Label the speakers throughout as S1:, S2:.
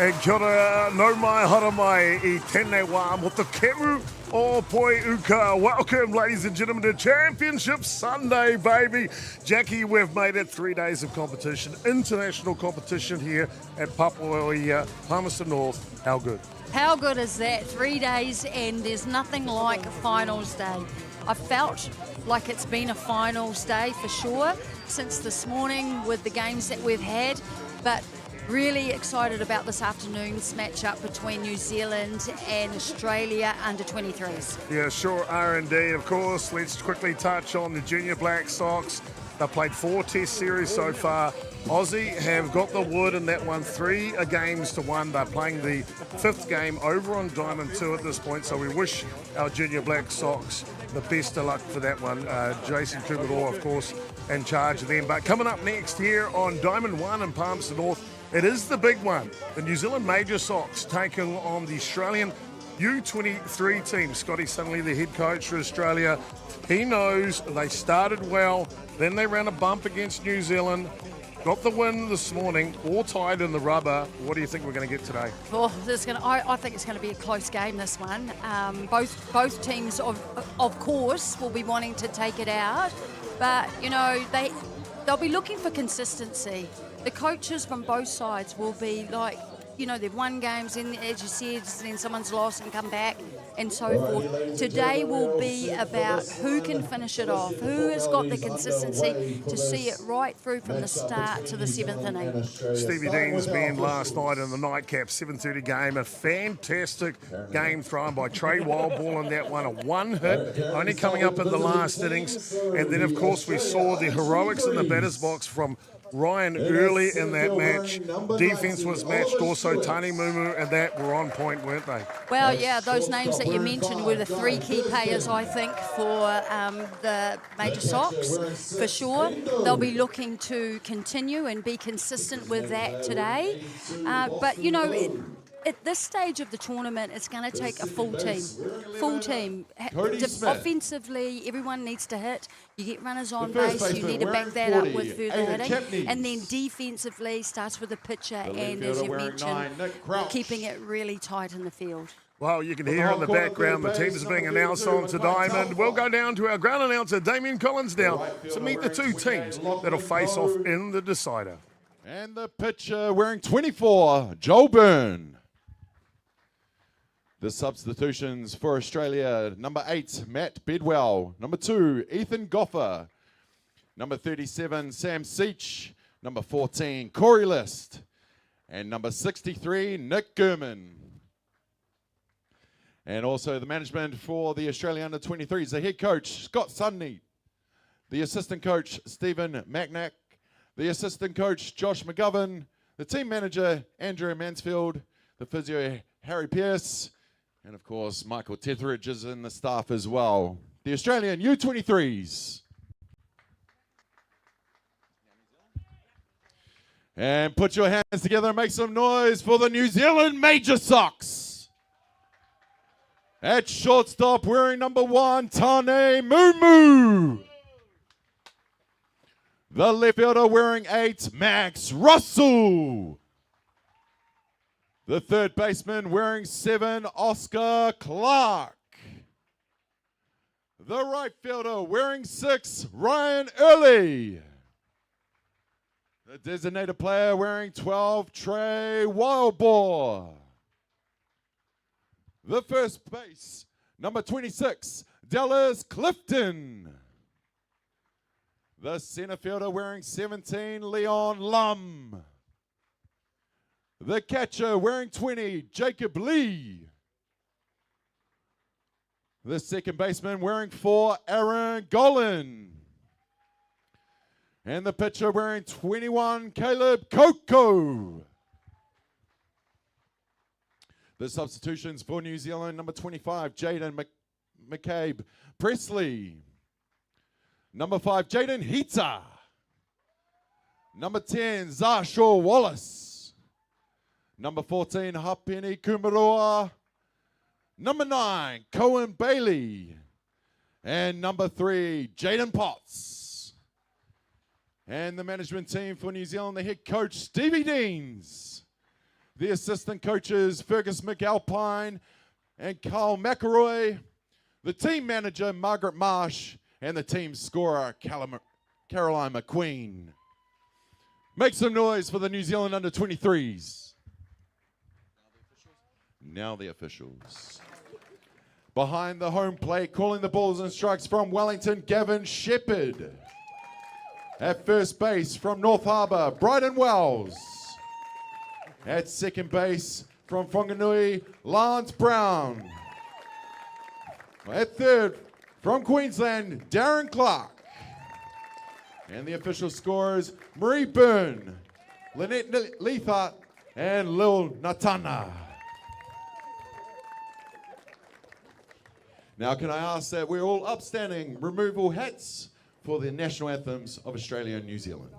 S1: E kia ora, no mai, hara mai, I tēnei wā mo te kemu o Poi Uka. Welcome, ladies and gentlemen, to Championship Sunday, baby. Jackie, we've made it 3 days of competition, international competition here at Papuia, Palmerston North. How good?
S2: How good is that? 3 days and there's nothing like a finals day. I felt like it's been a finals day for sure since this morning with the games that we've had, but really excited about this afternoon's matchup between New Zealand and Australia under 23s.
S1: Yeah, sure, R&D, of course. Let's quickly touch on the Junior Black Sox. They've played 4 test series so far. Aussie have got the wood in that one, 3 games to 1. They're playing the 5th game over on Diamond 2 at this point, so we wish our Junior Black Sox the best of luck for that one. Jason Kumaroa, of course, in charge of them. But coming up next here on Diamond 1 in Palmerston North, it is the big one. The New Zealand Major Sox taking on the Australian U23 team. Scotty Sunley, the head coach for Australia, he knows they started well, then they ran a bump against New Zealand, got the win this morning, all tied in the rubber. What do you think we're going to get today?
S2: Oh, I think it's going to be a close game, this one. Both teams, of course, will be wanting to take it out, but, you know, they'll be looking for consistency. The coaches from both sides will be like, you know, they've won games, and as you said, then someone's lost and come back and so forth. Today will be about who can finish it off, who has got the consistency to see it right through from the start to the 7th inning.
S1: Stevie Dean's man last night in the nightcap 7:30 game, a fantastic game thrown by Trey Wildball in that one, a 1 hit, only coming up in the last innings. And then, of course, we saw the heroics in the batter's box from Ryan early in that match. Defence was matched also. Tani Mumu and that were on point, weren't they?
S2: Well, yeah, those names that you mentioned were the 3 key players, I think, for the Major Sox, for sure. They'll be looking to continue and be consistent with that today. But, you know, at this stage of the tournament, it's going to take a full team. Full team. Offensively, everyone needs to hit. You get runners on base, you need to back that up with further hitting. And then defensively starts with the pitcher and, as you mentioned, keeping it really tight in the field.
S1: Well, you can hear in the background the teams being announced onto Diamond. We'll go down to our ground announcer, Damien Collins, now to meet the 2 teams that'll face off in the decider.
S3: And the pitcher wearing 24, Joel Byrne. The substitutions for Australia, number 8, Matt Bedwell. Number 2, Ethan Goffer. Number 37, Sam Seach. Number 14, Corey List. And number 63, Nick Gurman. And also the management for the Australia Under-23s, the head coach, Scott Sudney. The assistant coach, Stephen Macnack. The assistant coach, Josh McGovern. The team manager, Andrew Mansfield. The physio, Harry Pearce. And, of course, Michael Tetheridge is in the staff as well. The Australian U23s. And put your hands together and make some noise for the New Zealand Major Sox. At shortstop, wearing number 1, Tane Mumu. The left fielder wearing 8, Max Russell. The third baseman wearing 7, Oscar Clark. The right fielder wearing 6, Ryan Early. The designated player wearing 12, Trey Wildball. The first base, number 26, Dallas Clifton. The center fielder wearing 17, Leon Lum. The catcher wearing 20, Jacob Lee. The second baseman wearing 4, Aaron Golan. And the pitcher wearing 21, Caleb Coco. The substitutions for New Zealand, number 25, Jaden McCabe Presley. Number 5, Jaden Hita. Number 10, Zarshaw Wallace. Number 14, Hapeni Kumaroa. Number 9, Cohen Bailey. And number 3, Jaden Potts. And the management team for New Zealand, the head coach, Stevie Deans. The assistant coaches, Fergus McAlpine and Carl McElroy. The team manager, Margaret Marsh. And the team scorer, Caroline McQueen. Make some noise for the New Zealand under-23s. Now the officials. Behind the home plate, calling the balls and strikes from Wellington, Gavin Shepherd. At first base from North Harbour, Bryden Wells. At second base from Whanganui, Lance Brown. At third from Queensland, Darren Clark. And the official scorers, Marie Byrne, Lynette Letha, and Lil Natana. Now can I ask that we're all upstanding removal hats for the national anthems of Australia and New Zealand.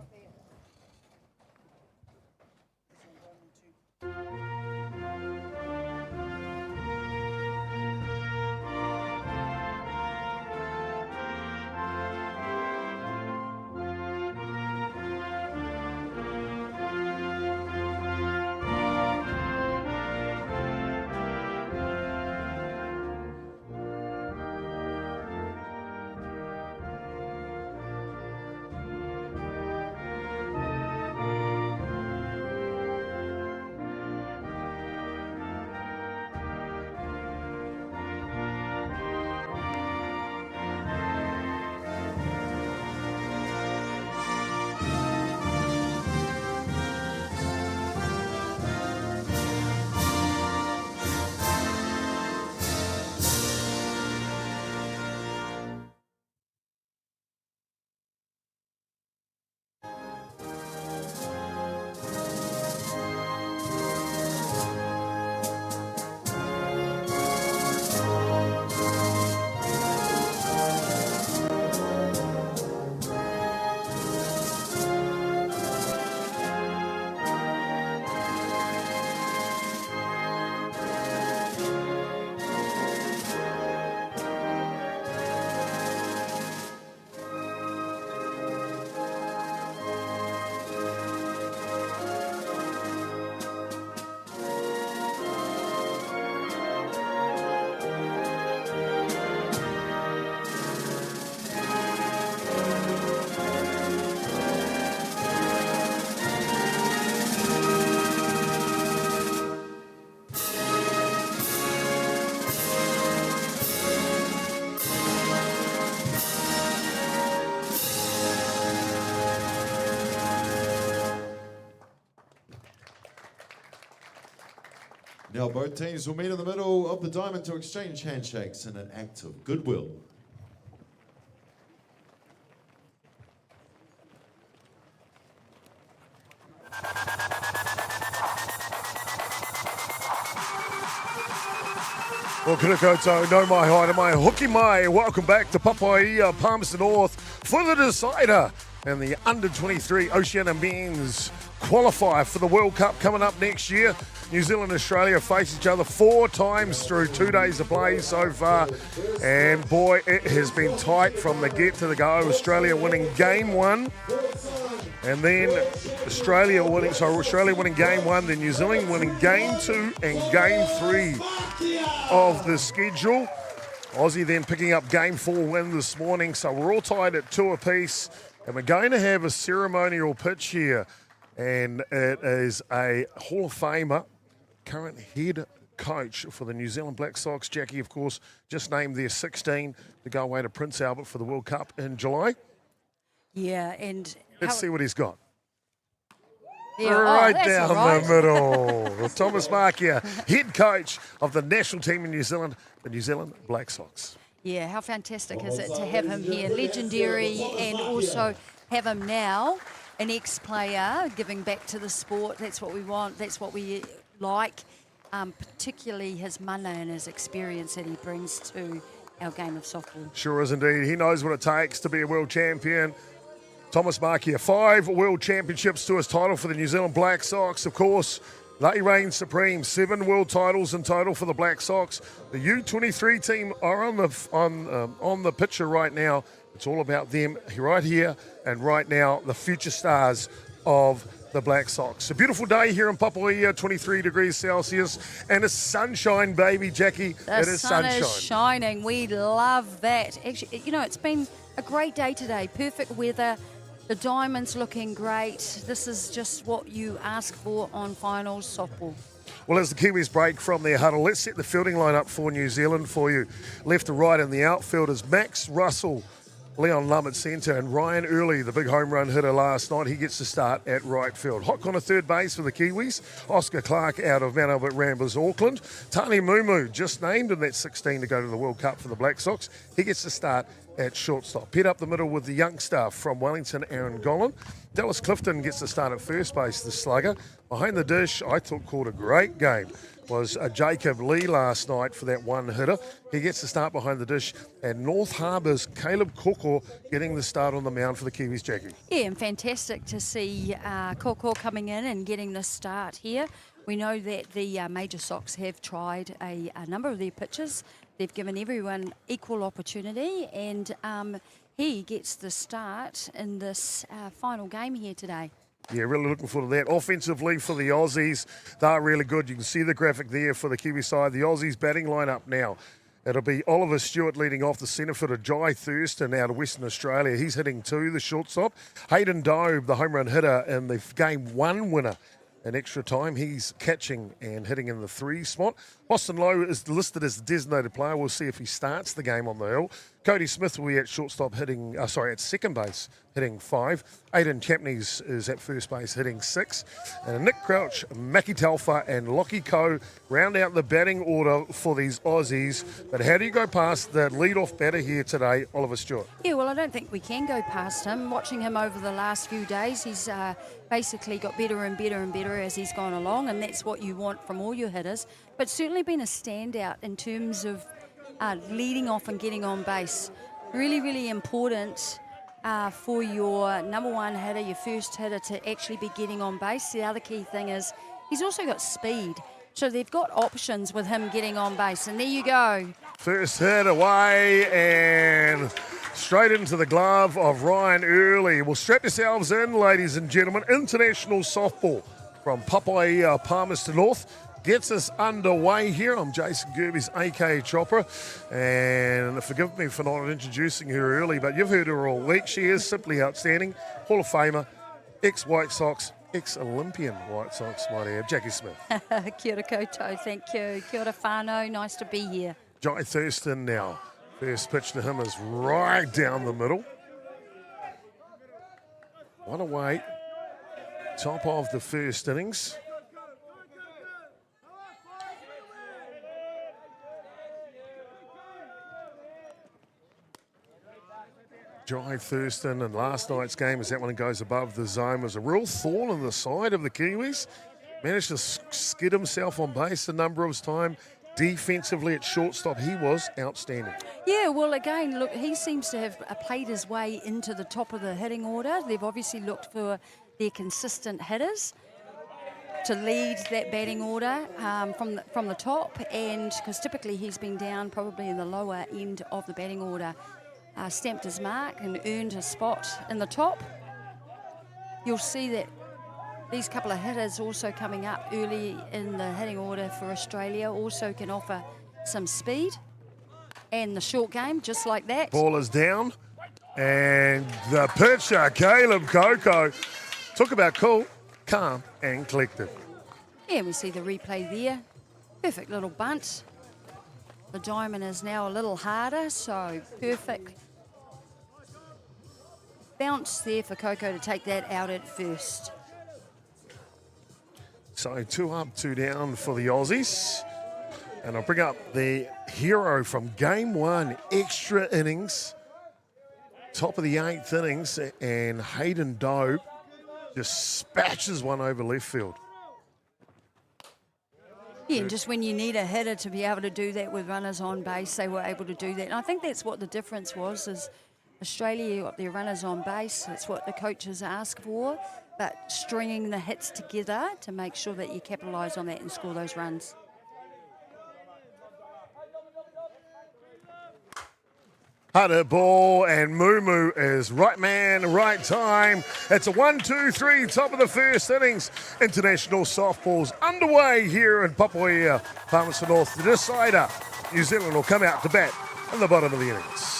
S3: Now both teams will meet in the middle of the diamond to exchange handshakes in an act of goodwill.
S1: Well, kura koutou, no mai haere mai, hoki mai. Welcome back to Papaia, Palmerston North for the decider and the under-23 Oceania Men's Qualifier for the World Cup coming up next year. New Zealand and Australia face each other 4 times through 2 days of play so far. And boy, it has been tight from the get to the go. Australia winning game 1. And then Australia winning game 1, then New Zealand winning game 2 and game 3 of the schedule. Aussie then picking up game 4 win this morning. So we're all tied at 2 apiece. And we're going to have a ceremonial pitch here. And it is a Hall of Famer, current head coach for the New Zealand Black Sox. Jackie, of course, just named their 16 to go away to Prince Albert for the World Cup in July.
S2: Yeah, and
S1: let's see what he's got.
S2: Yeah,
S1: right down the middle. Thomas Markia, head coach of the national team in New Zealand, the New Zealand Black Sox.
S2: Yeah, how fantastic is it to have him here? Legendary, and also have him now, an ex-player giving back to the sport. That's what we want. That's what we like, particularly his mana and his experience that he brings to our game of softball.
S1: Sure is indeed. He knows what it takes to be a world champion. Thomas Markia, 5 world championships to his title for the New Zealand Black Sox. Of course, they reign supreme. 7 world titles in total for the Black Sox. The U23 team are on the picture right now. It's all about them right here and right now, the future stars of the Black Sox. A beautiful day here in Papua, 23 degrees Celsius, and it's sunshine, baby, Jackie. It is
S2: sun
S1: sunshine.
S2: is shining. We love that. Actually, you know, it's been a great day today. Perfect weather. The diamond's looking great. This is just what you ask for on finals softball.
S1: Well, as the Kiwis break from their huddle, let's set the fielding line up for New Zealand for you. Left to right in the outfield is Max Russell, Leon Lum at centre, and Ryan Early, the big home run hitter last night. He gets to start at right field. Hock on a third base for the Kiwis. Oscar Clark out of Manawatū Ramblers, Auckland. Tani Mumu just named in that 16 to go to the World Cup for the Black Sox. He gets to start at shortstop. Head up the middle with the youngster from Wellington, Aaron Gollan. Dallas Clifton gets to start at first base, the slugger. Behind the dish, I thought called a great game, was Jacob Lee last night for that one hitter. He gets to start behind the dish. And North Harbour's Caleb Colquhoun getting the start on the mound for the Kiwis, Jackie.
S2: Yeah, and fantastic to see Colquhoun coming in and getting the start here. We know that the Major Sox have tried a number of their pitches. They've given everyone equal opportunity, and he gets the start in this final game here today.
S1: Yeah, really looking forward to that. Offensively for the Aussies, they're really good. You can see the graphic there for the Kiwi side. The Aussies batting line-up now. It'll be Oliver Stewart leading off, the centre fielder Jai Thurston out of Western Australia. He's hitting 2, the shortstop. Hayden Dobe, the home run hitter in the game 1 winner in extra time. He's catching and hitting in the 3 spot. Boston Lowe is listed as the designated player. We'll see if he starts the game on the hill. Cody Smith will be at shortstop hitting, at second base hitting 5. Aidan Champneys is at first base hitting 6. And Nick Crouch, Maki Talfa and Lockie Coe round out the batting order for these Aussies. But how do you go past the lead-off batter here today, Oliver Stewart?
S2: Yeah, well, I don't think we can go past him. Watching him over the last few days, he's basically got better and better and better as he's gone along, and that's what you want from all your hitters. But certainly been a standout in terms of leading off and getting on base. Really, really important for your number one hitter, your first hitter, to actually be getting on base. The other key thing is he's also got speed. So they've got options with him getting on base. And there you go.
S1: First hit away and straight into the glove of Ryan Early. Well, strap yourselves in, ladies and gentlemen. International softball from Papua, Palmerston North gets us underway here. I'm Jason Gerbes, a.k.a. Chopper, and forgive me for not introducing her early, but you've heard her all week. She is simply outstanding. Hall of Famer, ex-White Sox, ex-Olympian White Sox, might I add, Jackie Smith.
S2: Kia ora koutou, thank you. Kia ora whānau, nice to be here.
S1: Jai Thurston now. First pitch to him is right down the middle. One away. Top of the first innings. Jai Thurston in last night's game, as that one goes above the zone, was a real thorn in the side of the Kiwis. Managed to skid himself on base a number of times. Defensively at shortstop, he was outstanding.
S2: Yeah, well, again, look, he seems to have played his way into the top of the hitting order. They've obviously looked for their consistent hitters to lead that batting order from the top, and because typically he's been down probably in the lower end of the batting order. Stamped his mark and earned a spot in the top. You'll see that these couple of hitters also coming up early in the hitting order for Australia also can offer some speed. And the short game, just like that.
S1: Ball is down. And the pitcher, Caleb Coco, talk about cool, calm and collected.
S2: Yeah, we see the replay there. Perfect little bunt. The diamond is now a little harder, so perfect bounce there for Coco to take that out at first.
S1: So 2 up, 2 down for the Aussies. And I'll bring up the hero from game 1, extra innings. Top of the 8th innings, and Hayden Dobe just spatches one over left field.
S2: Yeah, and just when you need a hitter to be able to do that with runners on base, they were able to do that. And I think that's what the difference was, is Australia got their runners on base. That's what the coaches ask for, but stringing the hits together to make sure that you capitalise on that and score those runs.
S1: Hunter ball, and Mumu is right man, right time. It's a 1-2-3, top of the first innings. International softball's underway here in Papuia, Palmerston North. The decider, New Zealand will come out to bat in the bottom of the innings.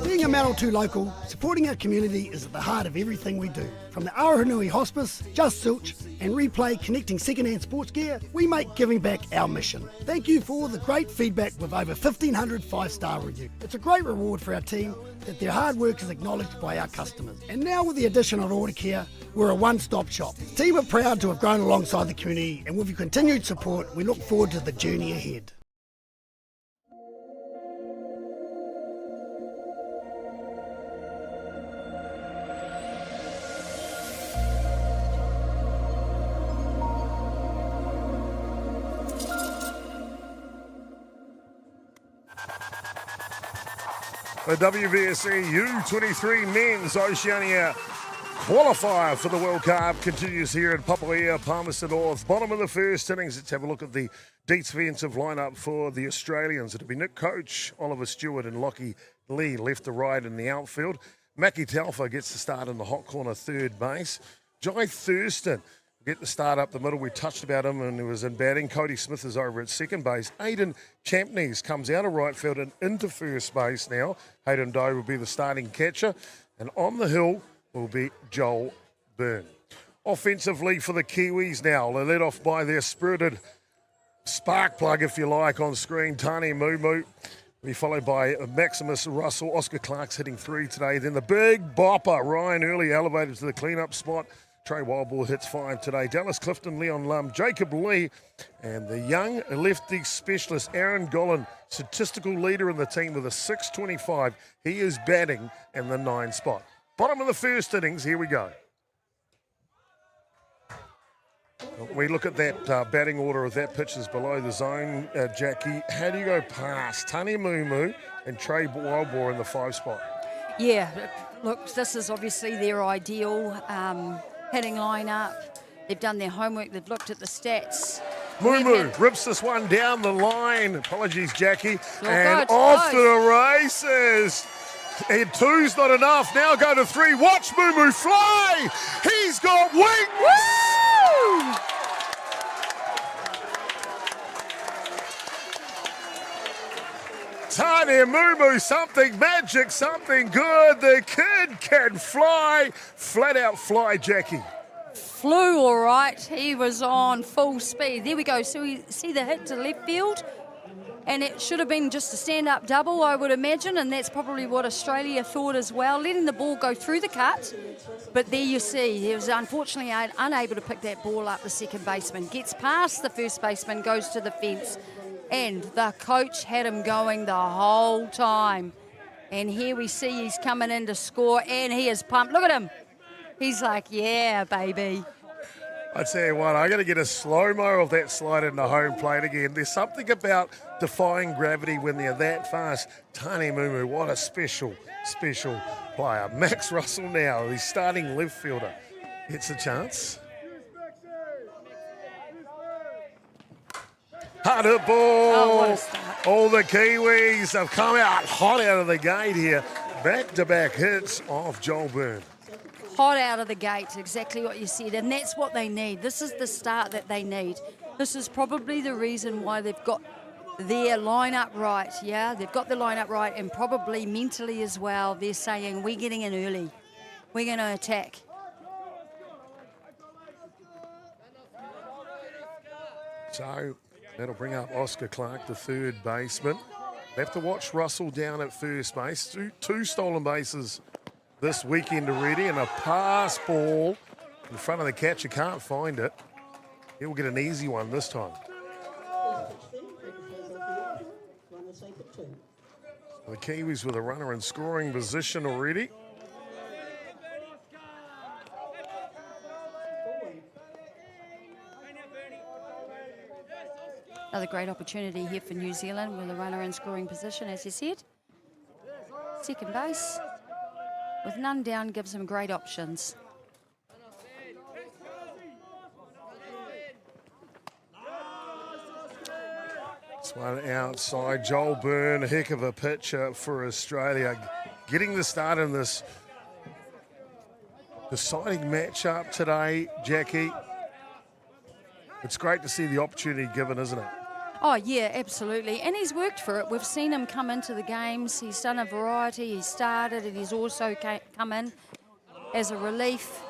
S4: Being a Manawatū local, supporting our community is at the heart of everything we do. From the Aoranui Hospice, Just Silch and Replay connecting second-hand sports gear, we make giving back our mission. Thank you for all the great feedback with over 1,500 5-star reviews. It's a great reward for our team that their hard work is acknowledged by our customers. And now with the addition of Order Care, we're a one-stop shop. The team are proud to have grown alongside the community, and with your continued support, we look forward to the journey ahead.
S1: The WBSC U23 Men's Oceania Qualifier for the World Cup continues here in Papuia, Palmerston North. Bottom of the first innings. Let's have a look at the defensive lineup for the Australians. It'll be Nick Coach, Oliver Stewart and Lockie Lee left to right in the outfield. Mackie Telfer gets the start in the hot corner third base. Jai Thurston get the start up the middle. We touched about him and he was in batting. Cody Smith is over at second base. Aidan Champneys comes out of right field and into first base now. Hayden Doe will be the starting catcher. And on the hill will be Joel Byrne. Offensively for the Kiwis now. They're led off by their spirited spark plug, if you like, on screen, Tani Mumu. Be followed by Maximus Russell. Oscar Clark's hitting 3 today. Then the big bopper, Ryan Early, elevated to the cleanup spot. Trey Wildball hits 5 today. Dallas Clifton, Leon Lum, Jacob Lee, and the young lefty specialist, Aaron Gollan, statistical leader in the team with a 625. He is batting in the 9 spot. Bottom of the first innings, here we go. We look at that batting order of that pitch is below the zone, Jackie. How do you go past Tani Mumu and Trey Wildball in the 5 spot?
S2: Yeah, look, this is obviously their ideal hitting lineup. They've done their homework. They've looked at the stats.
S1: Mumu rips this one down the line. Apologies, Jackie. And
S2: good,
S1: off to the races. And 2's not enough. Now go to 3. Watch Mumu fly. He's got wings.
S2: Woo!
S1: Tani Mumu, something magic, something good. The kid can fly. Flat out fly, Jackie.
S2: Flew all right. He was on full speed. There we go. So we see the hit to left field. And it should have been just a stand-up double, I would imagine, and that's probably what Australia thought as well, letting the ball go through the cut. But there you see, he was unfortunately unable to pick that ball up, the second baseman. Gets past the first baseman, goes to the fence, and the coach had him going the whole time. And here we see he's coming in to score, and he is pumped. Look at him. He's like, yeah, baby.
S1: I tell you what, I got to get a slow-mo of that slide in the home plate again. There's something about defying gravity when they're that fast. Tani Mumu, what a special player. Max Russell now, the starting left fielder, gets a chance. Hard hit ball.
S2: Oh, what a start.
S1: All the Kiwis have come out hot out of the gate here. Back-to-back hits off Joel Byrne.
S2: Hot out of the gate, exactly what you said, and that's what they need. This is the start that they need. This is probably the reason why they've got their lineup right, yeah? They've got the lineup right, and probably mentally as well, they're saying, we're getting in early. We're going to attack.
S1: So that'll bring up Oscar Clark, the third baseman. They have to watch Russell down at first base. Two stolen bases this weekend already, and a pass ball in front of the catcher. Can't find it. He'll get an easy one this time. The Kiwis with a runner in scoring position already.
S2: Another great opportunity here for New Zealand with a runner in scoring position, as you said. Second base, with none down, gives them great options.
S1: This one outside. Joel Byrne, a heck of a pitcher for Australia. Getting the start in this deciding matchup today, Jackie. It's great to see the opportunity given, isn't it?
S2: Oh, yeah, absolutely. And he's worked for it. We've seen him come into the games. He's done a variety. He's started and he's also come in as a relief.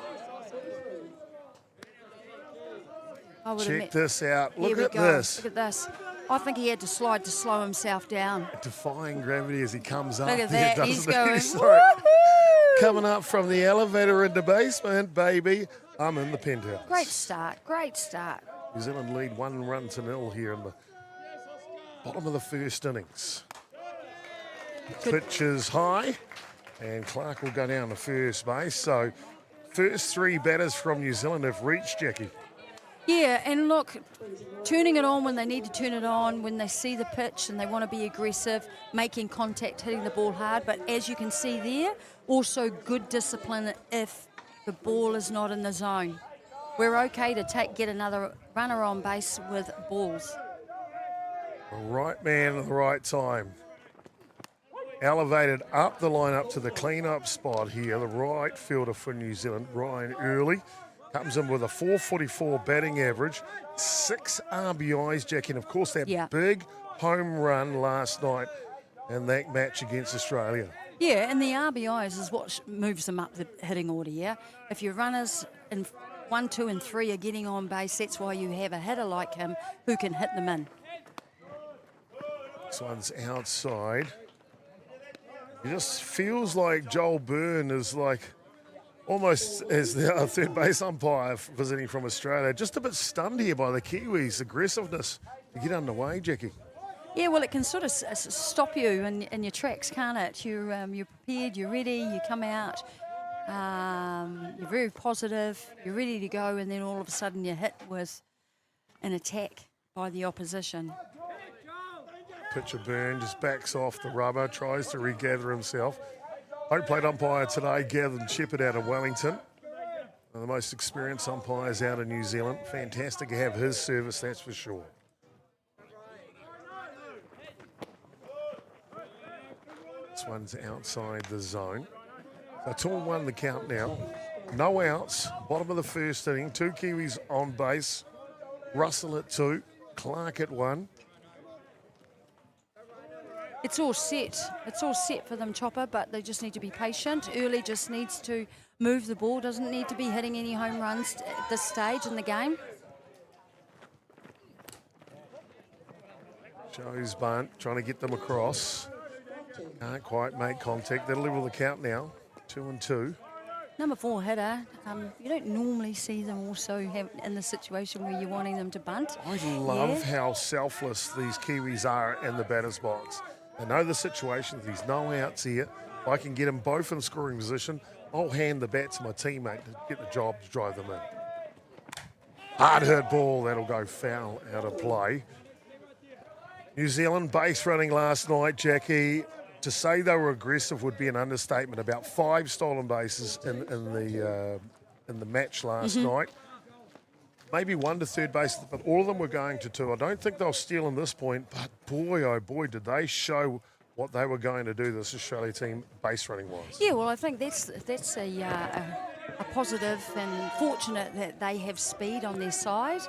S1: Check this out. Look at
S2: go.
S1: this.
S2: Look at this. I think he had to slide to slow himself down.
S1: Defying gravity as he comes up.
S2: Look at
S1: there,
S2: that. He's
S1: doesn't he?
S2: going,
S1: Sorry. Coming up from the elevator in the basement, baby. I'm in the penthouse.
S2: Great start. Great start.
S1: New Zealand lead 1-0 here in the bottom of the first innings. Pitch is high, and Clark will go down to first base. So, first three batters from New Zealand have reached, Jackie.
S2: Yeah, and look, turning it on when they need to turn it on, when they see the pitch and they want to be aggressive, making contact, hitting the ball hard. But as you can see there, also good discipline if the ball is not in the zone. We're okay to get another runner on base with balls.
S1: The right man at the right time. Elevated up the line up to the clean-up spot here. The right fielder for New Zealand, Ryan Early, comes in with a 444 batting average, 6 RBIs, Jackie, and of course that big home run last night in that match against Australia.
S2: Yeah, and the RBIs is what moves them up the hitting order, yeah? If your runners in 1, 2, and 3 are getting on base, that's why you have a hitter like him who can hit them in.
S1: This one's outside. It just feels like Joel Byrne is like almost as the third base umpire visiting from Australia. Just a bit stunned here by the Kiwis' aggressiveness to get underway, Jackie.
S2: Yeah, well, it can sort of stop you in your tracks, can't it? You're prepared, you're ready, you come out, you're very positive, you're ready to go, and then all of a sudden you're hit with an attack by the opposition.
S1: Pitcher Byrne just backs off the rubber, tries to regather himself. Home plate umpire today, Gavin Shepherd out of Wellington. One of the most experienced umpires out of New Zealand. Fantastic to have his service, that's for sure. This one's outside the zone. So 2-1 the count now. No outs, bottom of the first inning. 2 Kiwis on base. Russell at 2, Clark at 1.
S2: It's all set. It's all set for them, Chopper, but they just need to be patient. Early just needs to move the ball, doesn't need to be hitting any home runs at this stage in the game.
S1: Joe's bunt, trying to get them across. Can't quite make contact. That'll level the count now, 2-2.
S2: Number 4 hitter, you don't normally see them also in the situation where you're wanting them to bunt.
S1: I love how selfless these Kiwis are in the batter's box. They know the situation. There's no outs here. If I can get them both in scoring position, I'll hand the bat to my teammate to get the job to drive them in. Hard hit ball, that'll go foul out of play. New Zealand base running last night, Jackie. To say they were aggressive would be an understatement. About 5 stolen bases in the match last night. Maybe 1 to third base, but all of them were going to 2. I don't think they'll steal in this point, but boy, oh boy, did they show what they were going to do, this Australia team, base running wise.
S2: Yeah, well, I think that's a positive and fortunate that they have speed on their side.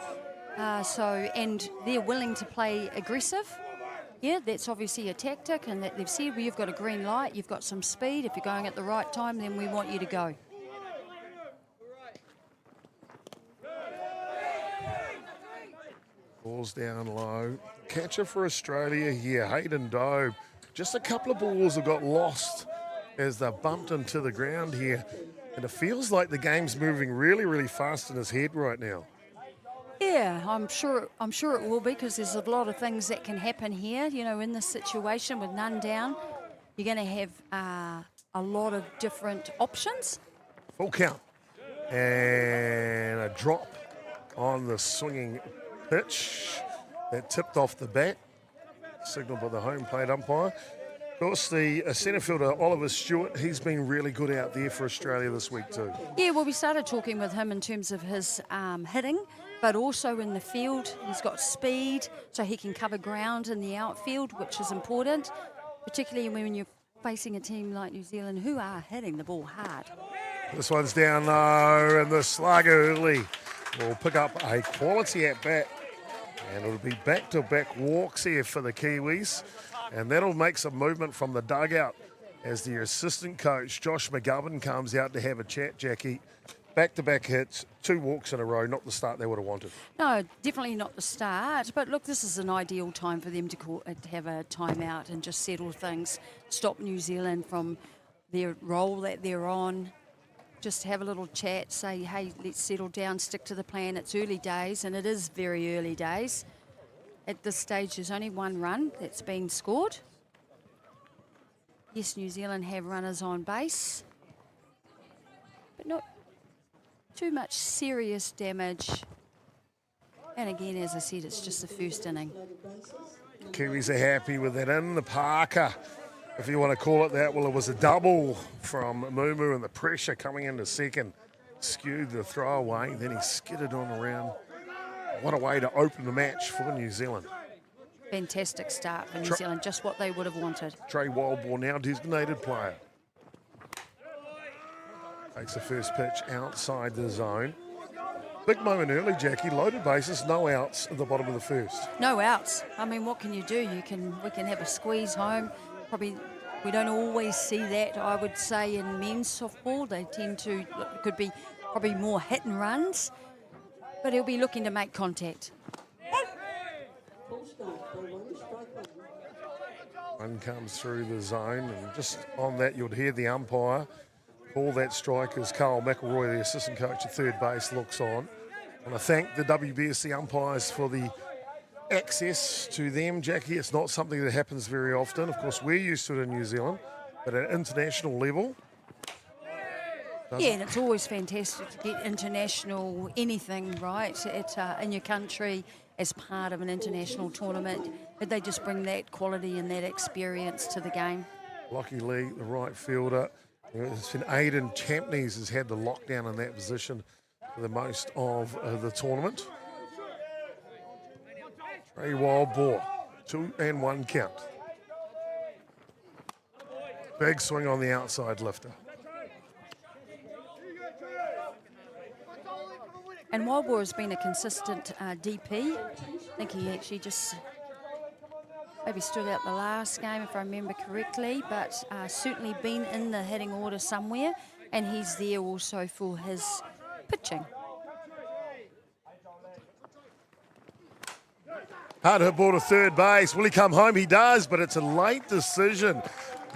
S2: And they're willing to play aggressive. Yeah, that's obviously a tactic, and that they've said, well, you've got a green light, you've got some speed. If you're going at the right time, then we want you to go.
S1: Balls down low. Catcher for Australia here, Hayden Doe. Just a couple of balls have got lost as they bumped into the ground here. And it feels like the game's moving really, really fast in his head right now.
S2: Yeah, I'm sure it will be, because there's a lot of things that can happen here. You know, in this situation with none down, you're going to have a lot of different options.
S1: Full count. And a drop on the swinging pitch that tipped off the bat. Signaled by the home plate umpire. Of course, the centre fielder, Oliver Stewart, he's been really good out there for Australia this week too.
S2: Yeah, well, we started talking with him in terms of his hitting, but also in the field. He's got speed, so he can cover ground in the outfield, which is important, particularly when you're facing a team like New Zealand who are hitting the ball hard.
S1: This one's down low, and the slug early will pick up a quality at bat. And it'll be back-to-back walks here for the Kiwis. And that'll make some movement from the dugout as the assistant coach, Josh McGovern, comes out to have a chat, Jackie. Back-to-back hits, 2 walks in a row, not the start they would have wanted.
S2: No, definitely not the start. But look, this is an ideal time for them to have a timeout and just settle things, stop New Zealand from their role that they're on. Just have a little chat, say, hey, let's settle down, stick to the plan. It's early days, and it is very early days. At this stage, there's only 1 run that's been scored. Yes, New Zealand have runners on base, but not too much serious damage. And again, as I said, it's just the first inning.
S1: Kiwis are happy with that in. The Parker, if you want to call it that, well, it was a double from Mumu, and the pressure coming into second skewed the throwaway. Then he skidded on around. What a way to open the match for New Zealand.
S2: Fantastic start for New Zealand, just what they would have wanted.
S1: Trey Wildball, now designated player. Takes the first pitch outside the zone. Big moment early, Jackie. Loaded bases, no outs at the bottom of the first.
S2: No outs. I mean, what can you do? We can have a squeeze home. Probably we don't always see that, I would say, in men's softball. They tend to, it could be probably more hit and runs, but he'll be looking to make contact.
S1: One comes through the zone, and just on that, you'd hear the umpire call that strike as Carl McElroy, the assistant coach at third base, looks on. And I thank the WBSC umpires for the access to them, Jackie. It's not something that happens very often. Of course, we're used to it in New Zealand, but at international level.
S2: Yeah, and it's always fantastic to get international anything, right, in your country as part of an international tournament. But they just bring that quality and that experience to the game.
S1: Lockie Lee, the right fielder. It's been Aidan Champneys has had the lockdown in that position for the most of the tournament. Trey Wildball, 2-1 count. Big swing on the outside lifter.
S2: And Wildball has been a consistent DP. I think he actually just maybe stood out the last game, if I remember correctly, but certainly been in the hitting order somewhere, and he's there also for his pitching.
S1: Hard hit ball to third base. Will he come home? He does, but it's a late decision.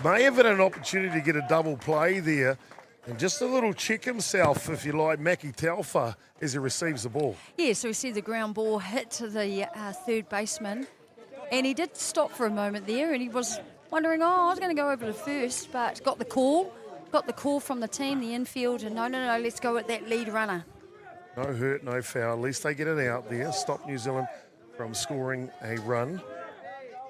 S1: May have had an opportunity to get a double play there. And just a little check himself, if you like, Mackie Telfer, as he receives the ball.
S2: Yeah, so we see the ground ball hit to the third baseman. And he did stop for a moment there, and he was wondering, I was going to go over to first, but got the call from the team, the infield, and no, let's go at that lead runner.
S1: No hurt, no foul. At least they get it out there. Stop New Zealand from scoring a run.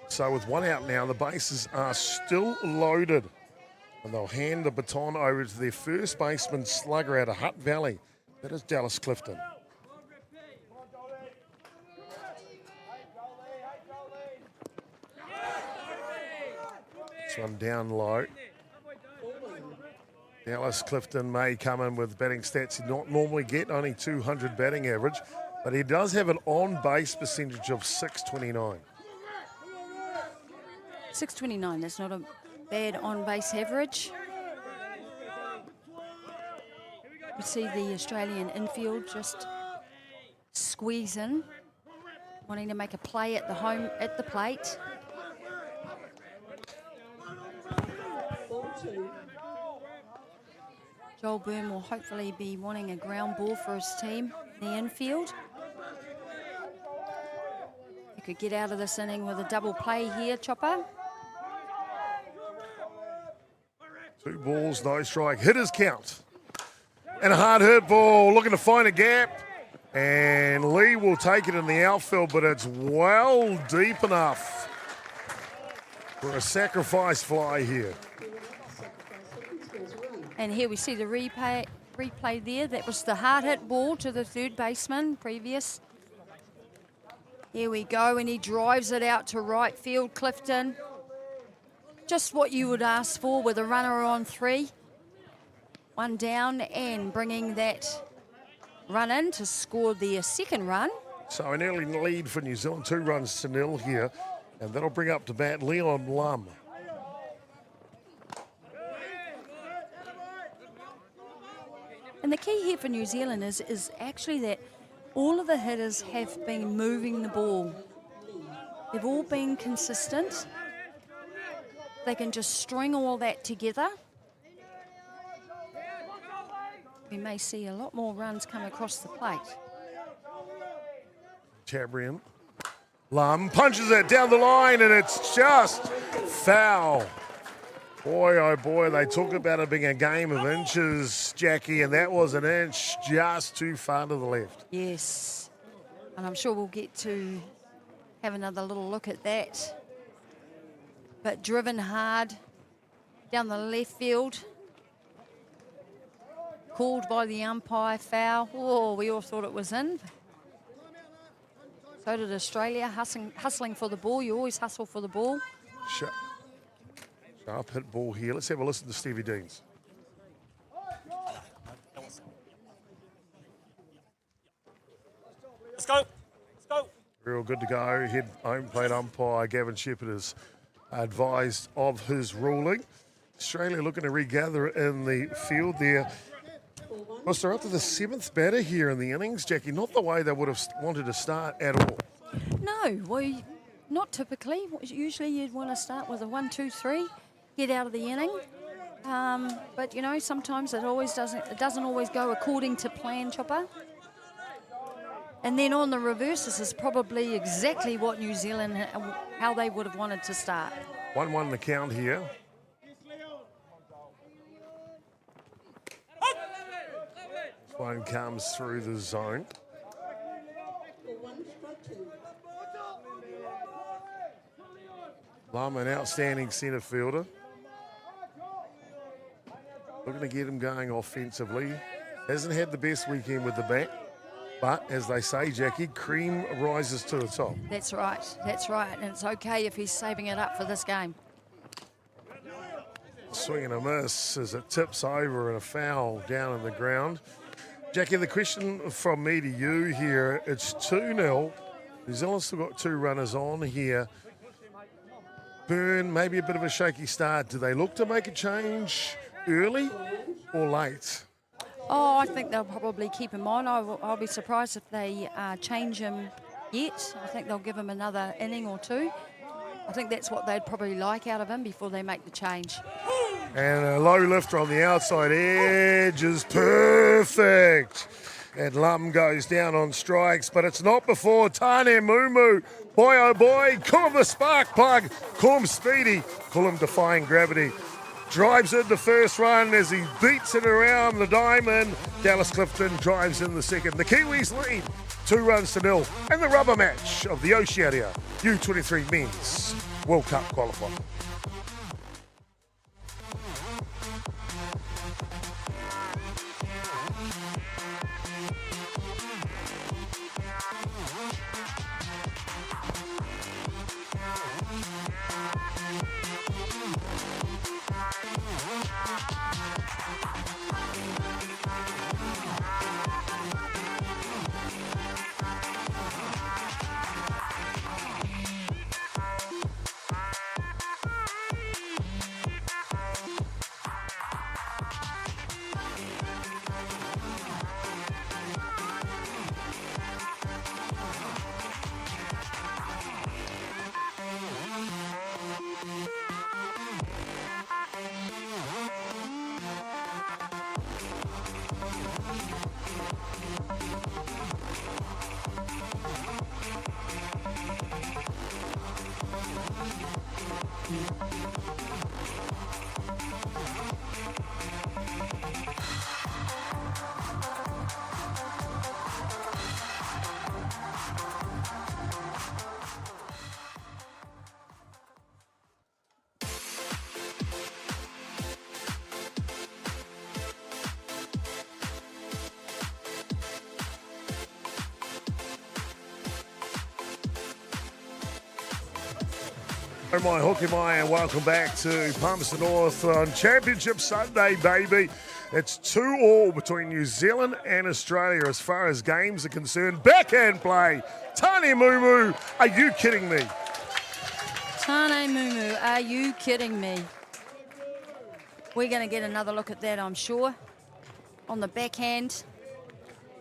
S1: So with 1 out now, the bases are still loaded. And they'll hand the baton over to their first baseman slugger out of Hutt Valley. That is Dallas Clifton. This one down low. Dallas Clifton may come in with batting stats he not normally get, only 200 batting average, but he does have an on-base percentage of 629.
S2: 629, that's not a bad on-base average. We see the Australian infield just squeeze in. wanting to make a play at the plate. Joel Byrne will hopefully be wanting a ground ball for his team in the infield. He could get out of this inning with a double play here, Chopper.
S1: 2 balls, no strike. Hitters count. And a hard hit ball, looking to find a gap. And Lee will take it in the outfield, but it's well deep enough for a sacrifice fly here.
S2: And here we see the replay there. That was the hard hit ball to the third baseman previous. Here we go, and he drives it out to right field, Clifton. Just what you would ask for with a runner on 3. 1 down, and bringing that run in to score their second run.
S1: So an early lead for New Zealand, 2 runs to 0 here. And that'll bring up to bat Leon Lum.
S2: And the key here for New Zealand is actually that all of the hitters have been moving the ball. They've all been consistent. They can just string all that together. We may see a lot more runs come across the plate.
S1: Chabrian. Lum punches it down the line, and it's just foul. Boy, oh boy, they talk about it being a game of inches, Jackie, and that was an inch just too far to the left.
S2: Yes, and I'm sure we'll get to have another little look at that. But driven hard down the left field. Called by the umpire, foul. Oh, we all thought it was in. So did Australia, hustling for the ball. You always hustle for the ball.
S1: Sharp hit ball here. Let's have a listen to Stevie Deans.
S5: Let's go. Let's go.
S1: Real good to go. Head home plate umpire Gavin Shepherd is advised of his ruling. Australia looking to regather in the field there. Well, they're up to the 7th batter here in the innings, Jackie. Not the way they would have wanted to start at all.
S2: No, well, not typically. Usually you'd want to start with a 1, 2, 3, get out of the inning. But you know, sometimes it doesn't always go according to plan, Chopper. And then on the reverse, this is probably exactly what New Zealand, how they would have wanted to start.
S1: 1-1 the count here. This one comes through the zone. Lum, an outstanding centre fielder. Looking to get him going offensively. Hasn't had the best weekend with the bat. But, as they say, Jackie, cream rises to the top.
S2: That's right. That's right. And it's okay if he's saving it up for this game.
S1: Swing and a miss as it tips over and a foul down on the ground. Jackie, the question from me to you here, it's 2-0. New Zealand's still got 2 runners on here. Byrne, maybe a bit of a shaky start. Do they look to make a change early or late?
S2: Oh, I think they'll probably keep him on. I'll be surprised if they change him yet. I think they'll give him another inning or 2. I think that's what they'd probably like out of him before they make the change.
S1: And a low lifter on the outside edge is perfect. And Lum goes down on strikes, but it's not before Tane Mumu. Boy, oh boy, call him the spark plug. Call him speedy. Call him defying gravity. Drives in the first run as he beats it around the diamond. Dallas Clifton drives in the second. The Kiwis lead 2-0 in the rubber match of the Oceania U23 Men's World Cup Qualifier. My hooky my and welcome back to Palmerston North on Championship Sunday, baby. It's 2-2 between New Zealand and Australia as far as games are concerned. Backhand play. Tane Mumu, are you kidding me?
S2: Tane Mumu, are you kidding me? We're going to get another look at that, I'm sure. On the backhand.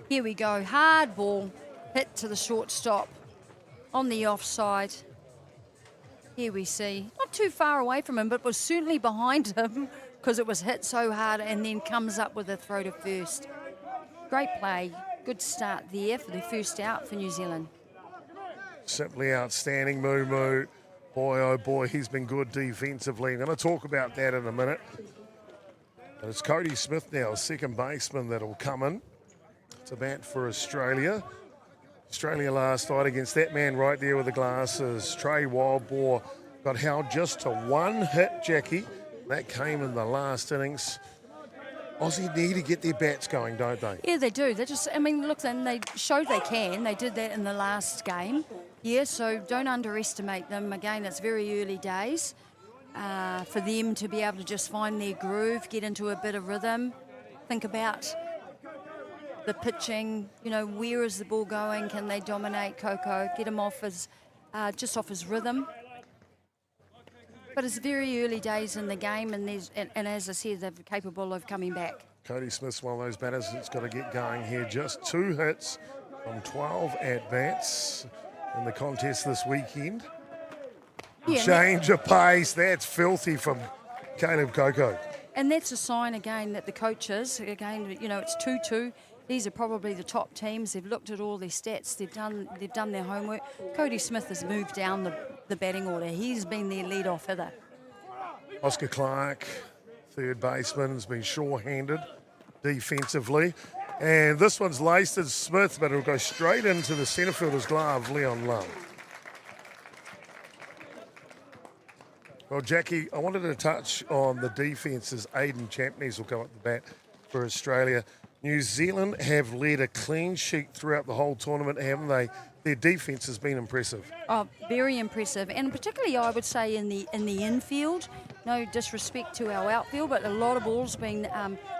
S2: Here we go. Hard ball. Hit to the shortstop. On the offside. Here we see, not too far away from him, but was certainly behind him because it was hit so hard and then comes up with a throw to first. Great play. Good start there for the first out for New Zealand.
S1: Simply outstanding, Mumu. Boy, oh boy, he's been good defensively. I'm going to talk about that in a minute. But it's Cody Smith now, second baseman, that'll come in to bat for Australia. Australia last night against that man right there with the glasses. Trey Wildboar got held just to one hit, Jackie. That came in the last innings. Aussie need to get their bats going, don't they?
S2: Yeah, they do. They just, I mean, look, and they showed they can. They did that in the last game. Yeah, so don't underestimate them. Again, it's very early days for them to be able to just find their groove, get into a bit of rhythm, think about the pitching, you know, where is the ball going? Can they dominate Coco? Get him off his, just off his rhythm. But it's very early days in the game, and as I said, they're capable of coming back.
S1: Cody Smith's one of those batters that's got to get going here. Just 2 hits from 12 at-bats in the contest this weekend.
S2: Yeah,
S1: Change of pace, that's filthy from Caleb Coco.
S2: And that's a sign, again, that the coaches, again, you know, it's 2-2. These are probably the top teams. They've looked at all their stats. They've done their homework. Cody Smith has moved down the batting order. He's been their lead-off hitter.
S1: Oscar Clark, third baseman, has been sure-handed defensively. And this one's laced as Smith, but it'll go straight into the centre fielder's glove, Leon Love. Well, Jackie, I wanted to touch on the defences. Aidan Champneys will come up the bat for Australia. New Zealand have led a clean sheet throughout the whole tournament, haven't they? Their defence has been impressive.
S2: Oh, very impressive, and particularly I would say in the infield. No disrespect to our outfield, but a lot of balls being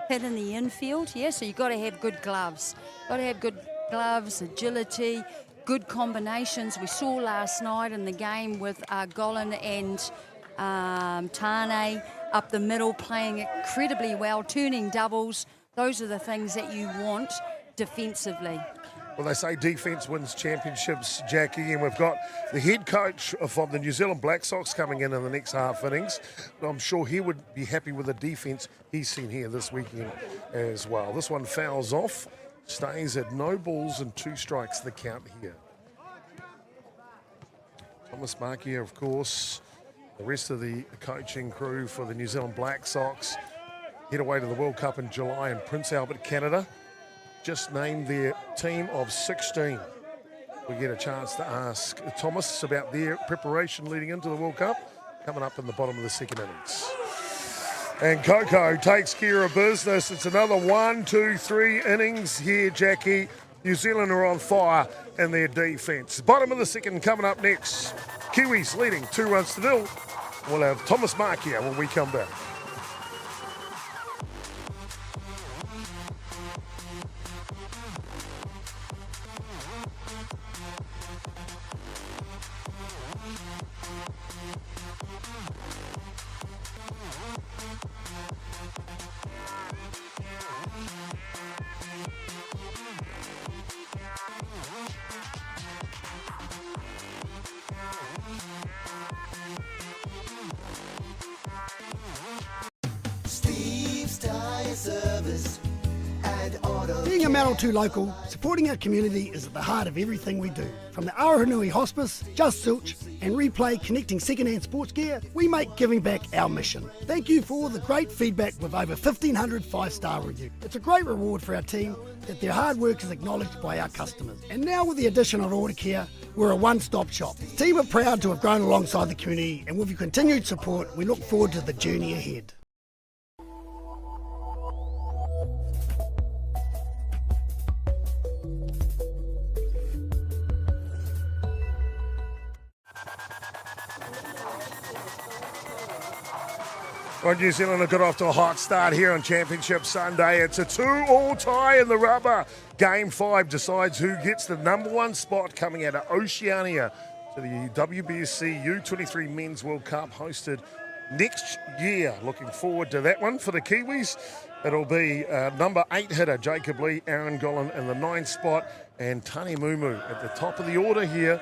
S2: hit in the infield. Yeah, so you've got to have good gloves. Got to have good gloves, agility, good combinations. We saw last night in the game with Golan and Tane up the middle, playing incredibly well, turning doubles. Those are the things that you want defensively.
S1: Well, they say defence wins championships, Jackie, and we've got the head coach from the New Zealand Black Sox coming in the next half innings. I'm sure he would be happy with the defence he's seen here this weekend as well. This one fouls off, stays at no balls and 2 strikes the count here. Thomas Markia, of course, the rest of the coaching crew for the New Zealand Black Sox head away to the World Cup in July in Prince Albert, Canada. Just named their team of 16. We get a chance to ask Thomas about their preparation leading into the World Cup, coming up in the bottom of the second innings. And Coco takes care of business. It's another 1, 2, 3 innings here, Jackie. New Zealand are on fire in their defence. Bottom of the second coming up next. Kiwis leading 2-0. We'll have Thomas Markia when we come back.
S4: Being a Manawatū local, supporting our community is at the heart of everything we do. From the Aotearoa Hospice, Just Silch and Replay connecting second-hand sports gear, we make giving back our mission. Thank you for all the great feedback with over 1,500 5-star reviews. It's a great reward for our team that their hard work is acknowledged by our customers. And now with the addition of Order Care, we're a one-stop shop. The team are proud to have grown alongside the community, and with your continued support, we look forward to the journey ahead.
S1: Well, New Zealand have got off to a hot start here on Championship Sunday. It's a 2-all tie in the rubber. Game 5 decides who gets the #1 spot coming out of Oceania to the WBSC U23 Men's World Cup hosted next year. Looking forward to that one for the Kiwis. It'll be number 8 hitter Jacob Lee, Aaron Gollan in the 9th spot, and Tani Mumu at the top of the order here.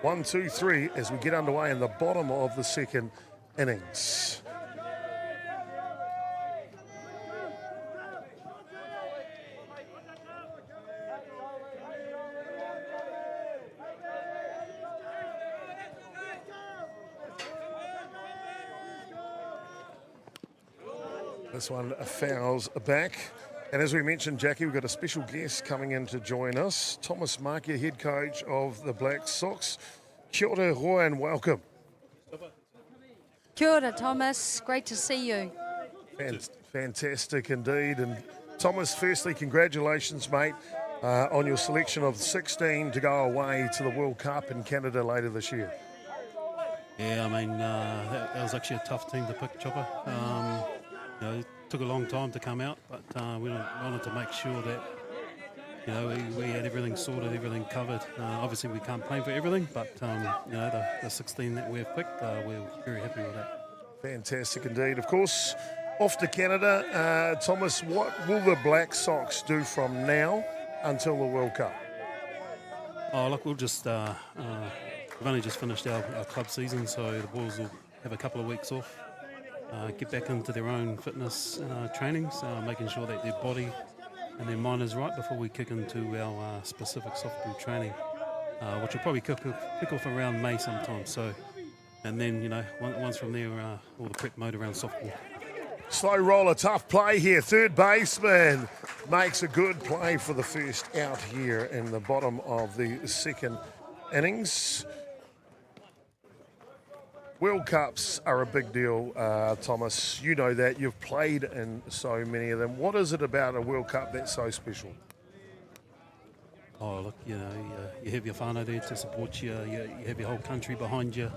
S1: 1, 2, 3 as we get underway in the bottom of the second innings. This one fouls back. And as we mentioned, Jackie, we've got a special guest coming in to join us. Thomas Markia, head coach of the Black Sox. Kia ora, Roy, and welcome.
S2: Kia ora, Thomas. Great to see you.
S1: Fantastic indeed. And Thomas, firstly, congratulations, mate, on your selection of 16 to go away to the World Cup in Canada later this year.
S5: Yeah, I mean, that was actually a tough team to pick, Chopper. It took a long time to come out, but we wanted to make sure that we had everything sorted, everything covered. Obviously, we can't play for everything, but the 16 that we've picked, we're very happy with that.
S1: Fantastic indeed. Of course, off to Canada. Thomas, what will the Black Sox do from now until the World Cup?
S5: Oh, look, we'll just we've only just finished our club season, so the boys will have a couple of weeks off. Get back into their own fitness trainings, making sure that their body and their mind is right before we kick into our specific softball training, which will probably kick off around May sometime. So, and then once from there, all the prep mode around softball.
S1: Slow roller, tough play here. Third baseman makes a good play for the first out here in the bottom of the second innings. World Cups are a big deal, Thomas. You know that. You've played in so many of them. What is it about a World Cup that's so special?
S5: Oh, look, you have your whānau there to support you. You have your whole country behind you.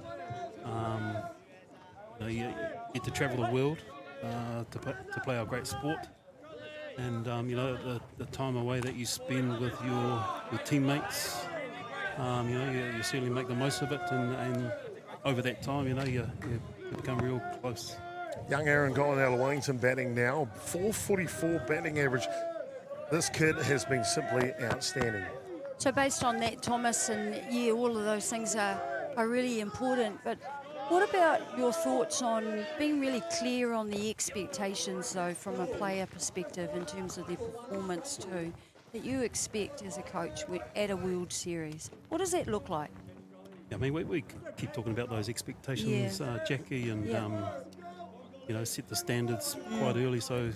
S5: You get to travel the world to play our great sport. And, the time away that you spend with your teammates, you certainly make the most of it. And over that time, you become real close.
S1: Young Aaron Gollan out of Wellington batting now. 444 batting average. This kid has been simply outstanding.
S2: So based on that, Thomas, and all of those things are really important. But what about your thoughts on being really clear on the expectations, though, from a player perspective in terms of their performance too, that you expect as a coach at a World Series? What does that look like?
S5: I mean, we keep talking about those expectations, Jackie, and set the standards quite early, so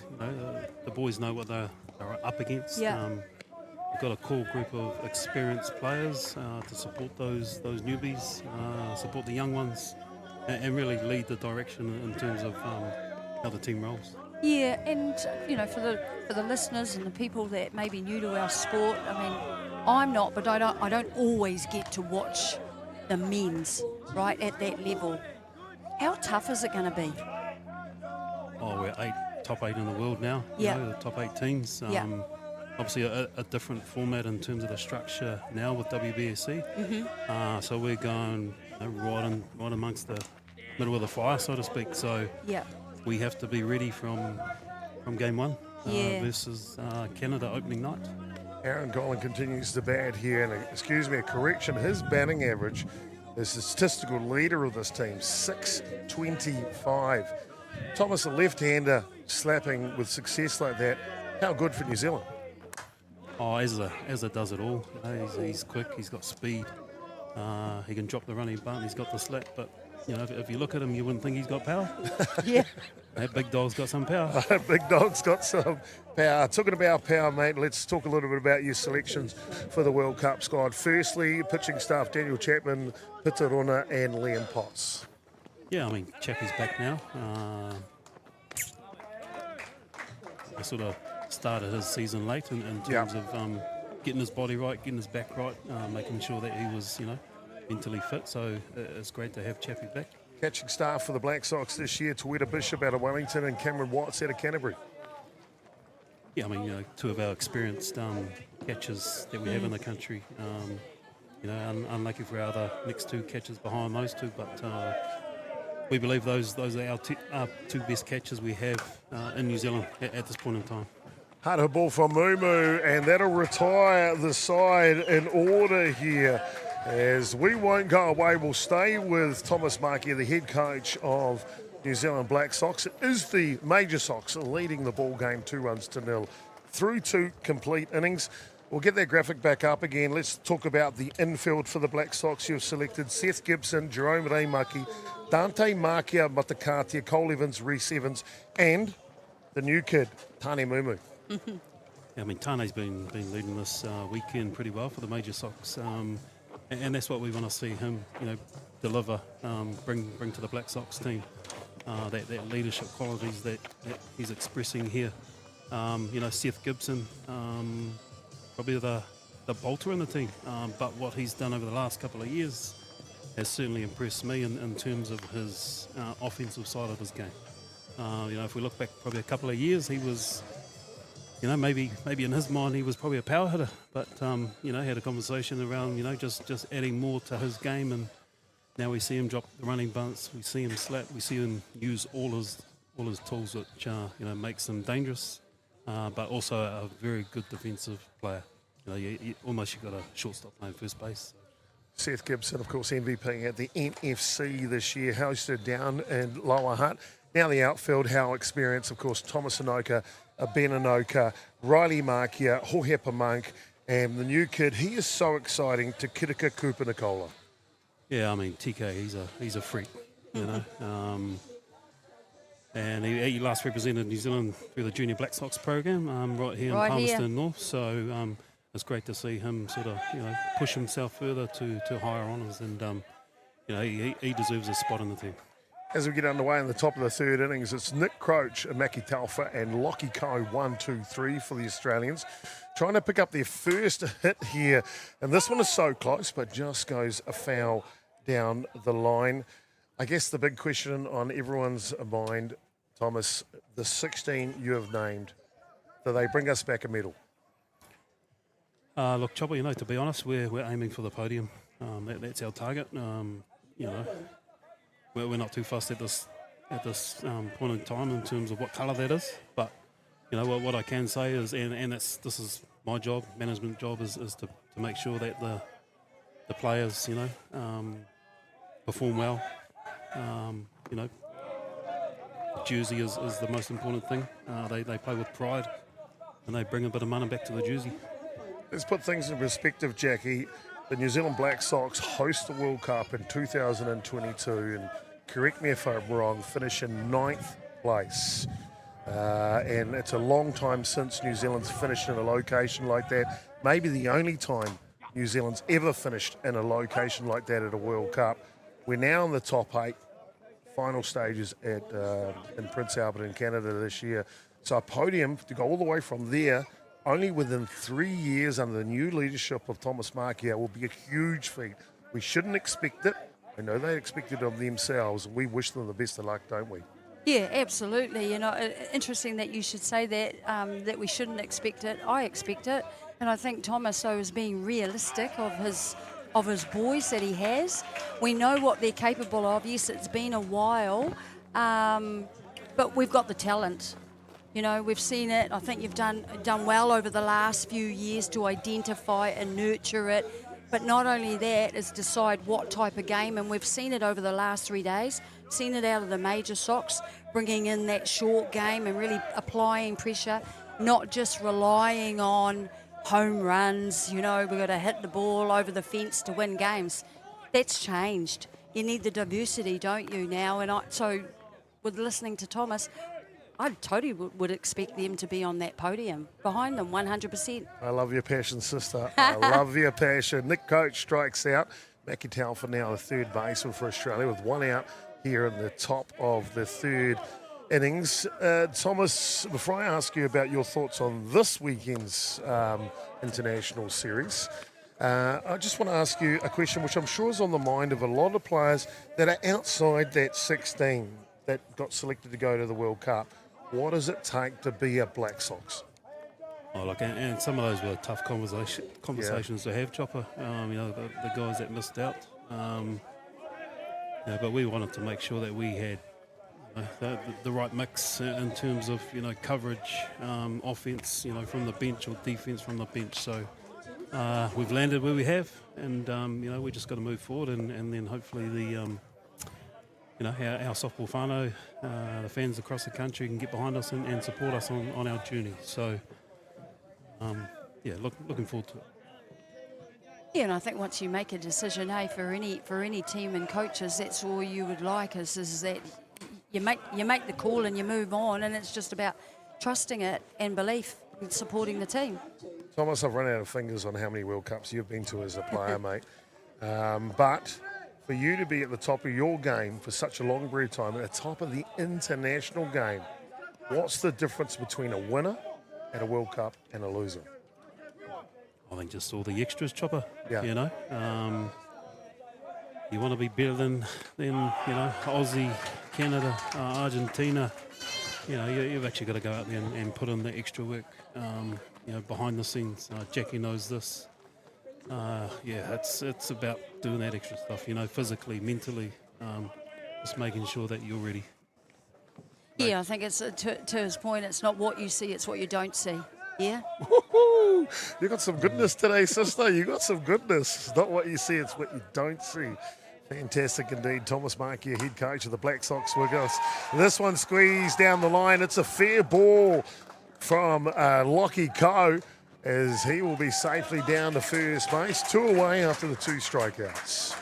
S5: the boys know what they're up against.
S2: Yeah.
S5: We've got a core group of experienced players to support those newbies, support the young ones, and really lead the direction in terms of how the team rolls.
S2: Yeah, and for the listeners and the people that may be new to our sport, I mean, I'm not, but I don't always get to watch the men's right at that level. How tough is it going to be?
S5: Oh, we're top eight in the world now. The top 8 teams. Obviously a different format in terms of the structure now with WBSC. Mm-hmm. So we're going right amongst the middle of the fire, so to speak. So we have to be ready from game 1 versus Canada opening night.
S1: Aaron Gollan continues to bat here, and a correction, his batting average is the statistical leader of this team, 625. Thomas, a left-hander slapping with success like that, how good for New Zealand?
S5: Oh, Ezra does it all. He's quick, he's got speed, he can drop the running bunt, he's got the slap, but if you look at him, you wouldn't think he's got power.
S2: Yeah.
S5: That big dog's got some power.
S1: Big dog's got some power. Talking about power, mate, let's talk a little bit about your selections for the World Cup squad. Firstly, pitching staff, Daniel Chapman, Peter Rona and Liam Potts.
S5: Yeah, I mean, Chappie's back now. I sort of started his season late in terms of getting his body right, getting his back right, making sure that he was, mentally fit. So it's great to have Chappie back.
S1: catching staff for the Black Sox this year, Taweta Bishop out of Wellington and Cameron Watts out of Canterbury.
S5: Yeah, I mean, two of our experienced catchers that we have in the country. Unlucky for our other next two catchers behind those two, but we believe those are our two best catchers we have in New Zealand at this point in time.
S1: Hard hit ball from Mumu, and that'll retire the side in order here. As we won't go away, we'll stay with Thomas Markia, the head coach of New Zealand Black Sox. It is the Major Sox leading the ball game 2-0 through 2 complete innings. We'll get that graphic back up again. Let's talk about the infield for the Black Sox. You've selected Seth Gibson, Jerome Reimaki, Dante Markia, Matakatia, Cole Evans, Reese Evans, and the new kid, Tane Mumu.
S5: Yeah, I mean, Tane's been leading this weekend pretty well for the Major Sox. And that's what we want to see him, deliver, bring to the Black Sox team. That leadership qualities that he's expressing here. Seth Gibson, probably the bolter in the team, but what he's done over the last couple of years has certainly impressed me in terms of his offensive side of his game. If we look back probably a couple of years, he was, maybe in his mind he was probably a power hitter, but had a conversation around just adding more to his game, and now we see him drop the running bunts, we see him slap, we see him use all his tools, which makes him dangerous, but also a very good defensive player. You almost got a shortstop playing first base.
S1: Seth Gibson, of course, MVP at the NFC this year, hosted down in Lower Hutt. Now the outfield, how experienced, of course, Thomas Anoka, Ben Anoka, Riley Markia, Hohepa Monk, and the new kid. He is so exciting, to Kitika Kupa-Nicola.
S5: Yeah, I mean, TK, he's a freak, and he last represented New Zealand through the Junior Black Sox program right here in Palmerston North. So it's great to see him sort of push himself further to higher honours, and he deserves a spot in the team.
S1: As we get underway in the top of the third innings, it's Nick Croach, Maki Taufa, and Lockie Ko 1-2-3 for the Australians, trying to pick up their first hit here. And this one is so close, but just goes a foul down the line. I guess the big question on everyone's mind, Thomas, the 16 you have named, do they bring us back a medal?
S5: Look, Chopper, to be honest, we're aiming for the podium. That's our target. We're not too fussed at this point in time in terms of what colour that is. But what I can say is, and this is my job, management job, is to make sure that the players perform well. The jersey is the most important thing. They play with pride, and they bring a bit of money back to the jersey.
S1: Let's put things in perspective, Jackie. The New Zealand Black Sox host the World Cup in 2022, and correct me if I'm wrong, finish in 9th place. And it's a long time since New Zealand's finished in a location like that. Maybe the only time New Zealand's ever finished in a location like that at a World Cup. We're now in the top 8, final stages in Prince Albert in Canada this year. So a podium to go all the way from there, only within 3 years under the new leadership of Thomas Markia, will be a huge feat. We shouldn't expect it. I know they expect it of themselves, and we wish them the best of luck, don't we?
S2: Yeah, absolutely. Interesting that you should say that, that we shouldn't expect it. I expect it. And I think Thomas, though, is being realistic of his boys that he has. We know what they're capable of. Yes, it's been a while, but we've got the talent. We've seen it. I think you've done well over the last few years to identify and nurture it. But not only that, is decide what type of game. And we've seen it over the last 3 days. Seen it out of the Major Sox, bringing in that short game and really applying pressure, not just relying on home runs. We've got to hit the ball over the fence to win games. That's changed. You need the diversity, don't you, now? So with listening to Thomas, I totally would expect them to be on that podium, behind them 100%.
S1: I love your passion, sister. I love your passion. Nick Coach strikes out. Maki Taufa now the third baseman for Australia with 1 out here in the top of the third innings. Thomas, before I ask you about your thoughts on this weekend's international series, I just want to ask you a question which I'm sure is on the mind of a lot of players that are outside that 16 that got selected to go to the World Cup. What does it take to be a Black Sox?
S5: Oh, look, and some of those were tough conversations to have, Chopper. The guys that missed out. But we wanted to make sure that we had the right mix in terms of coverage, offense, from the bench, or defense from the bench. So we've landed where we have, and we just got to move forward, and then hopefully our softball whānau, the fans across the country can get behind us and support us on our journey. So looking forward to it.
S2: Yeah, and I think once you make a decision, for any team and coaches, that's all you would like is that you make the call and you move on, and it's just about trusting it and belief and supporting the team.
S1: Thomas, I've run out of fingers on how many World Cups you've been to as a player, mate. But for you to be at the top of your game for such a long period of time, at the top of the international game, what's the difference between a winner at a World Cup and a loser?
S5: I think just all the extras, Chopper.
S1: Yeah.
S5: You want to be better than Aussie, Canada, Argentina. You've actually got to go out there and put in the extra work. Behind the scenes. Jackie knows this. It's about doing that extra stuff. Physically, mentally, just making sure that you're ready.
S2: Yeah, I think it's to his point. It's not what you see; it's what you don't see. Yeah.
S1: Woo-hoo! You got some goodness today, sister. You got some goodness. It's not what you see; it's what you don't see. Fantastic indeed. Thomas Markey, head coach of the Black Sox, with us. This one squeezed down the line. It's a fair ball from Lockie Coe, as he will be safely down to first base. 2 away after the 2 strikeouts.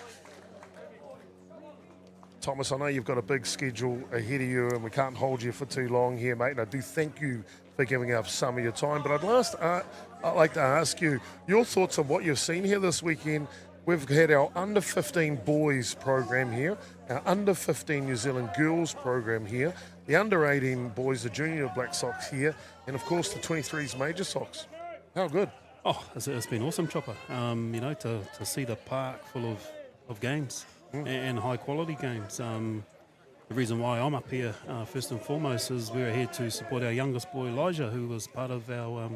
S1: Thomas, I know you've got a big schedule ahead of you and we can't hold you for too long here, mate. And I do thank you for giving up some of your time. But I'd like to ask you your thoughts on what you've seen here this weekend. We've had our under-15 boys program here, our under-15 New Zealand girls program here, the under-18 boys, the junior Black Sox here, and of course the 23s major Sox. How good?
S5: Oh, it's been awesome, Chopper. To see the park full of games and high-quality games. The reason why I'm up here, first and foremost, is we're here to support our youngest boy, Elijah, who was part of our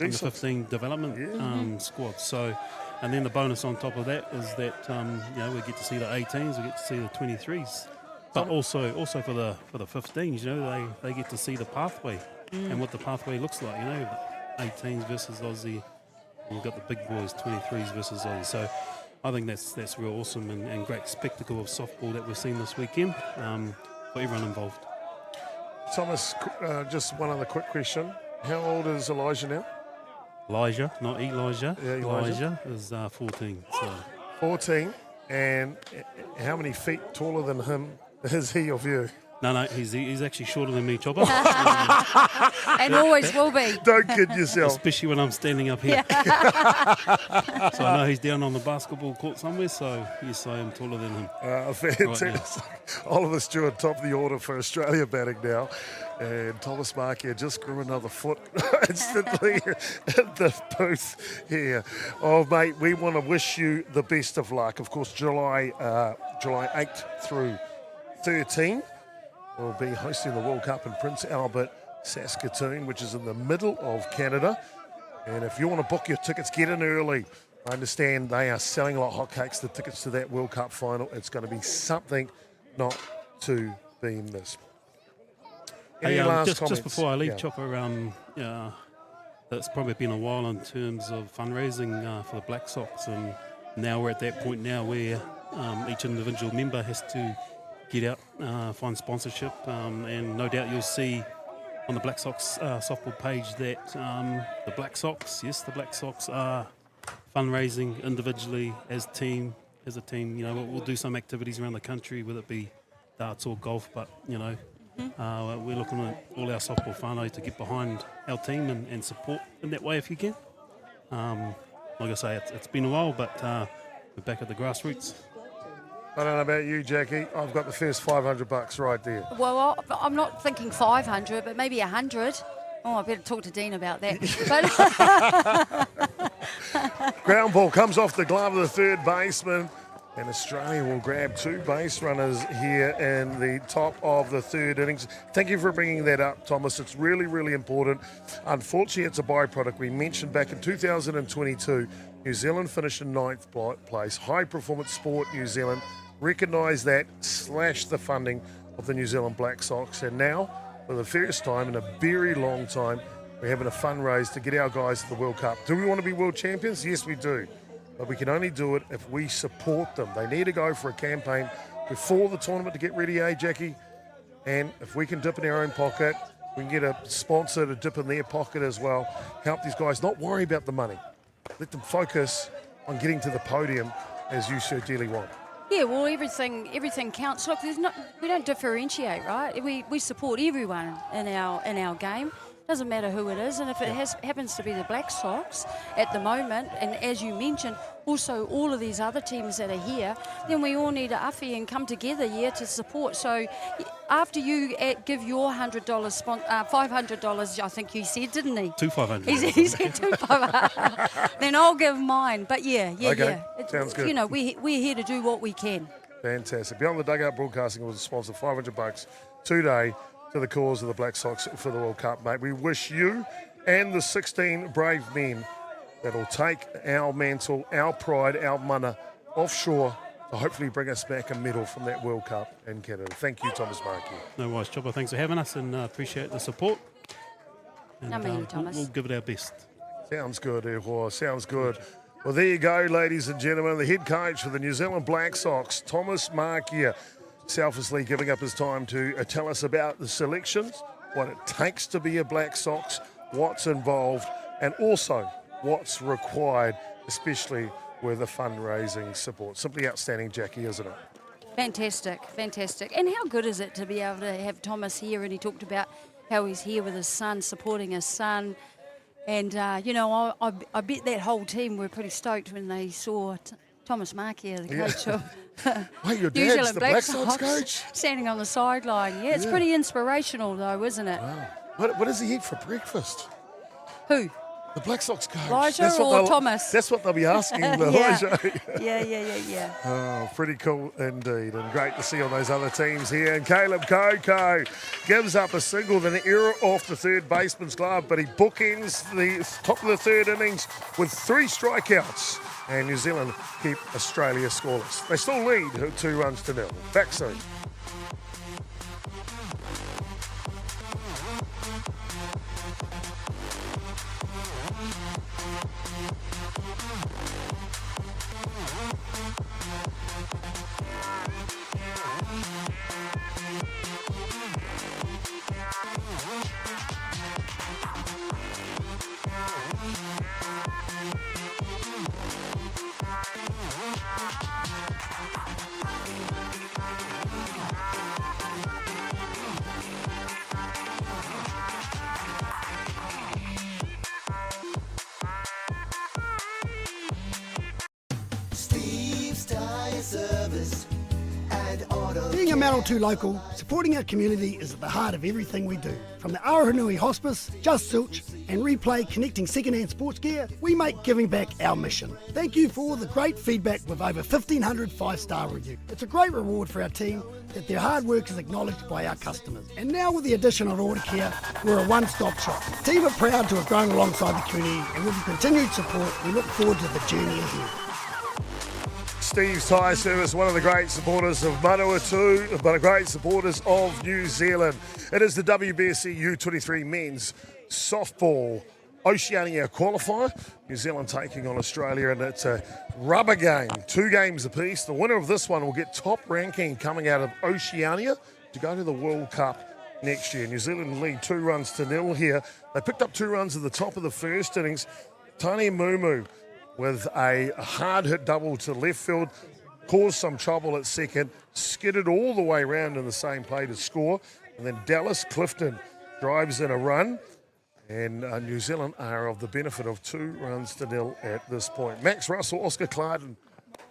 S5: under-15 development squad. So, and then the bonus on top of that is that we get to see the 18s, we get to see the 23s, but also for the 15s. They get to see the pathway and what the pathway looks like. 18s versus Aussie, and you've got the big boys, 23s versus Aussie. So I think that's real awesome and great spectacle of softball that we've seen this weekend for everyone involved.
S1: Thomas, just one other quick question. How old is Elijah now?
S5: Elijah, not Elijah.
S1: Yeah, Elijah
S5: is 14. So.
S1: 14. And how many feet taller than him is he of you?
S5: No, he's actually shorter than me, Chopper.
S2: And always will be.
S1: Don't kid yourself.
S5: Especially when I'm standing up here. So I know he's down on the basketball court somewhere, so yes, I am taller than him.
S1: Fantastic.
S5: Right.
S1: Oliver Stewart, top of the order for Australia batting now. And Thomas Markey just grew another foot instantly in the booth here. Oh, mate, we want to wish you the best of luck. Of course, July 8th through 13. We'll be hosting the World Cup in Prince Albert, Saskatoon, which is in the middle of Canada. And if you want to book your tickets, get in early. I understand they are selling like hotcakes, the tickets to that World Cup final. It's going to be something not to be missed. Any last comments?
S5: Just before I leave, Chopper, it's probably been a while in terms of fundraising for the Black Sox. And now we're at that point now where each individual member has to get out, find sponsorship, and no doubt you'll see on the Black Sox softball page that the Black Sox are fundraising individually as a team. We'll do some activities around the country, whether it be darts or golf, but we're looking at all our softball whānau to get behind our team and support in that way if you can. Like I say, it's been a while, but we're back at the grassroots.
S1: I don't know about you, Jackie. I've got the first $500 right there.
S2: Well, I'm not thinking 500, but maybe 100. Oh, I better talk to Dean about that.
S1: Ground ball comes off the glove of the third baseman. And Australia will grab 2 base runners here in the top of the third innings. Thank you for bringing that up, Thomas. It's really, really important. Unfortunately, it's a byproduct. We mentioned back in 2022, New Zealand finished in 9th place. High Performance Sport New Zealand recognised that, slashed the funding of the New Zealand Black Sox. And now, for the first time in a very long time, we're having a fundraise to get our guys to the World Cup. Do we want to be world champions? Yes, we do. But we can only do it if we support them. They need to go for a campaign before the tournament to get ready, Jackie? And if we can dip in our own pocket, we can get a sponsor to dip in their pocket as well. Help these guys not worry about the money. Let them focus on getting to the podium as you so dearly want.
S2: Yeah, well, everything counts. Look, we don't differentiate, right? We support everyone in our game. Doesn't matter who it is, and if it happens to be the Black Sox at the moment, and as you mentioned, also all of these other teams that are here, then we all need to uffy and come together here to support. So after you give your $100, $500, I think you said, didn't he?
S5: 2 $500.
S2: He said 2 $500. Then I'll give mine. But yeah.
S1: Sounds good.
S2: You know, we're here to do what we can.
S1: Fantastic. Beyond the Dugout Broadcasting was a sponsor, $500 today to the cause of the Black Sox for the World Cup, mate. We wish you and the 16 brave men that will take our mantle, our pride, our mana offshore to hopefully bring us back a medal from that World Cup in Canada. Thank you, Thomas Markey.
S5: No worries, Chopper. Thanks for having us and appreciate the support. And,
S2: Thomas.
S5: We'll give it our best.
S1: Sounds good, Ehua. Sounds good. Well, there you go, ladies and gentlemen. The head coach for the New Zealand Black Sox, Thomas Markey, selflessly giving up his time to tell us about the selections, what it takes to be a Black Sox, what's involved, and also what's required, especially with the fundraising support. Simply outstanding, Jackie, isn't it?
S2: Fantastic. And how good is it to be able to have Thomas here, and he talked about how he's here with his son, supporting his son. And, I bet that whole team were pretty stoked when they saw Thomas Markey, the coach of
S1: Wait, your
S2: New
S1: dad's
S2: Zealand
S1: the
S2: Black
S1: Black
S2: Sox,
S1: Sox coach?
S2: standing on the sideline. Yeah, it's pretty inspirational though, isn't it?
S1: Wow. What does he eat for breakfast?
S2: Who?
S1: The Black Sox coach.
S2: Elijah or Thomas?
S1: That's what they'll be asking.
S2: Yeah.
S1: Elijah.
S2: Yeah.
S1: Oh, pretty cool indeed. And great to see all those other teams here. And Caleb Coco gives up a single, then an error off the third baseman's glove, but he bookends the top of the third innings with 3 strikeouts. And New Zealand keep Australia scoreless. They still lead 2-0. Back soon.
S4: Being a Manawatū local, supporting our community is at the heart of everything we do. From the Aotearoa Hospice, Just Silch and Replay connecting second-hand sports gear, we make giving back our mission. Thank you for all the great feedback with over 1,500 5-star reviews. It's a great reward for our team that their hard work is acknowledged by our customers. And now with the addition of Order Care, we're a one-stop shop. The team are proud to have grown alongside the community, and with your continued support, we look forward to the journey ahead.
S1: Steve's Tyre Service, one of the great supporters of Manawatū, but a great supporters of New Zealand. It is the WBSC U23 men's softball Oceania Qualifier. New Zealand taking on Australia, and it's a rubber game, 2 games apiece. The winner of this one will get top ranking coming out of Oceania to go to the World Cup next year. New Zealand lead 2-0 here. They picked up 2 runs at the top of the first innings. Tani Mumu with a hard-hit double to left field, caused some trouble at second, skidded all the way around in the same play to score, and then Dallas Clifton drives in a run, and New Zealand are of the benefit of 2-0 at this point. Max Russell, Oscar Clark, and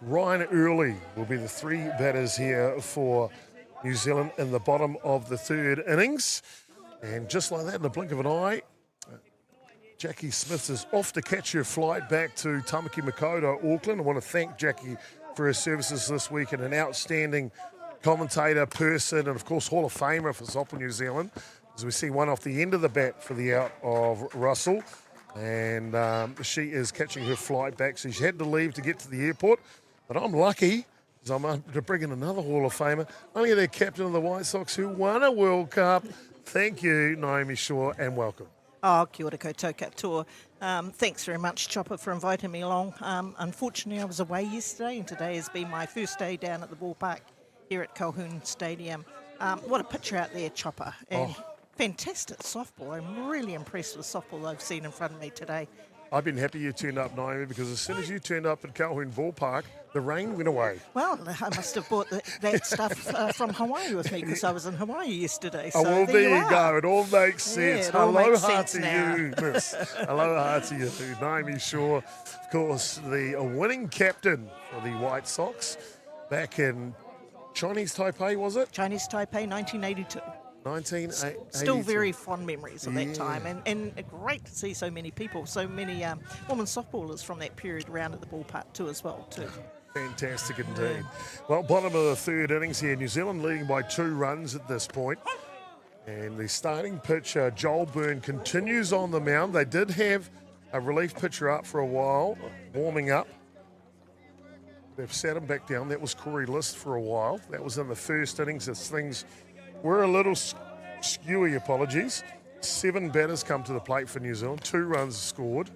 S1: Ryan Early will be the 3 batters here for New Zealand in the bottom of the third innings. And just like that, in the blink of an eye, Jackie Smith is off to catch her flight back to Tamaki Makaurau, Auckland. I want to thank Jackie for her services this week and an outstanding commentator, person, and of course Hall of Famer for Softball New Zealand. As we see one off the end of the bat for the out of Russell. And she is catching her flight back. So she had to leave to get to the airport. But I'm lucky because I'm able to bring in another Hall of Famer, only the captain of the White Sox who won a World Cup. Thank you, Naomi Shaw, and welcome.
S6: Oh, kia ora koutou katoa. Thanks very much, Chopper, for inviting me along. Unfortunately, I was away yesterday, and today has been my first day down at the ballpark here at Colquhoun Stadium. What a picture out there, Chopper. And fantastic softball. I'm really impressed with the softball I've seen in front of me today.
S1: I've been happy you turned up, Naomi, because as soon as you turned up at Colquhoun Ballpark, the rain went away.
S6: Well, I must have brought that stuff from Hawaii with me because I was in Hawaii yesterday. So
S1: Oh, well, there you go. It all makes sense.
S6: Yeah, it all makes
S1: Aloha
S6: sense
S1: to
S6: now.
S1: you, miss. Aloha to you, Naomi Shaw. Of course, the winning captain for the White Sox back in Chinese Taipei, was it?
S6: Chinese Taipei, 1982.
S1: 1982.
S6: Still very fond memories of
S1: Yeah.
S6: that time, and great to see so many people, so many women softballers from that period around at the ballpark too as well too.
S1: Fantastic indeed. Well, bottom of the third innings here. New Zealand leading by 2 runs at this point. And the starting pitcher, Joel Byrne, continues on the mound. They did have a relief pitcher up for a while, warming up. They've sat him back down. That was Corey List for a while. That was in the first innings as things were a little skewy, apologies. 7 batters come to the plate for New Zealand. 2 runs scored.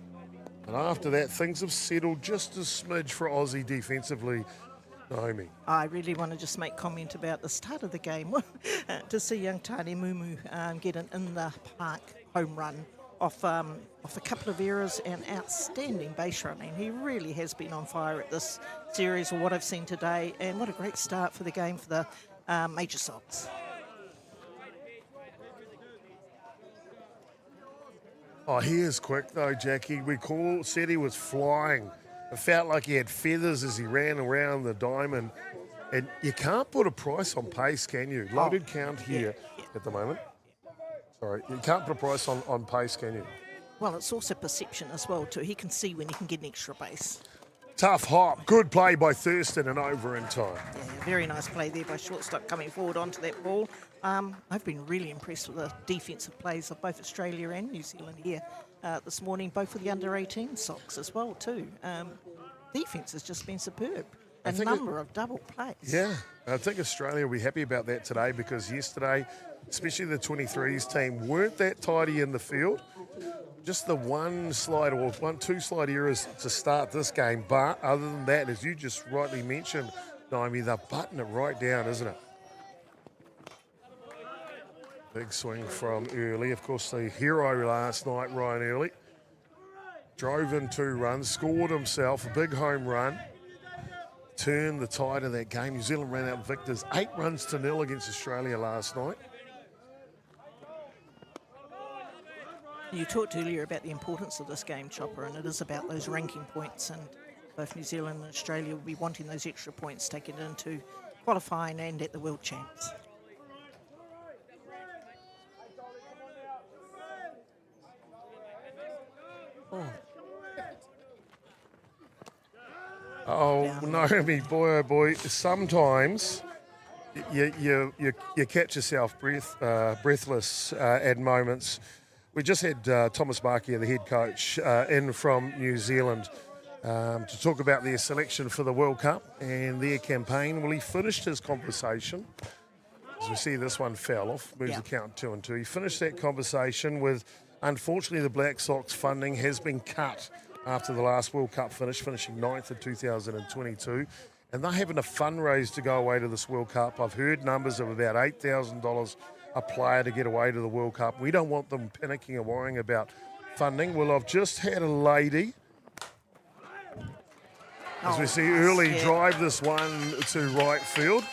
S1: And after that, things have settled just a smidge for Aussie defensively, Naomi.
S6: I really want to just make comment about the start of the game. To see young Tane Mumu get an in the park home run off a couple of errors and outstanding base running. He really has been on fire at this series, or what I've seen today, and what a great start for the game for the Major Sox.
S1: Oh, he is quick though, Jackie. Said he was flying. It felt like he had feathers as he ran around the diamond. And you can't put a price on pace, can you? Loaded count here at the moment. Sorry, you can't put a price on pace, can you?
S6: Well, it's also perception as well too. He can see when he can get an extra base.
S1: Tough hop. Good play by Thurston and over in time.
S6: Yeah, very nice play there by shortstop coming forward onto that ball. I've been really impressed with the defensive plays of both Australia and New Zealand here this morning, both with the under-18 Sox as well too. Defence has just been superb. A number of double plays.
S1: Yeah, I think Australia will be happy about that today because yesterday, especially the 23s team, weren't that tidy in the field. Just the two slide errors to start this game. But other than that, as you just rightly mentioned, Naomi, they're butting it right down, isn't it? Big swing from Early. Of course, the hero last night, Ryan Early, drove in 2 runs, scored himself a big home run, turned the tide of that game. New Zealand ran out victors 8-0 against Australia last night.
S6: You talked earlier about the importance of this game, Chopper, and it is about those ranking points, and both New Zealand and Australia will be wanting those extra points taken into qualifying and at the World Champs.
S1: Oh, Naomi, boy, oh boy, sometimes you catch yourself breathless at moments. We just had Thomas Barkia, the head coach, in from New Zealand to talk about their selection for the World Cup and their campaign. Well, he finished his conversation. As we see, this one fell off, moves the count 2-2. He finished that conversation with, unfortunately, the Black Sox funding has been cut after the last World Cup finish, finishing 9th in 2022. And they're having a fundraise to go away to this World Cup. I've heard numbers of about $8,000 a player to get away to the World Cup. We don't want them panicking and worrying about funding. Well, I've just had a lady, as we see Early drive this one to right field.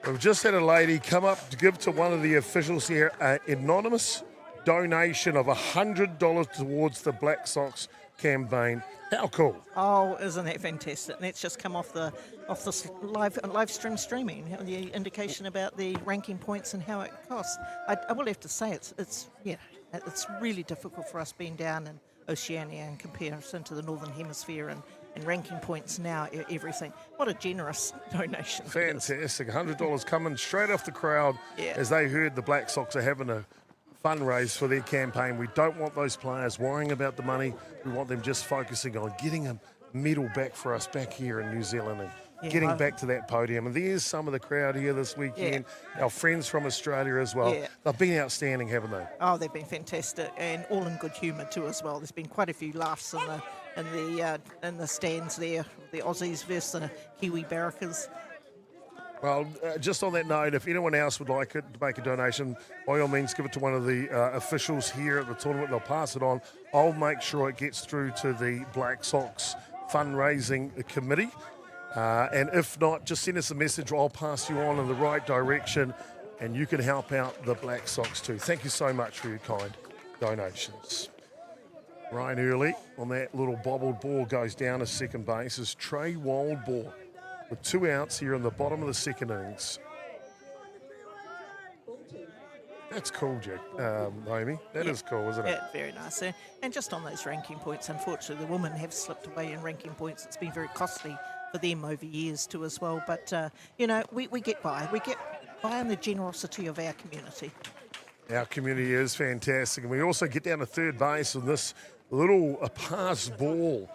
S1: We've just had a lady come up to give to one of the officials here an anonymous donation of $100 towards the Black Sox campaign. How cool.
S6: Oh, isn't that fantastic? And that's just come off the live stream streaming. The indication about the ranking points and how it costs. I will have to say it's really difficult for us being down in Oceania in comparison to the Northern Hemisphere and ranking points now, everything. What a generous donation.
S1: Fantastic. $100 coming straight off the crowd as they heard the Black Sox are having a fundraise for their campaign. We don't want those players worrying about the money. We want them just focusing on getting a medal back for us back here in New Zealand and getting back to that podium. And there's some of the crowd here this weekend, our friends from Australia as well. They've been outstanding, haven't they?
S6: Oh, they've been fantastic, and all in good humour too as well. There's been quite a few laughs in the stands there, the Aussies versus the Kiwi Barrackers.
S1: Well, just on that note, if anyone else would like it to make a donation, by all means, give it to one of the officials here at the tournament. They'll pass it on. I'll make sure it gets through to the Black Sox fundraising committee. And if not, just send us a message. I'll pass you on in the right direction, and you can help out the Black Sox too. Thank you so much for your kind donations. Ryan early on that little bobbled ball goes down to second base as Trey Wildball with 2 outs here in the bottom of the second innings. That's cool, Jack, Naomi. That is cool, isn't it?
S6: Yeah, very nice. And just on those ranking points, unfortunately, the women have slipped away in ranking points. It's been very costly for them over years too as well. But, we get by. We get by on the generosity of our community.
S1: Our community is fantastic. And we also get down to third base with this little pass ball.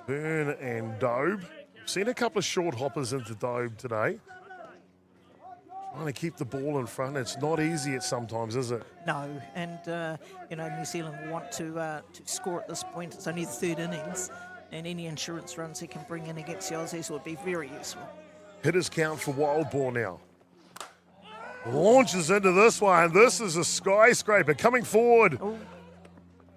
S1: Byrne and Dobe. Seen a couple of short hoppers into Dobe today. Trying to keep the ball in front. It's not easy at sometimes, is it?
S6: No, and New Zealand will want to score at this point. It's only the third innings, and any insurance runs he can bring in against the Aussies would be very useful.
S1: Hitters count for Wildball now. Launches into this one. This is a skyscraper coming forward.
S6: Ooh.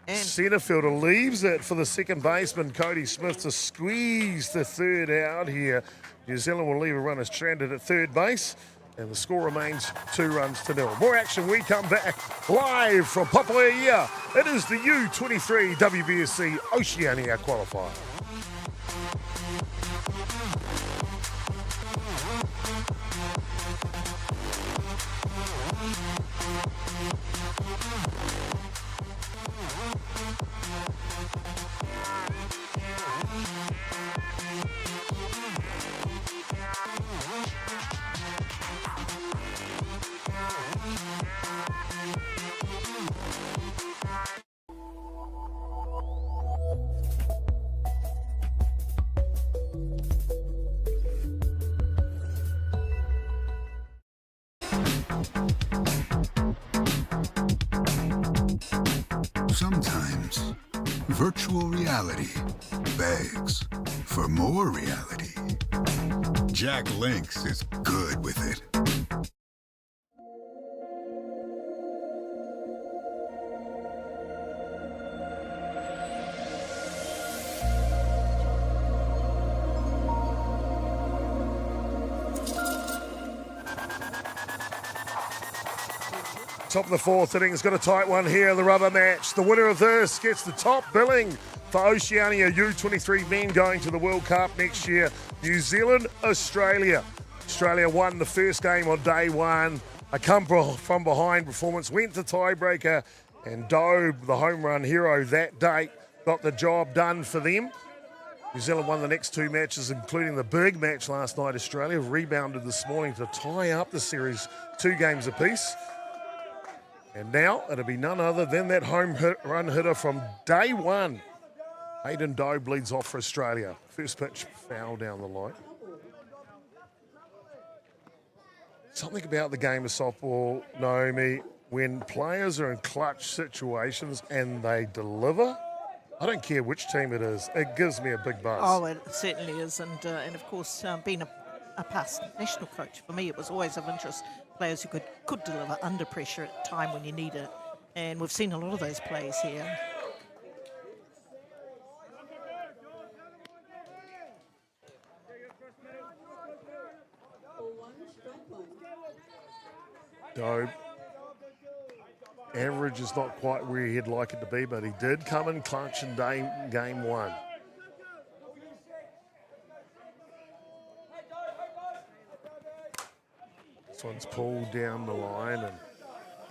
S6: And
S1: Centre fielder leaves it for the second baseman, Cody Smith, to squeeze the third out here. New Zealand will leave a runner stranded at third base, and the score remains 2-0. More action, we come back live from Papaia. It is the U23 WBSC Oceania Qualifier.
S7: Sometimes, virtual reality begs for more reality. Jack Links is good with it.
S1: Top of the fourth inning has got a tight one here in the rubber match. The winner of this gets the top billing for Oceania U23 men going to the World Cup next year. New Zealand, Australia. Australia won the first game on day one. A come from behind performance went to tiebreaker, and Dobe, the home run hero that date, got the job done for them. New Zealand won the next two matches, including the big match last night. Australia rebounded this morning to tie up the series 2 games apiece. And now it'll be none other than that home run hitter from day one. Hayden Dobe leads off for Australia. First pitch, foul down the line. Something about the game of softball, Naomi, when players are in clutch situations and they deliver, I don't care which team it is, it gives me a big buzz.
S6: Oh, it certainly is. And of course, being a past national coach, for me it was always of interest. Players who could deliver under pressure at a time when you need it. And we've seen a lot of those plays here.
S1: Dobe average is not quite where he'd like it to be, but he did come in clutch in game one. This one's pulled down the line, and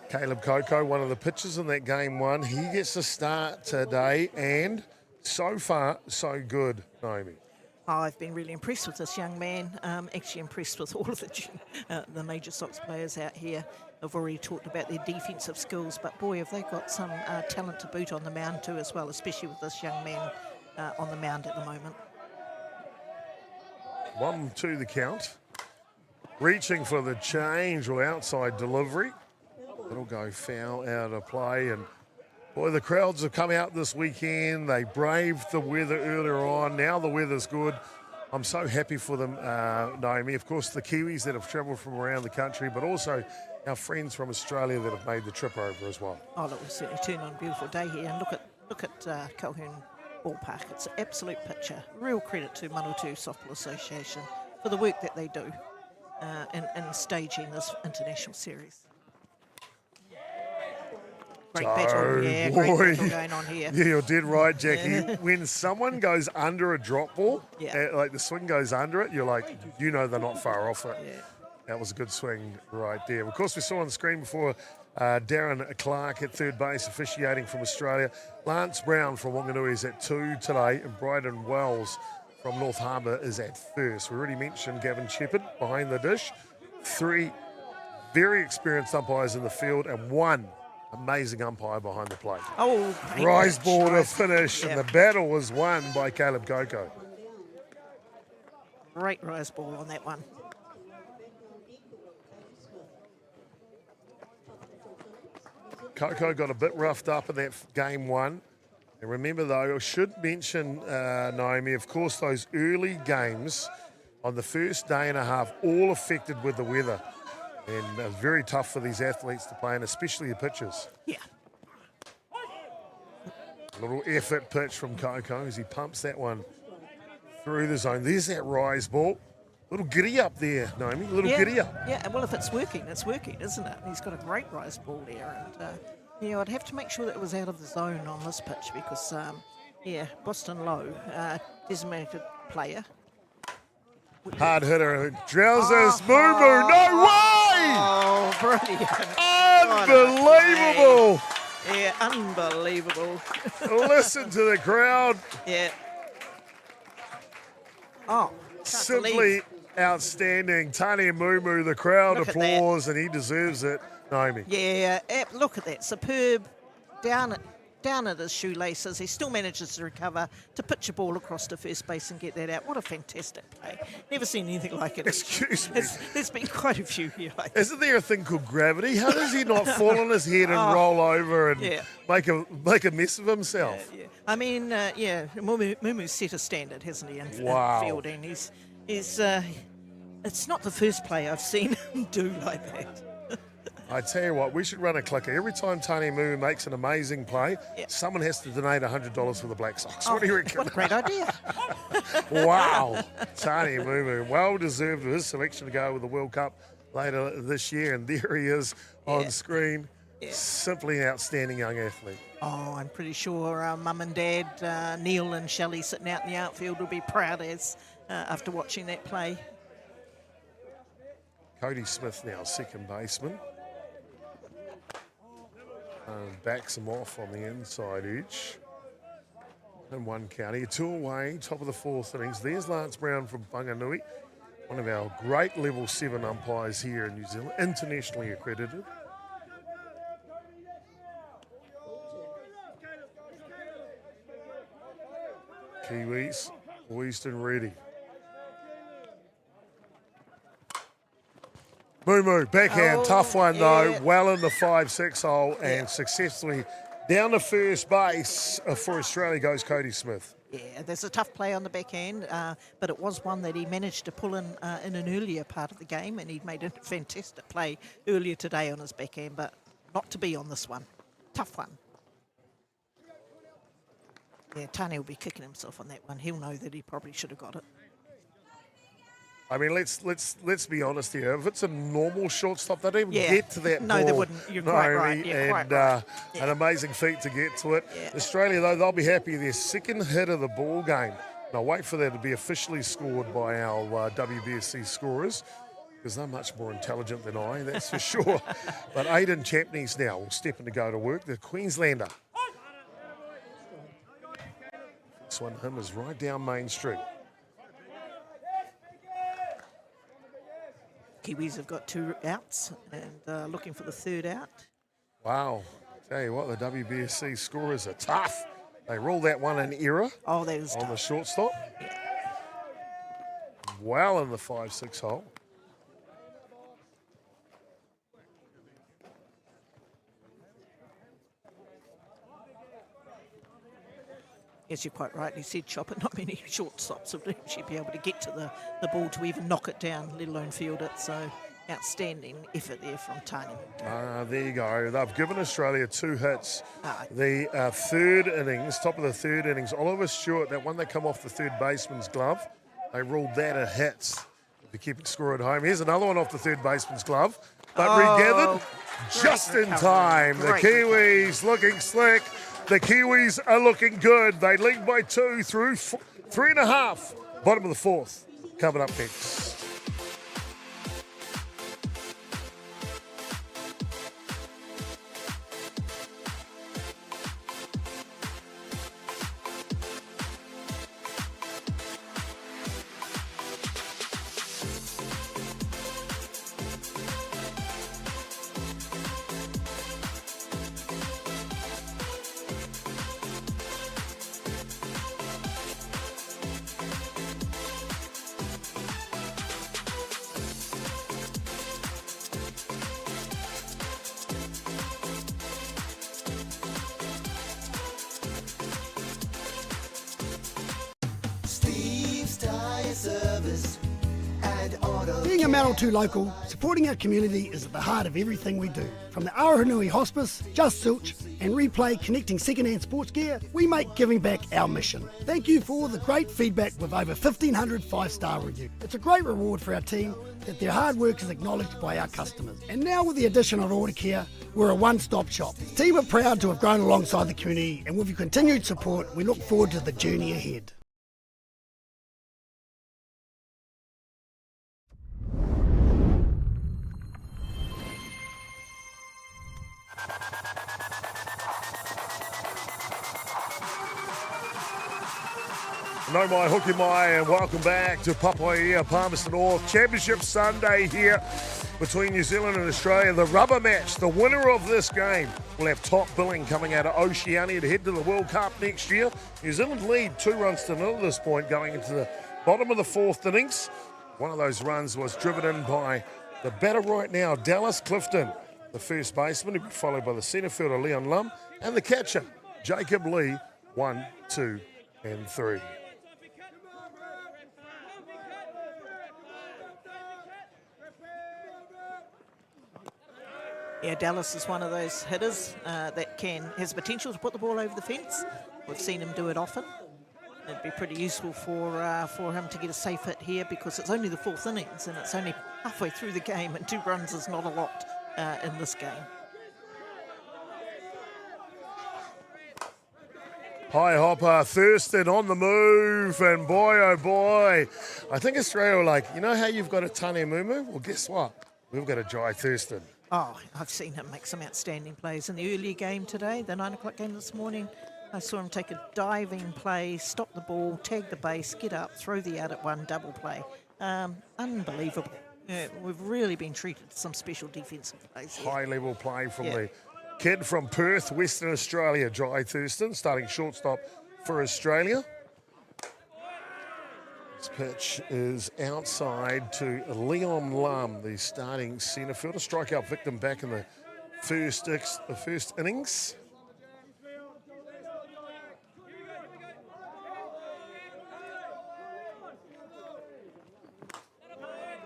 S1: Caleb Colquhoun, one of the pitchers in that game one, he gets a start today, and so far, so good, Naomi.
S6: I've been really impressed with this young man. Actually impressed with all of the major Sox players out here. I've already talked about their defensive skills, but boy, have they got some talent to boot on the mound too as well, especially with this young man on the mound at the moment.
S1: 1-2 the count. Reaching for the change or outside delivery. It'll go foul out of play, and boy, the crowds have come out this weekend. They braved the weather earlier on. Now the weather's good. I'm so happy for them, Naomi. Of course, the Kiwis that have travelled from around the country, but also our friends from Australia that have made the trip over as well.
S6: Oh, look, we've certainly turned on a beautiful day here. And look at Colquhoun Ballpark. It's an absolute picture. Real credit to Manawatū Softball Association for the work that they do in staging this international series. Great battle, yeah, great battle going on here.
S1: Yeah, you're dead right, Jackie. When someone goes under a drop ball, like the swing goes under it, you're like, you know they're not far off it.
S6: Yeah.
S1: That was a good swing right there. Of course, we saw on the screen before Darren Clark at third base officiating from Australia. Lance Brown from Wanganui is at 2 today, and Bryden Wells from North Harbour is at first. We already mentioned Gavin Shepherd behind the dish. 3 very experienced umpires in the field, and 1 amazing umpire behind the plate.
S6: Oh,
S1: rise ball to finish, and the battle was won by Caleb Colquhoun.
S6: Great rise ball on that one.
S1: Colquhoun got a bit roughed up in that game one. And remember, though, I should mention, Naomi, of course, those early games on the first day and a half, all affected with the weather. And very tough for these athletes to play, and especially the pitchers.
S6: Yeah.
S1: A little effort pitch from Colquhoun as he pumps that one through the zone. There's that rise ball. Little giddy up there, Naomi. Little giddy up.
S6: Yeah, well, if it's working, isn't it? He's got a great rise ball there. And, I'd have to make sure that it was out of the zone on this pitch because, Boston Low, designated player.
S1: Hard hitter, Drowsers, Moo-Moo, no way!
S6: Oh, brilliant.
S1: Unbelievable.
S6: Yeah, unbelievable.
S1: Listen to the crowd.
S6: Yeah. Oh,
S1: simply outstanding. Tani and Moo-Moo, the crowd applause, and he deserves it, Naomi.
S6: Yeah, look at that. Superb. Down at his shoelaces. He still manages to recover, to pitch a ball across to first base and get that out. What a fantastic play. Never seen anything like it.
S1: Excuse me.
S6: There's been quite a few here.
S1: Isn't there a thing called gravity? How does he not fall on his head and roll over and make a mess of himself?
S6: Yeah. I mean, Moo-Moo's set a standard, hasn't he, in fielding. He's it's not the first play I've seen him do like that.
S1: I tell you what, we should run a clicker. Every time Tani Moo makes an amazing play, someone has to donate $100 for the Black Sox. What do you reckon?
S6: What a great idea.
S1: Wow. Tani Moo, well deserved his selection to go with the World Cup later this year. And there he is on screen. Yeah. Simply an outstanding young athlete.
S6: Oh, I'm pretty sure Mum and Dad, Neil and Shelley sitting out in the outfield will be proud after watching that play.
S1: Cody Smith now second baseman. Backs him off on the inside edge. And 1 county, 2 away, top of the 4th innings. There's Lance Brown from Wanganui, one of our great level 7 umpires here in New Zealand, internationally accredited. Kiwis, poised and ready. Moo-Moo, backhand, tough one though, well in the 5-6 hole and successfully down to first base for Australia goes Cody Smith.
S6: Yeah, there's a tough play on the backhand, but it was one that he managed to pull in an earlier part of the game, and he'd made a fantastic play earlier today on his backhand, but not to be on this one. Tough one. Yeah, Tani will be kicking himself on that one. He'll know that he probably should have got it.
S1: I mean, let's be honest here. If it's a normal shortstop, they don't even
S6: Yeah.
S1: get to that
S6: No,
S1: ball.
S6: they wouldn't. You're quite right.
S1: Naomi,
S6: You're
S1: and
S6: quite right.
S1: an amazing feat to get to it.
S6: Yeah.
S1: Australia, though, they'll be happy. Their second hit of the ball game. Now, wait for that to be officially scored by our WBSC scorers, because they're much more intelligent than I, that's for sure. But Aidan Champneys now will step in to go to work, the Queenslander. This one, him, is right down Main Street.
S6: Kiwis have got 2 outs and looking for the 3rd out.
S1: Wow. Tell you what, the WBSC scorers are tough. They rule that one an error
S6: Oh, that is
S1: on the
S6: tough.
S1: shortstop. Well in the 5-6 hole.
S6: As you quite rightly said, Chopper, not many shortstops would actually be able to get to the ball to even knock it down, let alone field it. So outstanding effort there from Tani.
S1: There you go. They've given Australia 2 hits.
S6: Ah.
S1: The third innings, top of the third innings, Oliver Stewart, that one that come off the third baseman's glove, they ruled that a hit. The keeping score at home. Here's another one off the third baseman's glove, but regathered just in
S6: recovery.
S1: time. The
S6: Great
S1: Kiwis looking slick. The Kiwis are looking good. They lead by 2 through 3.5. Bottom of the 4th. Coming up next.
S4: Being a Manawatū local, supporting our community is at the heart of everything we do. From the Aotearoa Hospice, Just Silch and Replay connecting second-hand sports gear, we make giving back our mission. Thank you for all the great feedback with over 1,500 5-star reviews. It's a great reward for our team that their hard work is acknowledged by our customers. And now with the addition of order care, we're a one-stop shop. The team are proud to have grown alongside the community, and with your continued support, we look forward to the journey ahead.
S1: No mai hoki mai, and welcome back to Papaia Palmerston North Championship Sunday here between New Zealand and Australia. The rubber match, the winner of this game will have top billing coming out of Oceania to head to the World Cup next year. New Zealand lead 2-0 at this point going into the bottom of the 4th innings. One of those runs was driven in by the batter right now, Dallas Clifton, the first baseman, who'll be followed by the centre fielder Leon Lum, and the catcher, Jacob Lee, 1, 2, and 3.
S6: Yeah, Dallas is one of those hitters that has potential to put the ball over the fence. We've seen him do it often. It'd be pretty useful for him to get a safe hit here because it's only the 4th innings and it's only halfway through the game, and 2 runs is not a lot in this game.
S1: High hopper, Thurston on the move, and boy, oh boy. I think Australia were like, you know how you've got a Tane Mumu? Well, guess what? We've got a Jai Thurston.
S6: Oh, I've seen him make some outstanding plays in the earlier game today, the 9 o'clock game this morning. I saw him take a diving play, stop the ball, tag the base, get up, throw the out at one, double play. Unbelievable. Yeah, we've really been treated to some special defensive plays here.
S1: High level play from the kid from Perth, Western Australia, Jai Thurston, starting shortstop for Australia. This pitch is outside to Leon Lum, the starting centre fielder, strikeout victim back in the first innings.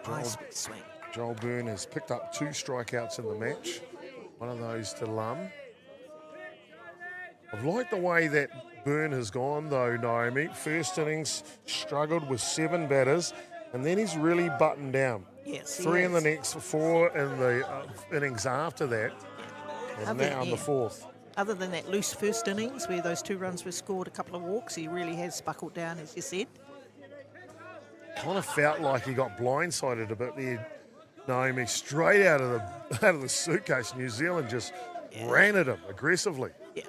S6: Nice big swing.
S1: Joel Byrne has picked up 2 strikeouts in the match. One of those to Lum. I've liked the way that Byrne has gone though, Naomi. First innings struggled with 7 batters. And then he's really buttoned down.
S6: Yes, he
S1: 3 in the
S6: has.
S1: next, 4 in the innings after that, and
S6: Other-
S1: now in the
S6: yeah.
S1: 4th.
S6: Other than that loose first innings where those 2 runs were scored, a couple of walks, he really has buckled down, as you said.
S1: Kind of felt like he got blindsided a bit there. Naomi, straight out of the suitcase. New Zealand just ran at him aggressively.
S6: Yeah.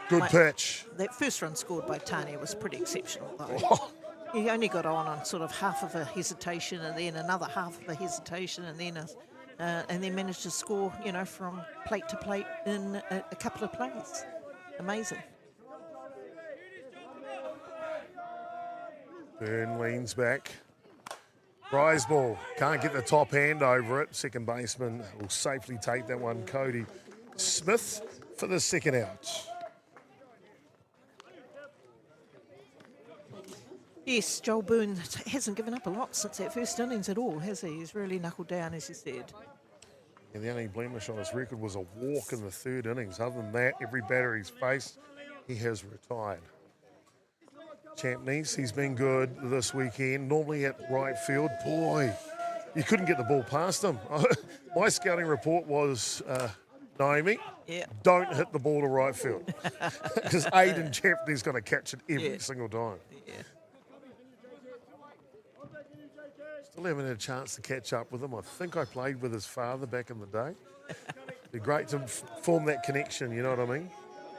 S1: Good pitch.
S6: That first run scored by Tyre was pretty exceptional, though.
S1: Oh,
S6: He only got on sort of half of a hesitation, and then another half of a hesitation, and then managed to score, from plate to plate in a couple of plays. Amazing.
S1: Byrne leans back. Prize ball. Can't get the top hand over it. Second baseman will safely take that one. Cody Smith for the second out.
S6: Yes, Joel Byrne hasn't given up a lot since that first innings at all, has he? He's really knuckled down, as you said.
S1: And the only blemish on his record was a walk in the 3rd innings. Other than that, every batter he's faced, he has retired. Champneys, he's been good this weekend. Normally at right field, boy, you couldn't get the ball past him. My scouting report was, Naomi, don't hit the ball to right field. Because Aiden Champney's going to catch it every single time.
S6: Yeah.
S1: Still haven't had a chance to catch up with him. I think I played with his father back in the day. It'd be great to form that connection, you know what I mean?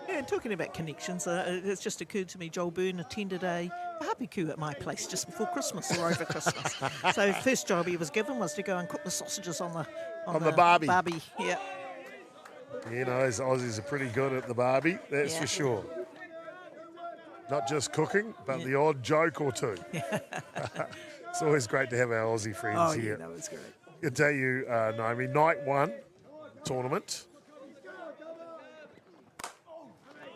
S6: Yeah, and talking about connections, it's just occurred to me Joel Byrne attended a barbecue at my place just before Christmas or over Christmas. So first job he was given was to go and cook the sausages on the
S1: barbie.
S6: Yeah.
S1: You know, those Aussies are pretty good at the barbie, that's for sure. Not just cooking, but the odd joke or two. It's always great to have our Aussie friends here.
S6: That was great.
S1: I can tell you, Naomi, night 1 tournament.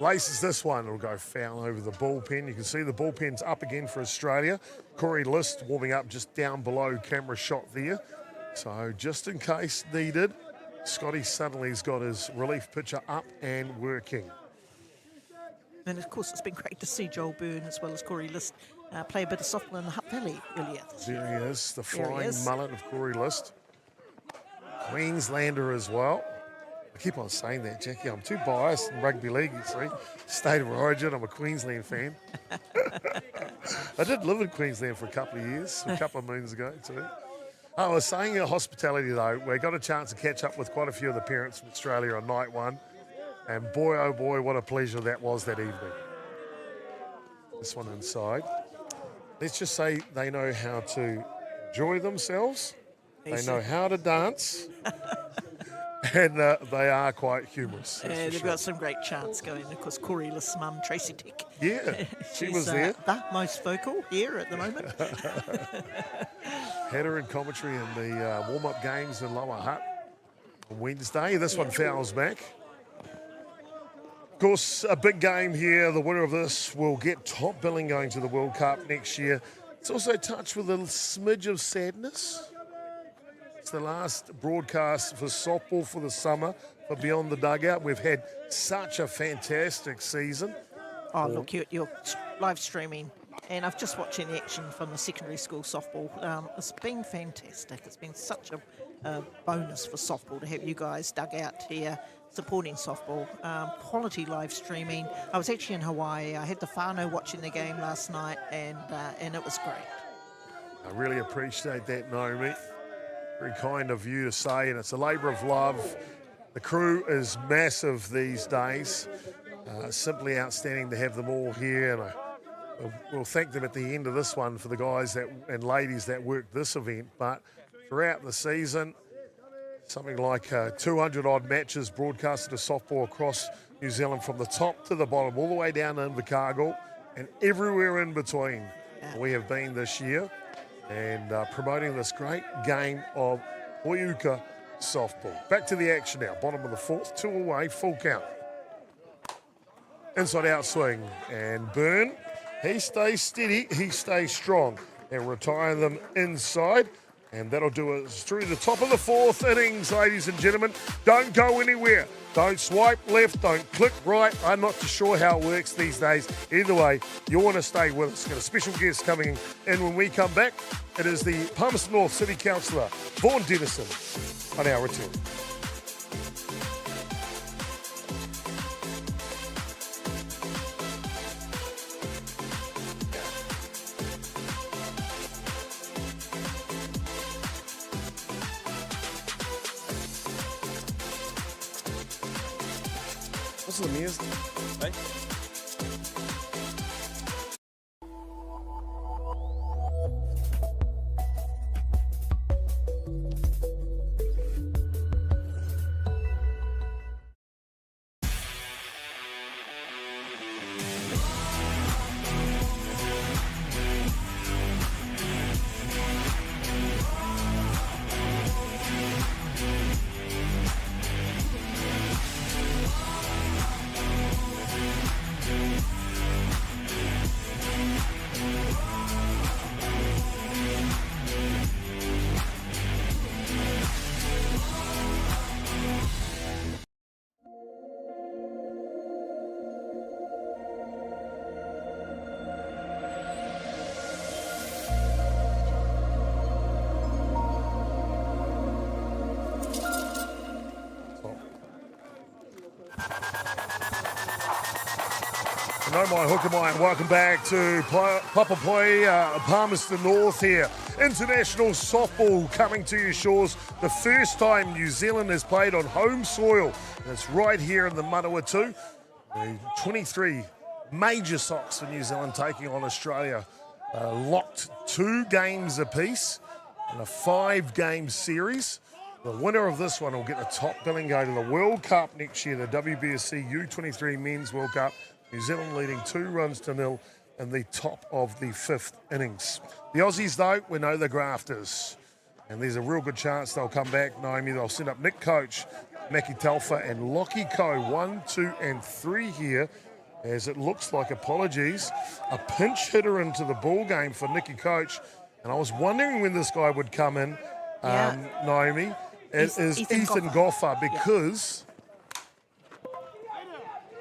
S1: Laces this one, it'll go foul over the bullpen. You can see the bullpen's up again for Australia. Corey List warming up just down below camera shot there. So just in case needed, Scotty suddenly's got his relief pitcher up and working.
S6: And of course, it's been great to see Joel Byrne as well as Corey List play a bit of softball in the Hutt Valley earlier.
S1: There he is, the
S6: There he
S1: flying
S6: is.
S1: mullet of Corey List. Queenslander as well. I keep on saying that, Jackie. I'm too biased in rugby league, you see. State of origin, I'm a Queensland fan. I did live in Queensland for a couple of years, a couple of moons ago too. I was saying in hospitality though, we got a chance to catch up with quite a few of the parents from Australia on night 1. And boy, oh boy, what a pleasure that was that evening. This one inside. Let's just say they know how to enjoy themselves. They know how to dance. And they are quite humorous.
S6: And they've got some great chants going. Of course, Corey List's mum, Tracy Tick.
S1: Yeah, she
S6: She's,
S1: was there.
S6: The most vocal here at the moment.
S1: Had her in commentary in the warm-up games in Lower Hutt on Wednesday. This one fouls back. Of course, a big game here. The winner of this will get top billing going to the World Cup next year. It's also touched with a smidge of sadness. It's the last broadcast for softball for the summer for Beyond the Dugout. We've had such a fantastic season.
S6: Oh, look, you're live streaming, and I've just watching the action from the secondary school softball. It's been fantastic. It's been such a bonus for softball to have you guys dug out here supporting softball. Quality live streaming. I was actually in Hawaii. I had the whānau watching the game last night, and it was great.
S1: I really appreciate that, Naomi. Very kind of you to say, and it's a labour of love. The crew is massive these days. Simply outstanding to have them all here, and we'll thank them at the end of this one for the guys and ladies that worked this event. But throughout the season, something like 200 odd matches broadcasted of softball across New Zealand from the top to the bottom, all the way down to Invercargill and everywhere in between. We have been this year, and promoting this great game of Hoiuka softball. Back to the action now. Bottom of the 4th, 2 away, full count. Inside out swing, and Byrne, he stays steady, he stays strong, and retire them inside. And that'll do us through the top of the fourth innings, ladies and gentlemen. Don't go anywhere. Don't swipe left. Don't click right. I'm not too sure how it works these days. Either way, you want to stay with us. Got a special guest coming in when we come back. It is the Palmerston North City Councillor, Vaughan Dennison, on our return. What's the music?
S8: Hey.
S1: No, my hook am I, and welcome back to Papapoi, Palmerston North here. International softball coming to your shores. The first time New Zealand has played on home soil. And it's right here in the Manawatū. The 23 major socks for New Zealand taking on Australia. Locked 2 games apiece in a 5-game series. The winner of this one will get the top billing, go to the World Cup next year, the WBSC U23 Men's World Cup. New Zealand leading 2-0 in the top of the 5th innings. The Aussies, though, we know they're grafters. And there's a real good chance they'll come back. Naomi, they'll send up Nick Coach, Maki Talfa and Lockie Ko 1, 2 and 3 here. As it looks like, apologies, a pinch hitter into the ball game for Nicky Coach. And I was wondering when this guy would come in, Naomi. It is Ethan Goffer because...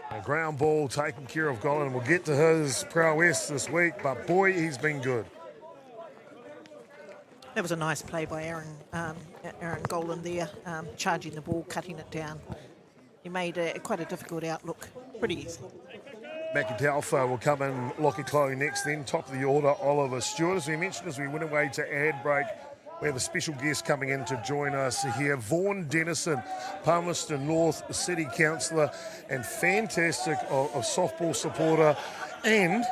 S1: A ground ball taken care of Golan. We'll get to his prowess this week, but boy, he's been good.
S6: That was a nice play by Aaron Golan there, charging the ball, cutting it down. He made quite a difficult outlook pretty easy.
S1: Maki Talfa will come in, Lockie Chloe next then, top of the order, Oliver Stewart. As we mentioned, as we went away to ad break, we have a special guest coming in to join us here, Vaughan Dennison, Palmerston North City Councillor and fantastic of softball supporter and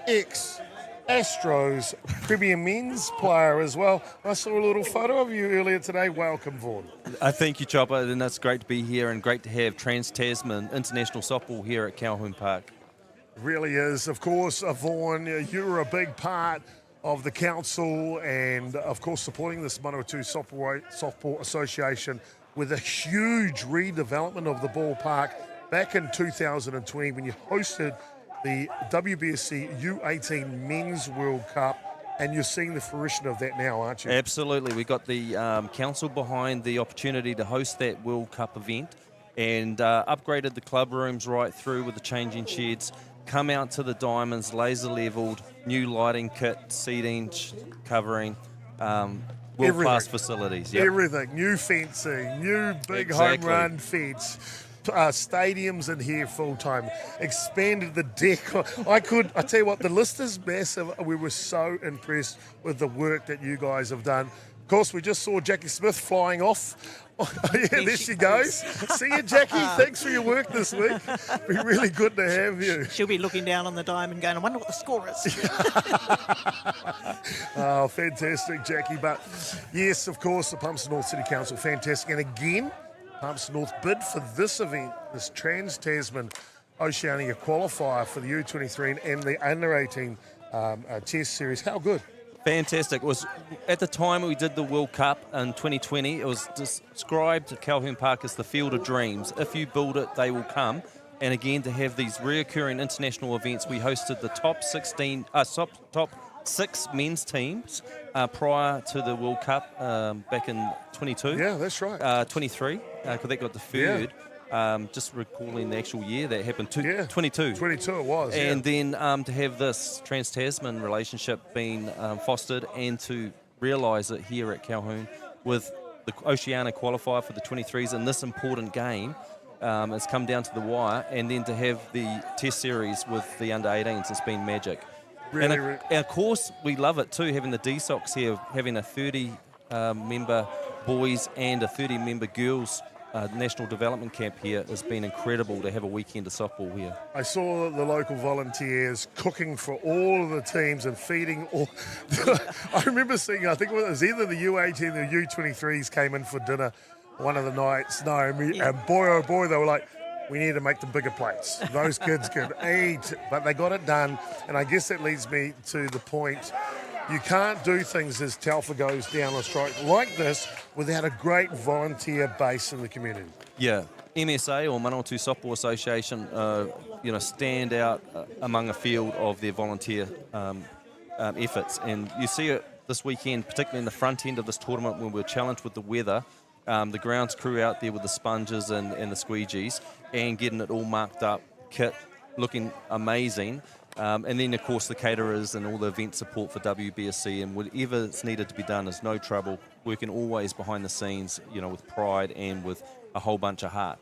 S1: ex-Astros Premier Men's player as well. I saw a little photo of you earlier today. Welcome, Vaughan.
S8: Thank you, Chopper, and it's great to be here and great to have Trans-Tasman International Softball here at Colquhoun Park.
S1: It really is. Of course, Vaughan, you're a big part of the council and, of course, supporting this Manawatū Softball Association with a huge redevelopment of the ballpark back in 2020 when you hosted the WBSC U18 Men's World Cup, and you're seeing the fruition of that now, aren't you?
S8: Absolutely. We got the council behind the opportunity to host that World Cup event and upgraded the club rooms right through with the changing sheds, come out to the diamonds, laser leveled, new lighting kit, seating, covering, world-class facilities. Yep.
S1: Everything, new fencing, new big home run fence, stadiums in here full time, expanded the deck. I tell you what, the list is massive. We were so impressed with the work that you guys have done. Of course, we just saw Jackie Smith flying off. Oh, yeah, there she goes. See you, Jackie. Thanks for your work this week. Be really good to have you.
S6: She'll be looking down on the diamond going, I wonder what the score is.
S1: Oh, fantastic, Jackie. But yes, of course, the Palmerston North City Council, fantastic. And again, Palmerston North bid for this event, this Trans-Tasman Oceania Qualifier for the U23 and the Under-18 Test Series. How good?
S8: Fantastic. It was at the time we did the World Cup in 2020, it was described at Colquhoun Park as the field of dreams. If you build it, they will come. And again, to have these reoccurring international events, we hosted the top 6 men's teams prior to the World Cup back in 22.
S1: Yeah, that's right.
S8: 23, because that got deferred. Just recalling the actual year that happened, 22.
S1: 22 it was,
S8: And then to have this Trans-Tasman relationship being fostered and to realise it here at Colquhoun with the Oceania Qualifier for the 23s in this important game. It's come down to the wire, and then to have the test series with the under-18s, it's been magic.
S1: Really,
S8: And of course, we love it too, having the D-Sox here, having a 30-member boys and a 30-member girls national development camp here has been incredible to have a weekend of softball here.
S1: I saw the local volunteers cooking for all of the teams and feeding all. I remember seeing, I think it was either the U18 or the U23s came in for dinner one of the nights, Naomi, and boy, oh boy, they were like, we need to make them bigger plates. Those kids could eat, but they got it done. And I guess that leads me to the point. You can't do things as Telfer goes down a strike like this without a great volunteer base in the community.
S8: Yeah, MSA or Manawatū Softball Association, stand out among a field of their volunteer efforts. And you see it this weekend, particularly in the front end of this tournament when we're challenged with the weather. The grounds crew out there with the sponges and the squeegees and getting it all marked up, kit looking amazing. And then, of course, the caterers and all the event support for WBSC and whatever's needed to be done is no trouble, working always behind the scenes, with pride and with a whole bunch of heart.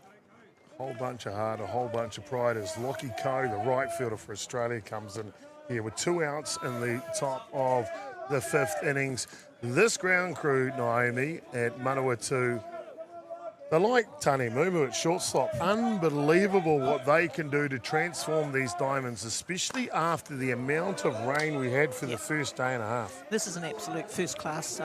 S1: Whole bunch of heart, a whole bunch of pride as Lockie Coe, the right fielder for Australia, comes in here with 2 outs in the top of the 5th innings. This ground crew, Naomi, at Manawatū, they're like Tane Mumu at shortstop. Unbelievable what they can do to transform these diamonds, especially after the amount of rain we had for the first day and a half.
S6: This is an absolute first-class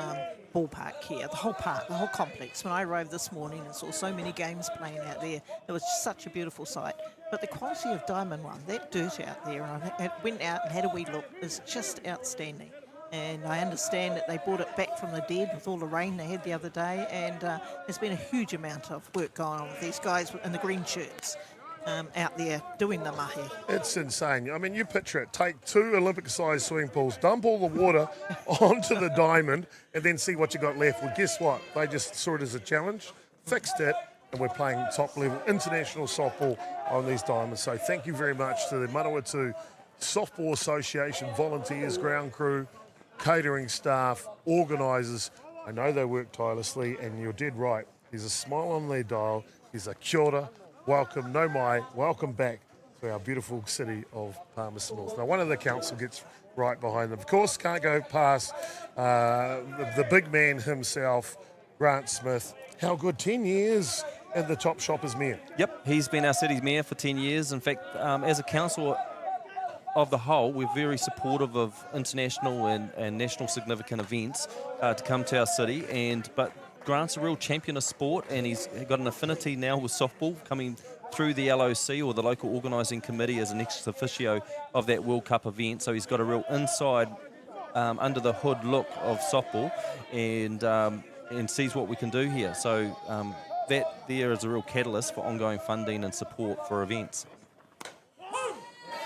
S6: ballpark here. The whole park, the whole complex. When I arrived this morning and saw so many games playing out there, it was such a beautiful sight. But the quality of Diamond One, that dirt out there, and I went out and had a wee look, is just outstanding. And I understand that they brought it back from the dead with all the rain they had the other day, and there's been a huge amount of work going on with these guys in the green shirts out there doing the mahi.
S1: It's insane. I mean, you picture it. Take 2 Olympic-sized swimming pools, dump all the water onto the diamond, and then see what you got left. Well, guess what? They just saw it as a challenge, fixed it, and we're playing top-level international softball on these diamonds. So thank you very much to the Manawatū Softball Association, volunteers, ground crew, catering staff, organisers. I know they work tirelessly, and you're dead right. There's a smile on their dial. There's a kia ora, welcome, no mai, welcome back to our beautiful city of Palmerston North. Now, one of the council gets right behind them. Of course, can't go past the big man himself, Grant Smith. How good, 10 years at the top shop as mayor?
S8: Yep, he's been our city's mayor for 10 years. In fact, as a council of the whole, we're very supportive of international and national significant events to come to our city. But Grant's a real champion of sport, and he's got an affinity now with softball coming through the LOC or the local organising committee as an ex officio of that World Cup event. So he's got a real inside, under the hood look of softball, and sees what we can do here. So that there is a real catalyst for ongoing funding and support for events.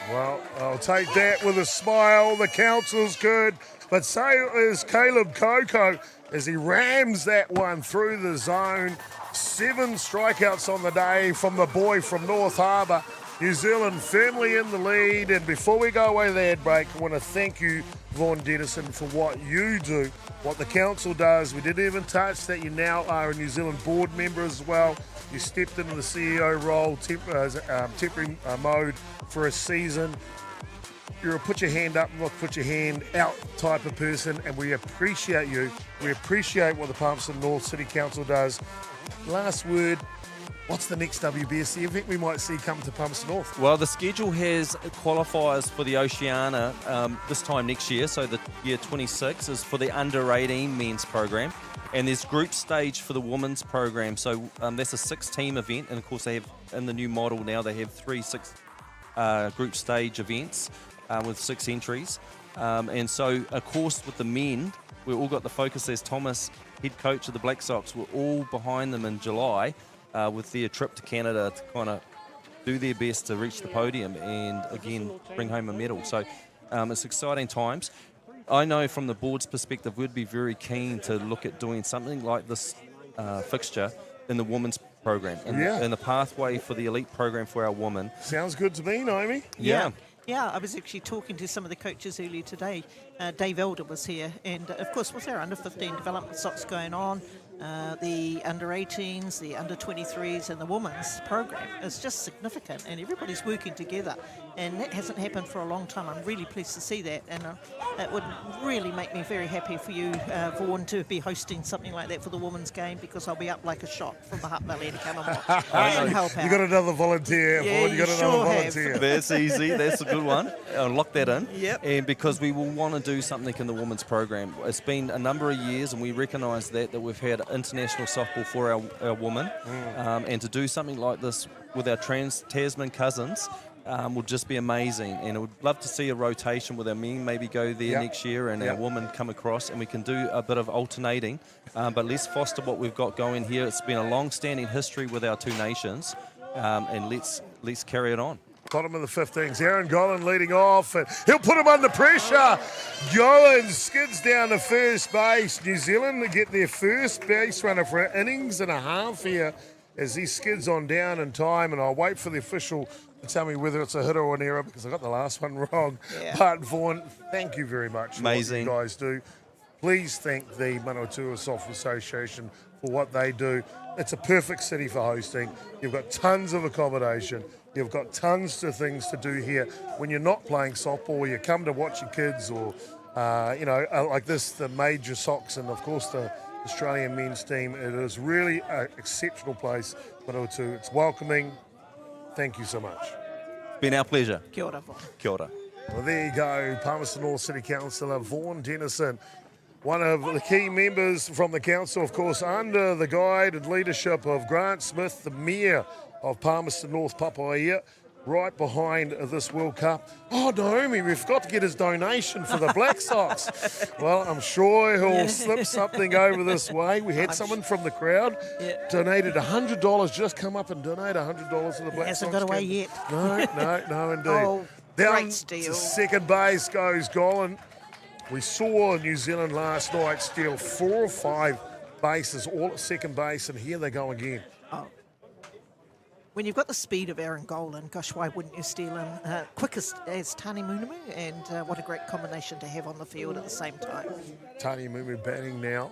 S1: Well, I'll take that with a smile. The council's good, but so is Caleb Coco as he rams that one through the zone. 7 strikeouts on the day from the boy from North Harbour. New Zealand firmly in the lead. And before we go away to the ad break, I want to thank you, Vaughan Dedison, for what you do, what the council does. We didn't even touch that you now are a New Zealand board member as well. You stepped into the CEO role, temporary mode for a season. You're a put your hand up, not put your hand out type of person, and we appreciate you. We appreciate what the Palmerston North City Council does. Last word, what's the next WBSC event we might see come to Palmerston North?
S8: Well, the schedule has qualifiers for the Oceania this time next year, so the year 26 is for the under-18 men's program. And there's group stage for the women's program. So that's a 6-team event. And, of course, they have in the new model now, they have 3 group stage events with 6 entries. And so, of course, with the men, we've all got the focus as Thomas, head coach of the Black Sox. We're all behind them in July with their trip to Canada to kind of do their best to reach the podium and, again, bring home a medal. So it's exciting times. I know from the board's perspective, we'd be very keen to look at doing something like this fixture in the women's program, and the pathway for the elite program for our women.
S1: Sounds good to me, Naomi.
S8: Yeah.
S6: Yeah, I was actually talking to some of the coaches earlier today. Dave Elder was here, and of course with our under-15 development socks going on, the under-18s, the under-23s and the women's program is just significant, and everybody's working together, and that hasn't happened for a long time. I'm really pleased to see that, and it would really make me very happy for you, Vaughan, to be hosting something like that for the women's game, because I'll be up like a shot from the Hutt Valley to come and watch and help out.
S1: You got another volunteer,
S6: Yeah,
S1: Vaughan. You got
S6: you
S1: another
S6: sure have.
S1: volunteer.
S8: That's easy. That's a good one. I'll lock that in.
S6: Yep.
S8: And because we will want to do something in the women's program. It's been a number of years, and we recognise that we've had international softball for our women. And to do something like this with our Tasman cousins would just be amazing. And I would love to see a rotation with our men maybe go there next year and our women come across, and we can do a bit of alternating. But let's foster what we've got going here. It's been a long-standing history with our two nations, and let's carry it on.
S1: Bottom of the 15s, Aaron Gollan leading off, and he'll put him under pressure. Gollan skids down to first base. New Zealand to get their first base runner for an innings and a half here as he skids on down in time, and I'll wait for the official to tell me whether it's a hit or an error, because I got the last one wrong.
S6: Yeah.
S1: But Vaughan, thank you very much
S8: Amazing.
S1: for what you guys do. Please thank the Manawatū Softball Association for what they do. It's a perfect city for hosting. You've got tons of accommodation. You've got tons of things to do here when you're not playing softball. You come to watch your kids, or like this, the major socks, and of course the Australian men's team. It is really an exceptional place, Manawatū. It's welcoming. Thank you so much.
S8: Been our pleasure.
S6: Kia ora, Vaughan.
S8: Kia ora.
S1: Well, there you go, Palmerston North City Councillor Vaughan Dennison, one of the key members from the council, of course, under the guide and leadership of Grant Smith, the Mayor of Palmerston North Papaia, right behind this World Cup. Oh, Naomi, we forgot to get his donation for the Black Sox. Well, I'm sure he'll slip something over this way. We had someone from the crowd donated $100, just come up and donate $100 to the Black Sox.
S6: Hasn't got away yet.
S1: No, indeed.
S6: Oh,
S1: Down
S6: great steal.
S1: to second base goes Gollan. We saw New Zealand last night steal 4 or 5 bases, all at second base, and here they go again.
S6: When you've got the speed of Aaron Gollan, gosh, why wouldn't you steal him? Quickest as Tani Munamu, and what a great combination to have on the field at the same time.
S1: Tani Mumu batting now.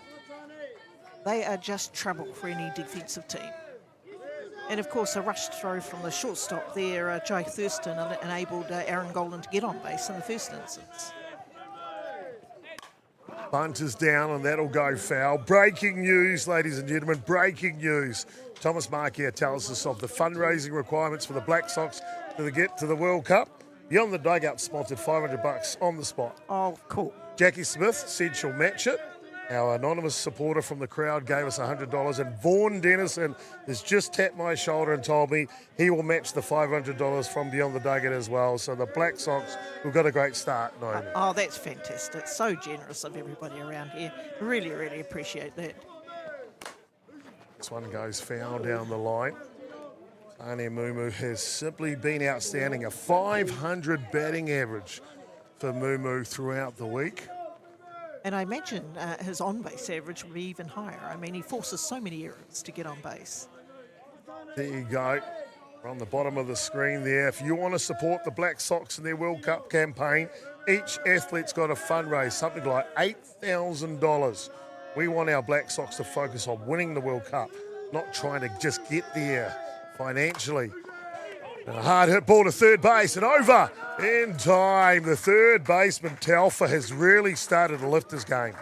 S6: They are just trouble for any defensive team. And of course, a rushed throw from the shortstop there, Joe Thurston, enabled Aaron Gollan to get on base in the first instance.
S1: Bunt is down, and that'll go foul. Breaking news, ladies and gentlemen, breaking news. Thomas Markier tells us of the fundraising requirements for the Black Sox to get to the World Cup. Beyond the Dugout sponsored $500 on the spot.
S6: Oh, cool.
S1: Jackie Smith said she'll match it. Our anonymous supporter from the crowd gave us $100, and Vaughan Dennison has just tapped my shoulder and told me he will match the $500 from Beyond the Dugout as well. So the Black Sox, we've got a great start, Naomi.
S6: Oh, that's fantastic. So generous of everybody around here. Really, really appreciate that.
S1: This one goes foul down the line. Tani Mumu has simply been outstanding. A 500 batting average for Mumu throughout the week.
S6: And I imagine his on-base average will be even higher. I mean, he forces so many errors to get on base.
S1: There you go. We're on the bottom of the screen there. If you want to support the Black Sox in their World Cup campaign, each athlete's got to fundraise something like $8,000. We want our Black Sox to focus on winning the World Cup, not trying to just get there financially. And a hard hit ball to third base and over in time. The third baseman, Telfer, has really started to lift his game.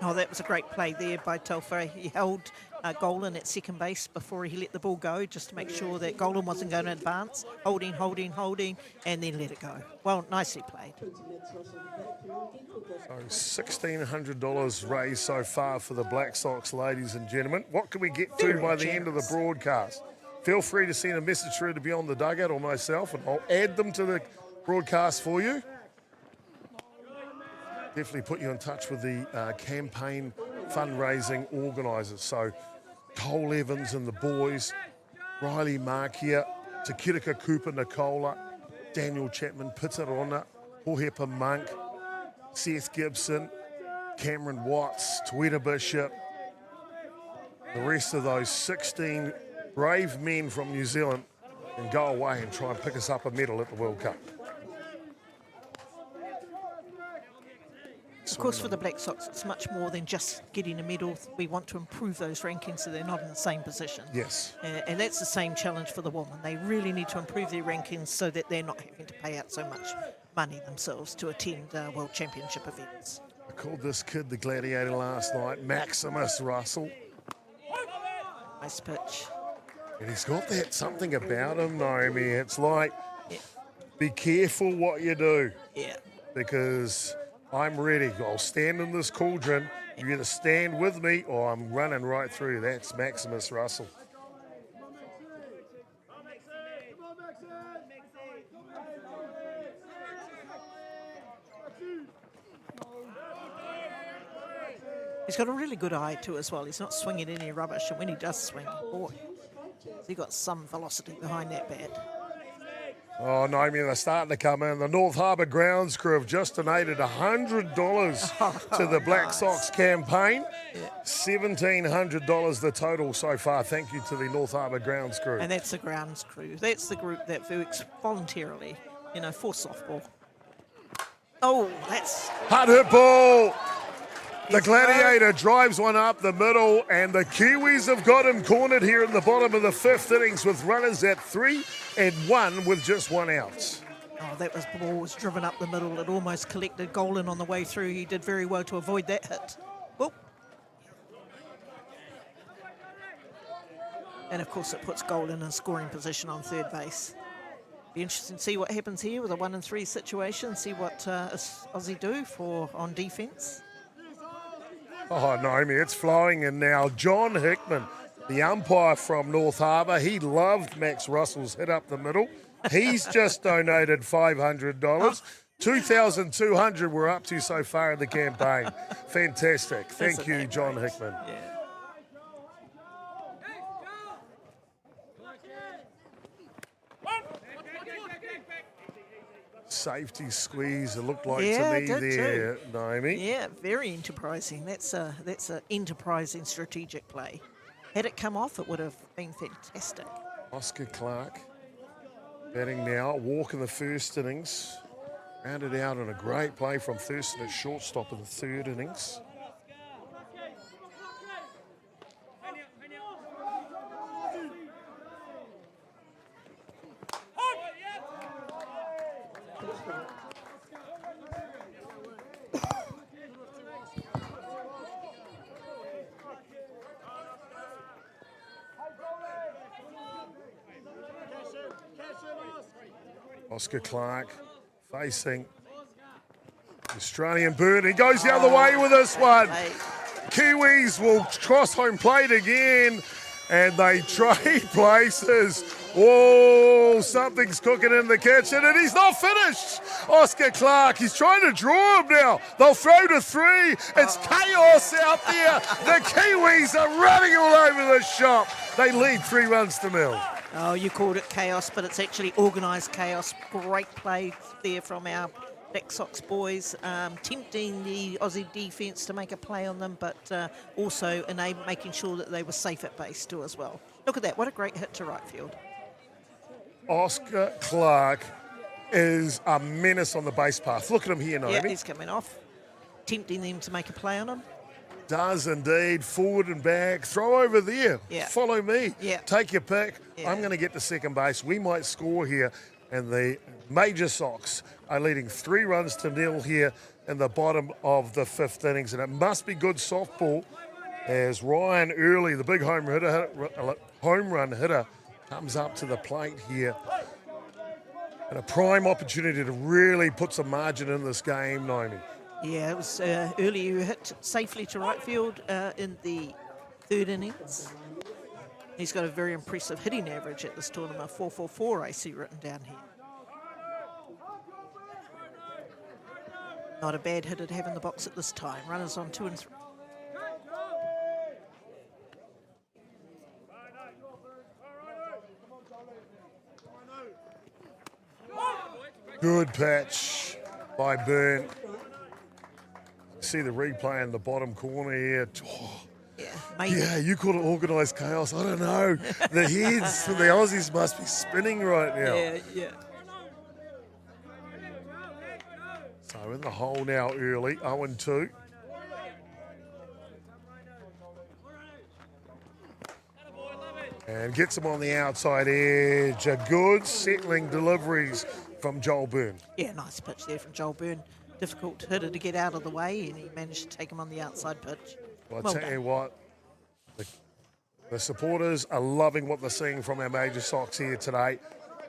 S6: Oh, that was a great play there by Telfer. He held Gollan at second base before he let the ball go, just to make sure that Gollan wasn't going to advance. Holding, and then let it go. Well, nicely played.
S1: So $1,600 raised so far for the Black Sox, ladies and gentlemen. What can we get to by the end of the broadcast? Feel free to send a message through to Beyond the Dugout or myself, and I'll add them to the broadcast for you. Definitely put you in touch with the campaign fundraising organisers. So Cole Evans and the boys, Riley Markia, Takirika Cooper Nicola, Daniel Chapman, Peter Rona, Hohepa Monk, Seth Gibson, Cameron Watts, Tweeta Bishop, the rest of those 16 brave men from New Zealand can go away and try and pick us up a medal at the World Cup.
S6: Of course, for the Black Sox, it's much more than just getting a medal. We want to improve those rankings so they're not in the same position.
S1: Yes.
S6: And that's the same challenge for the women. They really need to improve their rankings so that they're not having to pay out so much money themselves to attend World Championship events.
S1: I called this kid the Gladiator last night, Maximus Russell.
S6: Nice pitch.
S1: And he's got that something about him, Naomi. It's like, be careful what you do.
S6: Yeah.
S1: Because I'm ready. I'll stand in this cauldron. You either stand with me or I'm running right through. That's Maximus Russell.
S6: He's got a really good eye too as well. He's not swinging any rubbish, and when he does swing, boy, he got some velocity behind that bat.
S1: Oh, Naomi, they're starting to come in. The North Harbour grounds crew have just donated $100 to the Black Sox campaign. $1,700 the total so far. Thank you to the North Harbour grounds crew.
S6: And that's the grounds crew. That's the group that works voluntarily, for softball. Oh, that's...
S1: Hard hit ball. The Gladiator drives one up the middle, and the Kiwis have got him cornered here in the bottom of the fifth innings with runners at 3 and 1 with just one out.
S6: Oh, that ball was driven up the middle. It almost collected Golan on the way through. He did very well to avoid that hit. Oh. And, of course, it puts Golan in scoring position on third base. Be interesting to see what happens here with a 1-3 situation, see what Aussie do on defence.
S1: Oh, Naomi, it's flowing in now. John Hickman, the umpire from North Harbour, he loved Max Russell's hit up the middle. He's just donated $500. 2,200 we're up to so far in the campaign. Fantastic. Thank you, John Hickman.
S6: Yeah.
S1: Safety squeeze, it looked like
S6: Yeah,
S1: to me
S6: did
S1: there,
S6: too.
S1: Naomi.
S6: Yeah, very enterprising. That's an enterprising strategic play. Had it come off, it would have been fantastic.
S1: Oscar Clark batting now, walk in the first innings. Rounded out on a great play from Thurston at shortstop in the third innings. Oscar Clark facing the Australian bird. He goes the other way with this one. Kiwis will cross home plate again, and they trade places. Oh, something's cooking in the kitchen, and he's not finished. Oscar Clark, he's trying to draw him now. They'll throw to 3. It's chaos out there. The Kiwis are running all over the shop. They lead 3-0.
S6: Oh, you called it chaos, but it's actually organised chaos. Great play there from our Black Sox boys, tempting the Aussie defence to make a play on them, but also making sure that they were safe at base too as well. Look at that, what a great hit to right field.
S1: Oscar Clark is a menace on the base path. Look at him here, Naomi.
S6: Yeah, he's coming off, tempting them to make a play on him.
S1: Does indeed, forward and back. Throw over there.
S6: Yeah.
S1: Follow me.
S6: Yeah.
S1: Take your pick.
S6: Yeah.
S1: I'm going to get to second base. We might score here. And the Major Sox are leading 3-0 here in the bottom of the fifth innings. And it must be good softball as Ryan Early, the big home run hitter, comes up to the plate here. And a prime opportunity to really put some margin in this game, Naomi.
S6: Yeah, it was early. You hit safely to right field in the third innings. He's got a very impressive hitting average at this tournament, 444 I see written down here. Not a bad hitter to have in the box at this time. Runners on 2 and 3.
S1: Good pitch by Byrne. see the replay in the bottom corner here. Oh,
S6: Maybe.
S1: yeah, you call it organised chaos. I don't know. The heads for the Aussies must be spinning right now.
S6: Yeah.
S1: So in the hole now early, 0-2. And gets them on the outside edge. A good settling deliveries from Joel Byrne.
S6: Yeah, nice pitch there from Joel Byrne. Difficult hitter to get out of the way, and he managed to take him on the outside pitch.
S1: Well,
S6: Well
S1: I tell
S6: done.
S1: you what, the supporters are loving what they're seeing from our Major Sox here today.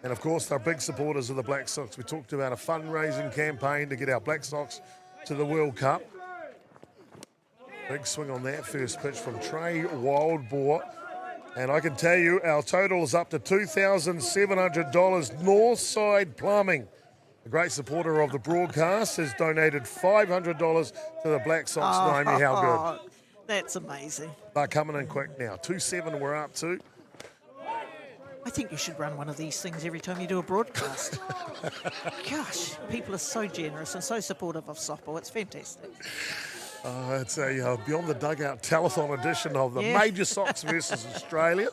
S1: And of course, they're big supporters of the Black Sox. We talked about a fundraising campaign to get our Black Sox to the World Cup. Big swing on that first pitch from Trey Wildboar. And I can tell you, our total is up to $2,700. Northside Plumbing, a great supporter of the broadcast, has donated $500 to the Black Sox. Naomi, how good.
S6: That's amazing.
S1: They're coming in quick now. 2-7 we're up to.
S6: I think you should run one of these things every time you do a broadcast. Gosh, people are so generous and so supportive of softball. It's fantastic.
S1: It's a Beyond the Dugout telethon edition of the Major Sox versus Australia.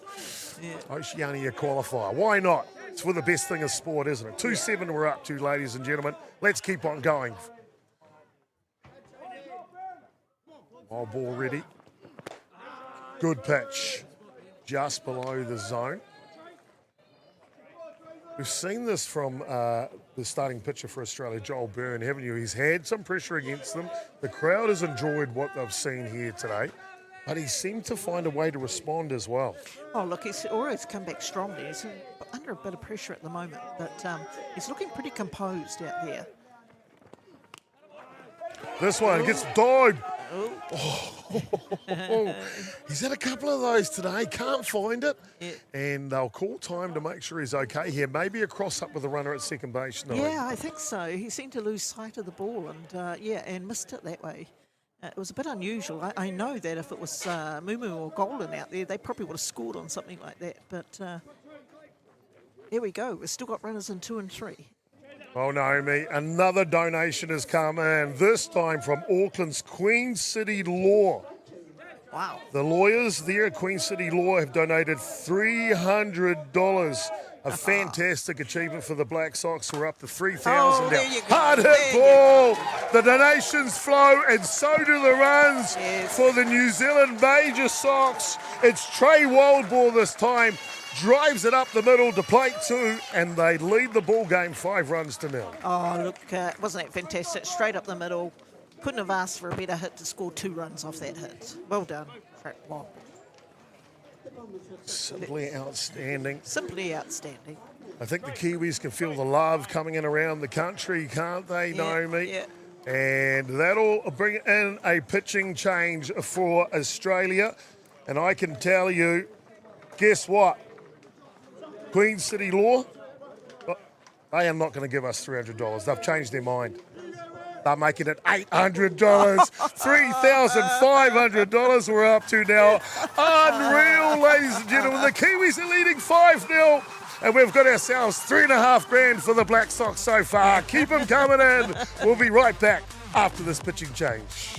S1: Oceania Qualifier. Why not? It's for the best thing of sport, isn't it? 2-7 we're up to, ladies and gentlemen. Let's keep on going. Wild ball ready. Good pitch. Just below the zone. We've seen this from the starting pitcher for Australia, Joel Byrne, haven't you? He's had some pressure against them. The crowd has enjoyed what they've seen here today, but he seemed to find a way to respond as well.
S6: Oh, look, he's always come back strongly. He's under a bit of pressure at the moment, but he's looking pretty composed out there.
S1: This one gets dived. Oh. He's had a couple of those today, can't find it.
S6: Yeah.
S1: And they'll call time to make sure he's okay here. Maybe a cross-up with the runner at second base.
S6: Yeah, I think so. He seemed to lose sight of the ball and missed it that way. It was a bit unusual. I know that if it was Mumu or Golden out there, they probably would have scored on something like that. But here we go. We've still got runners in 2 and 3.
S1: Oh, Naomi, another donation has come in, this time from Auckland's Queen City Law.
S6: Wow.
S1: The lawyers there at Queen City Law have donated $300. A fantastic achievement for the Black Sox. We're up to 3,000
S6: Oh, there
S1: now.
S6: you go.
S1: Hard hit
S6: There you
S1: ball. The donations flow, and so do the runs
S6: Yes.
S1: for the New Zealand Major Sox. It's Trey Wildball this time. Drives it up the middle to plate 2, and they lead the ball game 5 runs to 0.
S6: Oh, look, wasn't that fantastic? Straight up the middle. Couldn't have asked for a better hit to score 2 runs off that hit. Well done. Wow.
S1: Simply outstanding.
S6: Simply outstanding.
S1: I think the Kiwis can feel the love coming in around the country, can't they, Naomi?
S6: Yeah.
S1: And that'll bring in a pitching change for Australia. And I can tell you, guess what? Queen City Law, they are not going to give us $300. They've changed their mind. They're making it $800, $3,500 we're up to now. Unreal, ladies and gentlemen. The Kiwis are leading 5-0, and we've got ourselves $3.5 grand for the Black Sox so far. Keep them coming in. We'll be right back after this pitching change.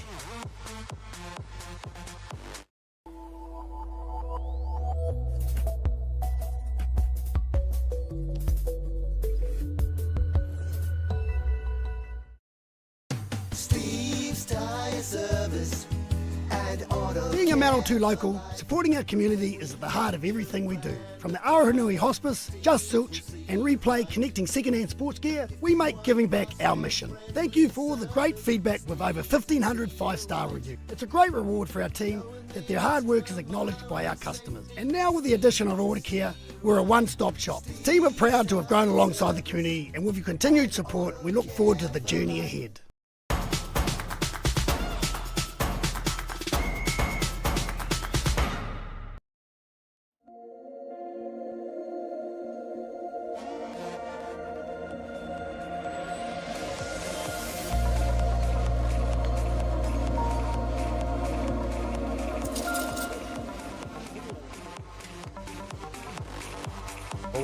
S4: Being a Manawatū local, supporting our community is at the heart of everything we do. From the Arohanui Hospice, Just Silch, and Replay connecting second-hand sports gear, we make giving back our mission. Thank you for all the great feedback with over 1,500 5-star reviews. It's a great reward for our team that their hard work is acknowledged by our customers. And now with the addition of Order Care, we're a one-stop shop. The team are proud to have grown alongside the community, and with your continued support, we look forward to the journey ahead.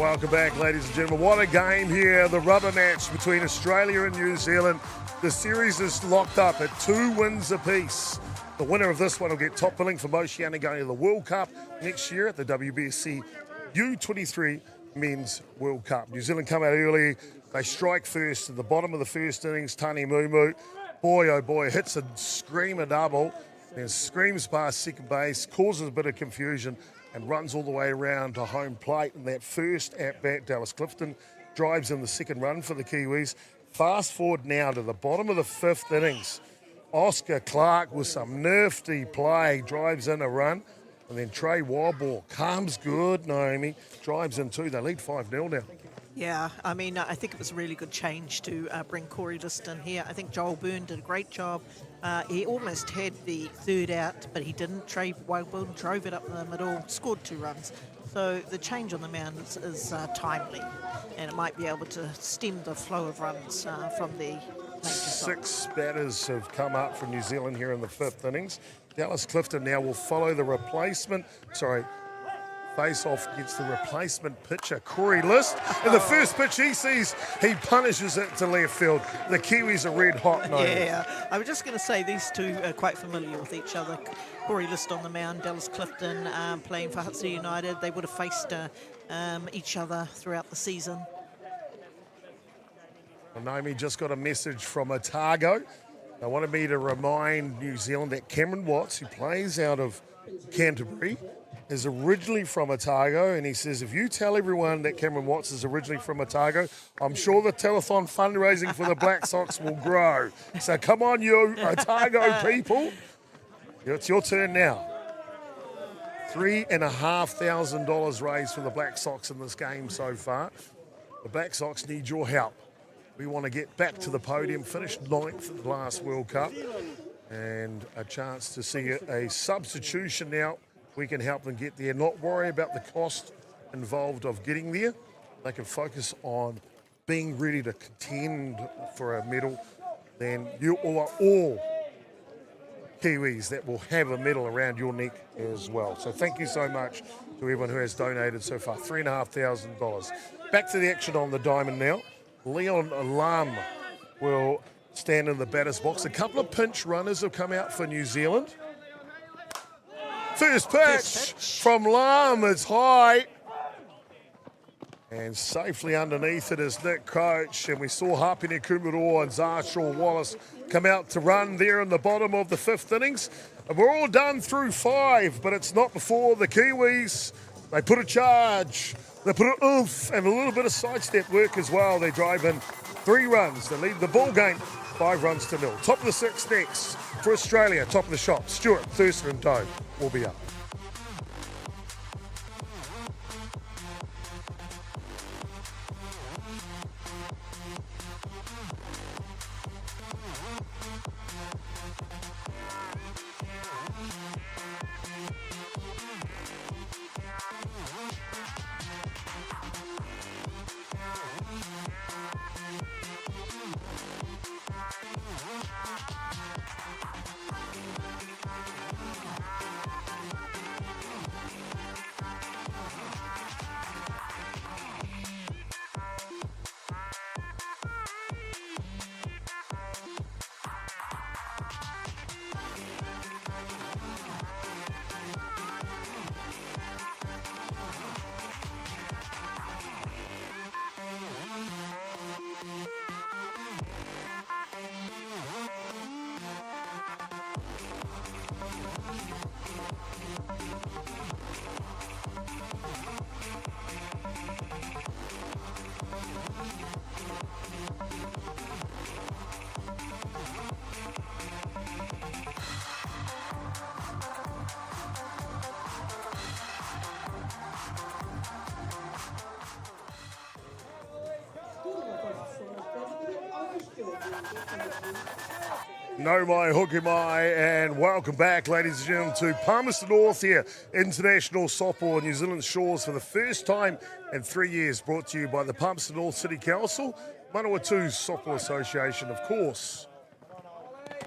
S1: Welcome back, ladies and gentlemen. What a game here. The rubber match between Australia and New Zealand. The series is locked up at 2 wins apiece. The winner of this one will get top billing from Oceania going to the World Cup next year at the WBSC U23 Men's World Cup. New Zealand come out early. They strike first at the bottom of the first innings. Tani Mumu, boy oh boy, hits a screamer double, then screams past second base, causes a bit of confusion, and runs all the way around to home plate. In that first at-bat, Dallas Clifton drives in the second run for the Kiwis. Fast forward now to the bottom of the 5th innings. Oscar Clark with some nifty play drives in a run. And then Trey Wildball comes good, Naomi, drives in 2. They lead 5-0 now.
S6: Yeah, I mean, I think it was a really good change to bring Corey Liston here. I think Joel Byrne did a great job. He almost had the 3rd out, but he didn't. Trey Wildball drove it up the middle, scored 2 runs. So the change on the mound is timely, and it might be able to stem the flow of runs from the major side.
S1: 6 batters have come up from New Zealand here in the 5th innings. Dallas Clifton now will follow the face-off against the replacement pitcher, Corey List. And the first pitch he sees, he punishes it to left field. The Kiwis are red hot now.
S6: Yeah, I was just going to say these two are quite familiar with each other. Corey List on the mound, Dallas Clifton playing for Hutt City United. They would have faced each other throughout the season.
S1: Naomi just got a message from Otago. They wanted me to remind New Zealand that Cameron Watts, who plays out of Canterbury, is originally from Otago, and he says, if you tell everyone that Cameron Watts is originally from Otago, I'm sure the telethon fundraising for the Black Sox will grow. So come on, you Otago people. It's your turn now. $3,500 raised for the Black Sox in this game so far. The Black Sox need your help. We want to get back to the podium, finish 9th at the last World Cup, and a chance to see a substitution now. We can help them get there, not worry about the cost involved of getting there. They can focus on being ready to contend for a medal. Then you are all Kiwis that will have a medal around your neck as well. So thank you so much to everyone who has donated so far, $3,500. Back to the action on the diamond now. Leon Lam will stand in the batter's box. A couple of pinch runners have come out for New Zealand. First pitch from Lam, it's high. And safely underneath it is Nick Coach. And we saw Hapine Kumuro and Zarshaw Wallace come out to run there in the bottom of the 5th innings. And we're all done through 5, but it's not before the Kiwis. They put a charge, they put an oomph, and a little bit of sidestep work as well. They drive in 3 runs. They lead the ball game 5-0. Top of the 6th next for Australia. Top of the shop, Stewart, Thurston and Dove will be up. No mai, hoki mai, and welcome back, ladies and gentlemen, to Palmerston North here, International Softball on New Zealand shores for the first time in 3 years, brought to you by the Palmerston North City Council, Manawatū Softball Association, of course,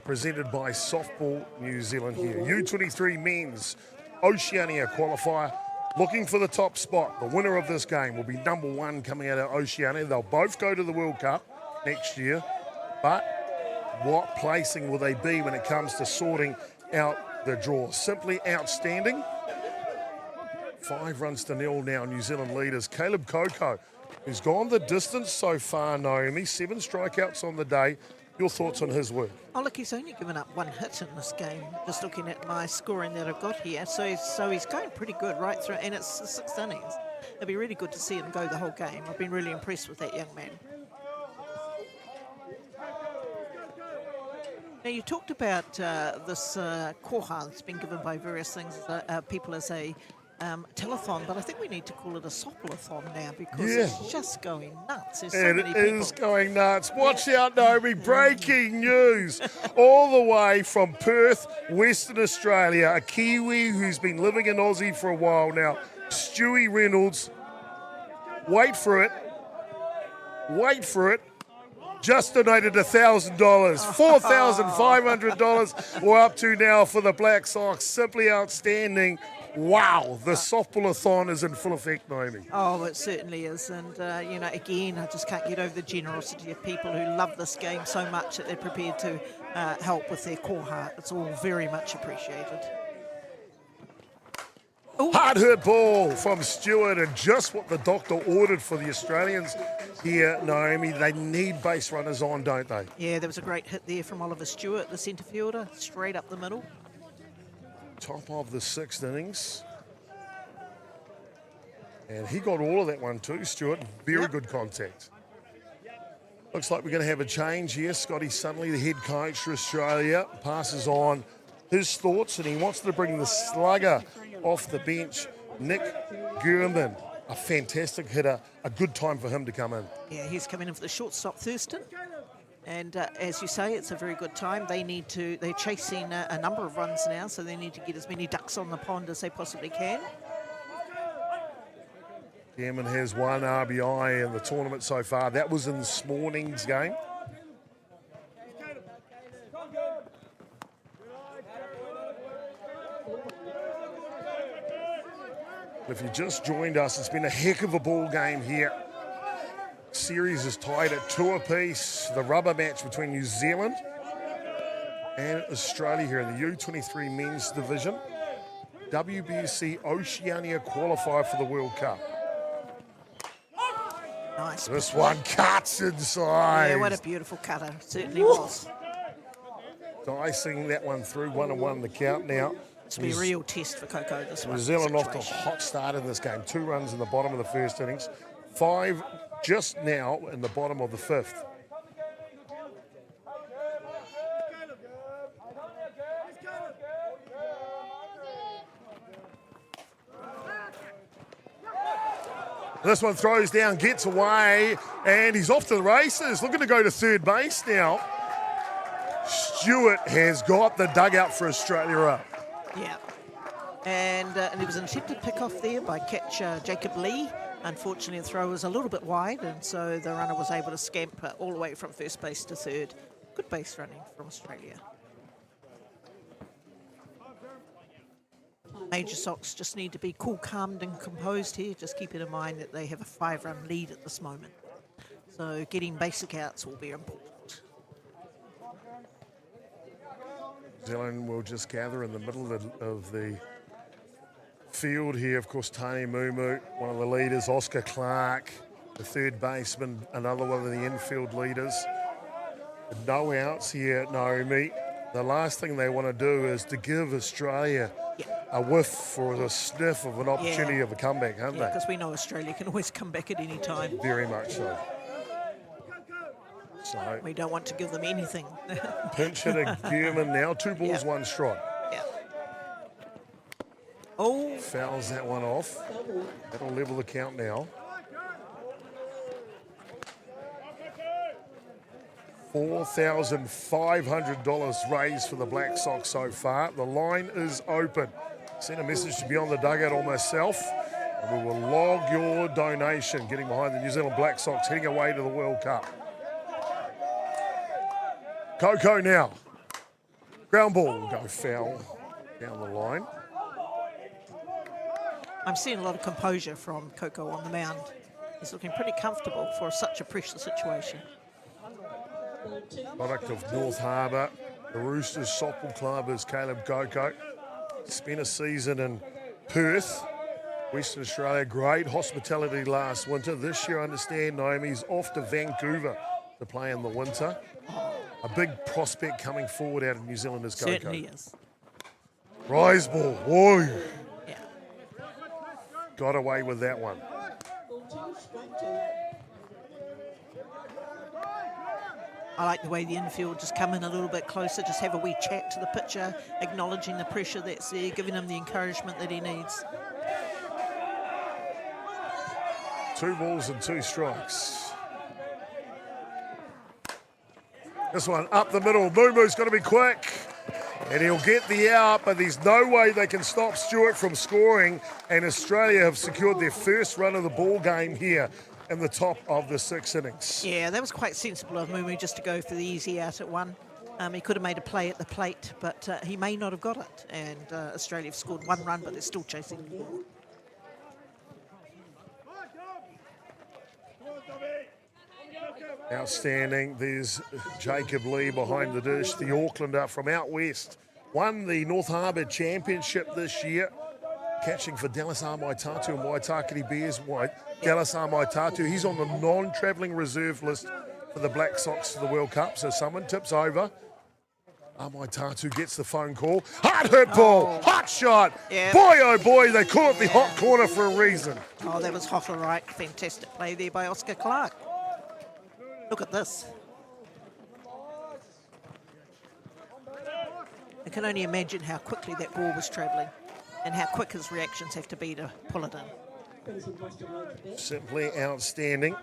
S1: presented by Softball New Zealand here. U23 Men's Oceania Qualifier, looking for the top spot. The winner of this game will be number 1 coming out of Oceania. They'll both go to the World Cup next year. But what placing will they be when it comes to sorting out the draw? Simply outstanding. 5 runs to nil now, New Zealand leaders. Caleb Colquhoun, who's gone the distance so far, Naomi. 7 strikeouts on the day. Your thoughts on his work?
S6: Oh, look, he's only given up 1 hit in this game, just looking at my scoring that I've got here. So he's going pretty good right through, and it's the 6th innings. It'd be really good to see him go the whole game. I've been really impressed with that young man. Now, you talked about this Colquhoun. It's been given by various things, people as a telethon, but I think we need to call it a sopalathon now because it's just going nuts. There's so many people. It is
S1: going nuts. Watch out, Naomi. Breaking news. All the way from Perth, Western Australia, a Kiwi who's been living in Aussie for a while now, Stewie Reynolds. Wait for it. Just donated $1,000. $4,500 we're up to now for the Black Sox. Simply outstanding. Wow, the softball-a-thon is in full effect, Naomi.
S6: Oh, it certainly is. And, again, I just can't get over the generosity of people who love this game so much that they're prepared to help with their core heart. It's all very much appreciated. Ooh.
S1: Hard hit ball from Stewart, and just what the doctor ordered for the Australians here, Naomi. They need base runners on, don't they?
S6: Yeah, there was a great hit there from Oliver Stewart, the centre fielder, straight up the middle.
S1: Top of the 6th innings. And he got all of that one too, Stewart. Very good contact. Looks like we're going to have a change here. Scotty Sunley, the head coach for Australia, passes on his thoughts, and he wants to bring the slugger off the bench, Nick Gerbes, a fantastic hitter. A good time for him to come in.
S6: Yeah, he's coming in for the shortstop, Thurston. And as you say, it's a very good time. They're chasing a number of runs now, so they need to get as many ducks on the pond as they possibly can.
S1: Gerbes has 1 RBI in the tournament so far. That was in this morning's game. If you just joined us, it's been a heck of a ball game here. Series is tied at 2 apiece. The rubber match between New Zealand and Australia here in the U23 men's division. WBSC Oceania Qualifier for the World Cup.
S6: Nice.
S1: This one cuts inside.
S6: Yeah, what a beautiful cutter. Certainly was.
S1: Dicing that one through, 1-1 the count now.
S6: It's been a real test for Coco, this one.
S1: New Zealand off to a hot start in this game. 2 runs in the bottom of the 1st innings. 5 just now in the bottom of the 5th. This one throws down, gets away, and he's off to the races. Looking to go to 3rd base now. Stewart has got the dugout for Australia up.
S6: Yeah. And there was an attempted pick-off there by catcher Jacob Lee. Unfortunately, the throw was a little bit wide, and so the runner was able to scamper all the way from 1st base to 3rd. Good base running from Australia. Major Sox just need to be cool, calmed and composed here. Just keeping in mind that they have a 5-run lead at this moment. So getting basic outs will be important.
S1: New Zealand will just gather in the middle of the field here. Of course, Tani Mumu, one of the leaders. Oscar Clark, the 3rd baseman, another one of the infield leaders. No outs here, Naomi. The last thing they want to do is to give Australia a whiff for the sniff of an opportunity of a comeback, aren't they?
S6: Because we know Australia can always come back at any time.
S1: Very much so. So
S6: we don't want to give them anything.
S1: Pinch hitter Gerbes now, 2 balls, 1 strike.
S6: Yeah. Oh.
S1: Fouls that one off. That'll level the count now. $4,500 raised for the Black Sox so far. The line is open. Send a message to Beyond the Dugout or myself, and we will log your donation. Getting behind the New Zealand Black Sox, heading away to the World Cup. Coco now. Ground ball will go foul down the line.
S6: I'm seeing a lot of composure from Colquhoun on the mound. He's looking pretty comfortable for such a pressure situation.
S1: Product of North Harbour, the Roosters Softball Club is Caleb Colquhoun. Spent a season in Perth, Western Australia. Great hospitality last winter. This year, I understand, Naomi's off to Vancouver to play in the winter. A big prospect coming forward out of New Zealand is Colquhoun.
S6: Certainly is.
S1: Rise ball, whoa.
S6: Yeah.
S1: Got away with that one.
S6: I like the way the infield just come in a little bit closer, just have a wee chat to the pitcher, acknowledging the pressure that's there, giving him the encouragement that he needs.
S1: 2 balls and 2 strikes. This one up the middle. Mumu's got to be quick. And he'll get the out, but there's no way they can stop Stewart from scoring. And Australia have secured their first run of the ball game here in the top of the 6 innings.
S6: Yeah, that was quite sensible of Mumu just to go for the easy out at 1. He could have made a play at the plate, but he may not have got it. And Australia have scored 1 run, but they're still chasing the ball.
S1: Outstanding. There's Jacob Lee behind the dish, the Aucklander from out west. Won the North Harbour Championship this year, catching for Dallas Maitatu and Waitakere Bears. Dallas Maitatu, he's on the non-travelling reserve list for the Black Sox for the World Cup. So someone tips over. Maitatu gets the phone call. Hard hit ball, hot shot.
S6: Yeah.
S1: Boy, oh boy, they call it the hot corner for a reason.
S6: Oh, that was hot, all right. Fantastic play there by Oscar Clark. Look at this. I can only imagine how quickly that ball was travelling and how quick his reactions have to be to pull it in.
S1: Simply outstanding.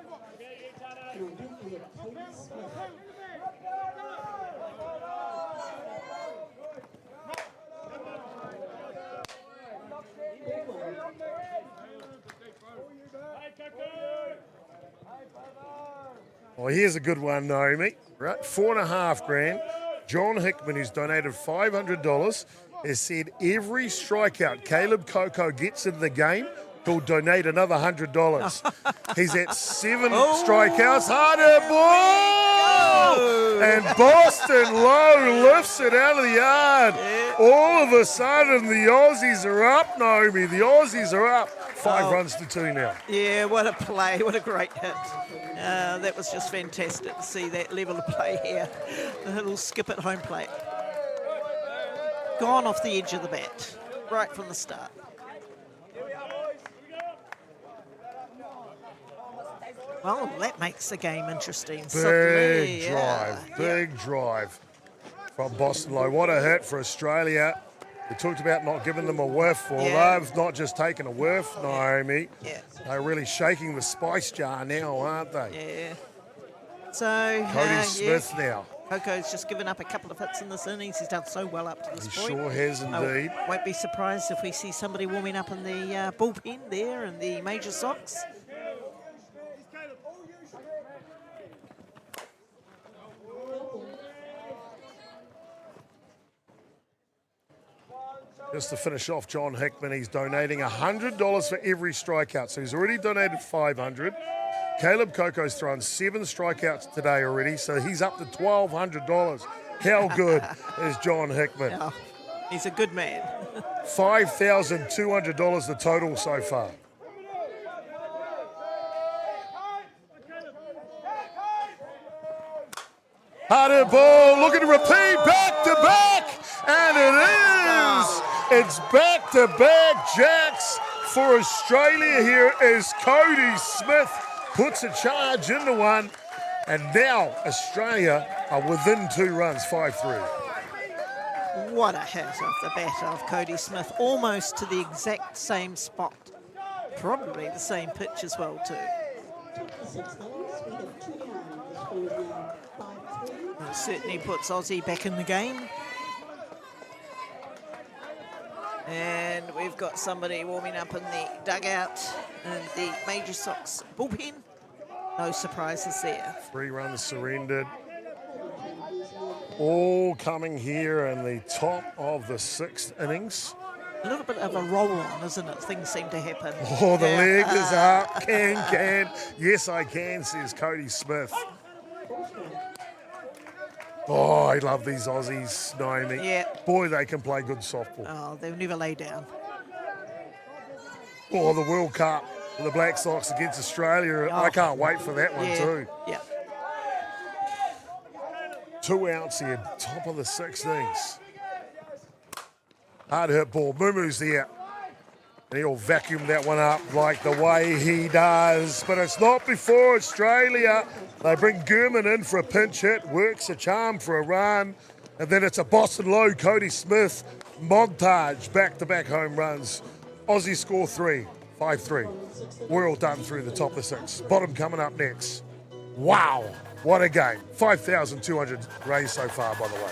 S1: Well, here's a good one, Naomi. Right, $4.5 grand. John Hickman, who's donated $500, has said every strikeout Caleb Colquhoun gets in the game, he'll donate another $100. He's at 7 strikeouts. Harder ball! And Boston Low lifts it out of the yard. All of a sudden, the Aussies are up, Naomi. The Aussies are up. 5 runs to 2 now.
S6: Yeah, what a play. What a great hit. That was just fantastic to see that level of play here. The little skip at home plate. Gone off the edge of the bat, right from the start. Well, that makes the game interesting.
S1: Big drive from Boston Low. What a hit for Australia. We talked about not giving them a whiff. Well, they've not just taken a whiff, Naomi.
S6: Yeah.
S1: They're really shaking the spice jar now, aren't they?
S6: Yeah. So
S1: Cody Smith now.
S6: Coco's just given up a couple of hits in this innings. He's done so well up to this point.
S1: He sure has indeed.
S6: I won't be surprised if we see somebody warming up in the bullpen there in the Major Sox.
S1: Just to finish off, John Hickman, he's donating $100 for every strikeout. So he's already donated $500. Caleb Colquhoun's thrown 7 strikeouts today already, so he's up to $1,200. How good is John Hickman?
S6: Oh, he's a good man.
S1: $5,200 the total so far. Harder ball, looking to repeat, back to back, and it is. It's back-to-back jacks for Australia here as Cody Smith puts a charge into one. And now Australia are within 2 runs, 5-3.
S6: What a hit off the bat of Cody Smith, almost to the exact same spot. Probably the same pitch as well, too. It certainly puts Aussie back in the game. And we've got somebody warming up in the dugout in the Major Sox bullpen. No surprises there.
S1: 3 runs surrendered. All coming here in the top of the 6th innings.
S6: A little bit of a roll on, isn't it? Things seem to happen.
S1: Oh, the leg is up. Can. Yes, I can, says Cody Smith. Oh, I love these Aussies, Naomi.
S6: Yeah.
S1: Boy, they can play good softball.
S6: Oh, they'll never lay down.
S1: Oh, the World Cup with the Black Sox against Australia. I can't wait for that one too.
S6: Yeah.
S1: 2 outs here, top of the 16s. Hard hit ball. Mumu's there. And he'll vacuum that one up like the way he does. But it's not before Australia. They bring Gurman in for a pinch hit, works a charm for a run. And then it's a Boston low, Cody Smith montage, back-to-back home runs. Aussie score 3, 5-3. We're all done through the top of the 6. Bottom coming up next. Wow, what a game. 5,200 raised so far, by the way.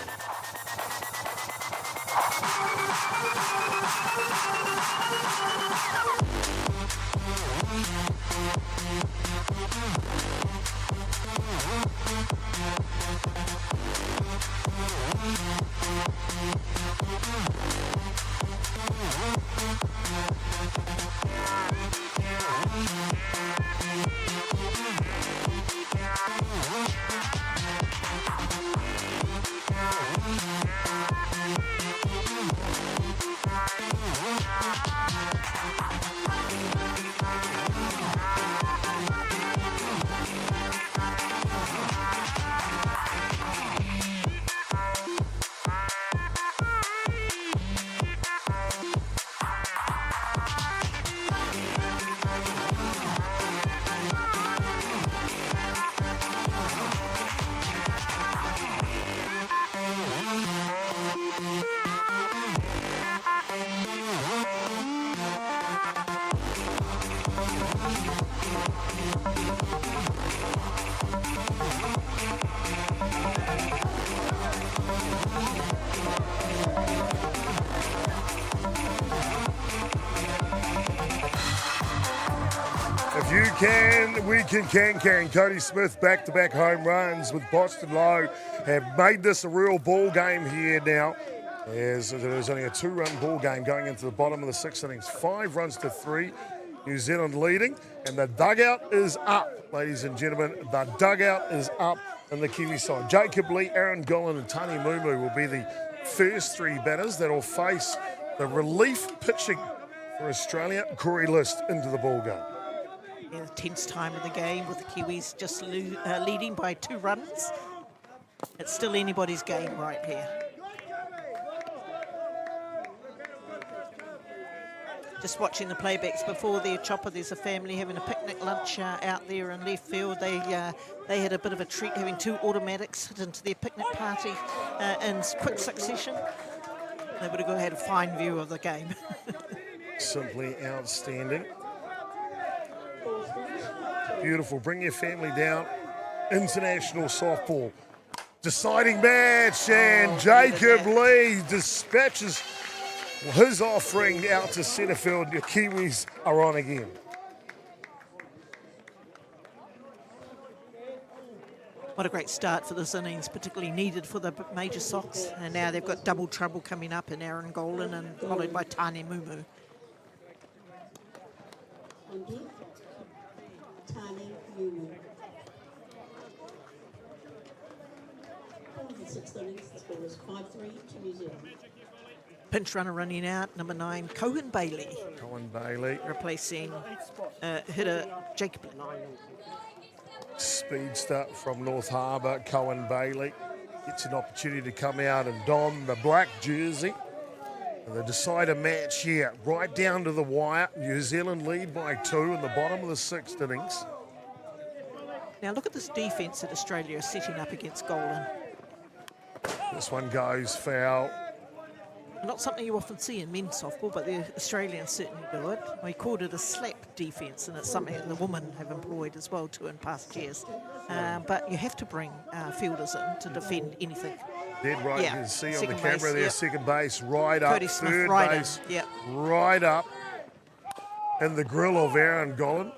S1: If you can, we can. Cody Smith back-to-back home runs with Boston Low have made this a real ball game here now. As there's only a 2-run ball game going into the bottom of the 6th innings. 5 runs to 3. New Zealand leading, and the dugout is up, ladies and gentlemen. The dugout is up on the Kiwi side. Jacob Lee, Aaron Gollan, and Tani Mumu will be the first 3 batters that will face the relief pitching for Australia. Corey List into the ball game.
S6: Yeah, the tense time of the game with the Kiwis just leading by 2 runs. It's still anybody's game right here. Just watching the playbacks before their chopper, there's a family having a picnic lunch out there in left field. They had a bit of a treat having 2 automatics hit into their picnic party in quick succession. They would have had a fine view of the game.
S1: Simply outstanding. Beautiful. Bring your family down. International softball. Deciding match, and Jacob Lee dispatches his offering out to centre field. The Kiwis are on again.
S6: What a great start for this innings, particularly needed for the major Sox. And now they've got double trouble coming up in Aaron Gollan and followed by Tani Mumu.
S9: Tani Mumu. Over the 6th innings, the score is 5-3 to New Zealand.
S6: Pinch runner running out, number 9, Colquhoun Bailey.
S1: Colin Bailey.
S6: Replacing hitter Jacob.
S1: Speedster from North Harbour, Colin Bailey. Gets an opportunity to come out and don the black jersey. And the decider match here, right down to the wire. New Zealand lead by 2 in the bottom of the 6th innings.
S6: Now look at this defence that Australia is setting up against Gollan.
S1: This one goes foul.
S6: Not something you often see in men's softball, but the Australians certainly do it. We called it a slap defence, and it's something that the women have employed as well too in past years. But you have to bring fielders in to defend anything.
S1: Dead right,
S6: Yeah,
S1: you can see on the
S6: second
S1: camera
S6: base,
S1: there,
S6: yep.
S1: second base, right up,
S6: Cody Smith,
S1: third
S6: right
S1: base,
S6: in, yep.
S1: right up in the grill of Aaron Gollan.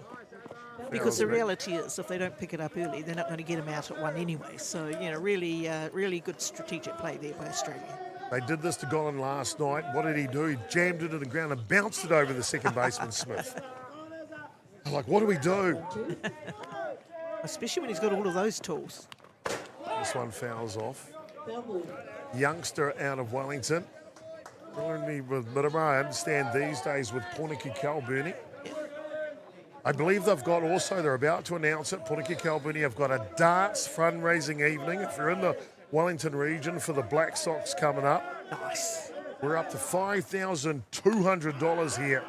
S6: Because the reality is, if they don't pick it up early, they're not going to get him out at 1 anyway. So, you know, really good strategic play there by Australia.
S1: They did this to Gollan last night. What did he do? He jammed it to the ground and bounced it over the second baseman, Smith. I'm like, what do we do?
S6: Especially when he's got all of those tools.
S1: This one fouls off. Youngster out of Wellington. Only with Miramar, I understand these days with Pornicky Calburnie. I believe they've got also, they're about to announce it, Pornicky Calburnie have got a darts fundraising evening. If you're in the Wellington region for the Black Sox coming up.
S6: Nice.
S1: We're up to $5,200 here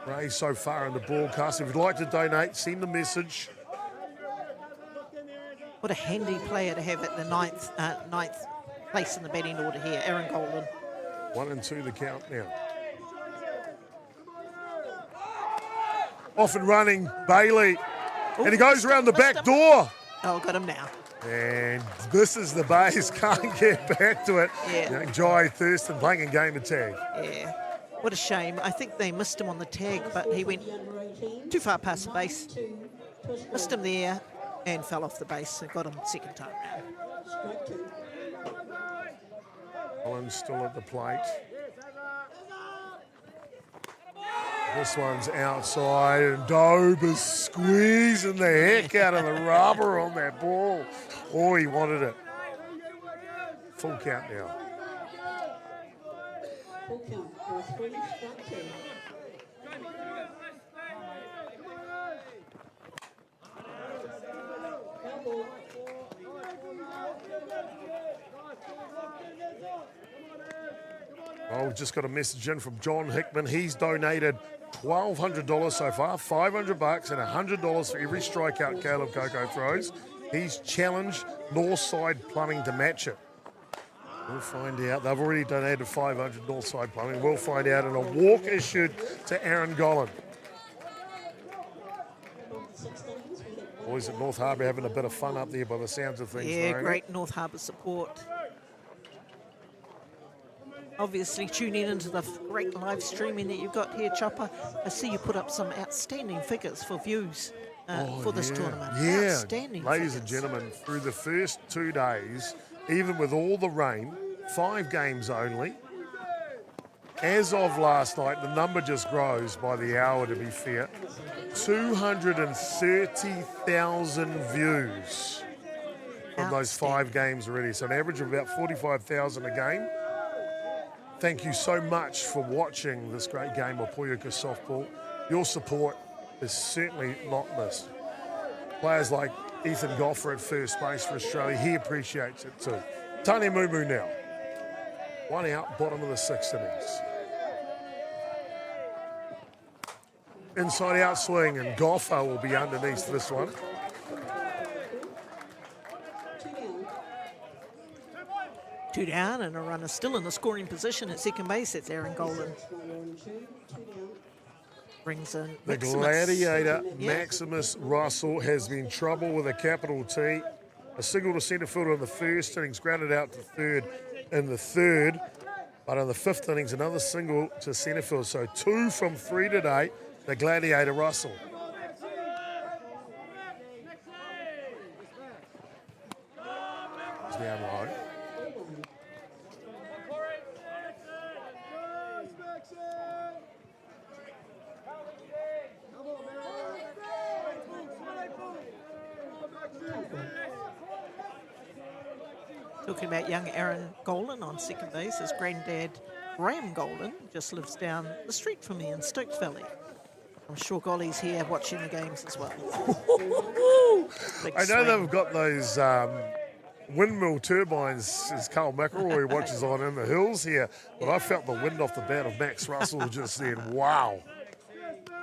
S1: raised so far in the broadcast. If you'd like to donate, send the message.
S6: What a handy player to have at the ninth place in the batting order here, Aaron Gollan.
S1: 1-2 the count now. Off and running, Bailey.
S6: Ooh,
S1: and he goes around the back door.
S6: Oh, got him now.
S1: And this is the base, can't get back to it.
S6: Yeah.
S1: Young Jai Thurston playing a game of tag.
S6: Yeah. What a shame. I think they missed him on the tag, but he went too far past the base. Missed him there and fell off the base. So got him second time round.
S1: Allen's still at the plate. This one's outside, and Dobe is squeezing the heck out of the rubber on that ball. Oh, he wanted it. Full count now.
S9: Full count for 3, strike 2. Double.
S1: Oh, we've just got a message in from John Hickman. He's donated $1,200 so far, $500 and $100 for every strikeout Caleb Coco throws. He's challenged Northside Plumbing to match it. We'll find out. They've already donated $500 Northside Plumbing. We'll find out. And a walk issued to Aaron Gollan. Boys at North Harbour having a bit of fun up there by the sounds of things.
S6: Yeah,
S1: Lorena.
S6: great North Harbour support. Obviously tuning into the great live streaming that you've got here, Chopper. I see you put up some outstanding figures for views for this tournament.
S1: Yeah,
S6: Outstanding
S1: ladies
S6: figures.
S1: and gentlemen, through the first 2 days, even with all the rain, 5 games only. As of last night, the number just grows by the hour, to be fair. 230,000 views from those 5 games already. So an average of about 45,000 a game. Thank you so much for watching this great game of Poyuka softball. Your support is certainly not missed. Players like Ethan Goffer at first base for Australia, he appreciates it too. Tane Mumu now. 1 out, bottom of the 6th innings. Inside out swing, and Goffer will be underneath this one.
S6: 2 down and a runner still in the scoring position at second base. It's Aaron Gollan. Brings in
S1: The
S6: Maximus.
S1: Gladiator,
S6: Yeah.
S1: Maximus Russell, has been trouble with a capital T. A single to centre fielder in the first innings, grounded out to third in the third. But in the 5th innings, another single to centre field. So 2 from 3 today, the Gladiator Russell. He's down low.
S6: Talking about young Aaron Gollan on second base. His granddad, Graham Gollan, just lives down the street from me in Stokes Valley. I'm sure Golly's here watching the games as well. Big
S1: I know
S6: swing.
S1: they've got those windmill turbines, as Carl McElroy watches on in the hills here, but I felt the wind off the bat of Max Russell just then. Wow.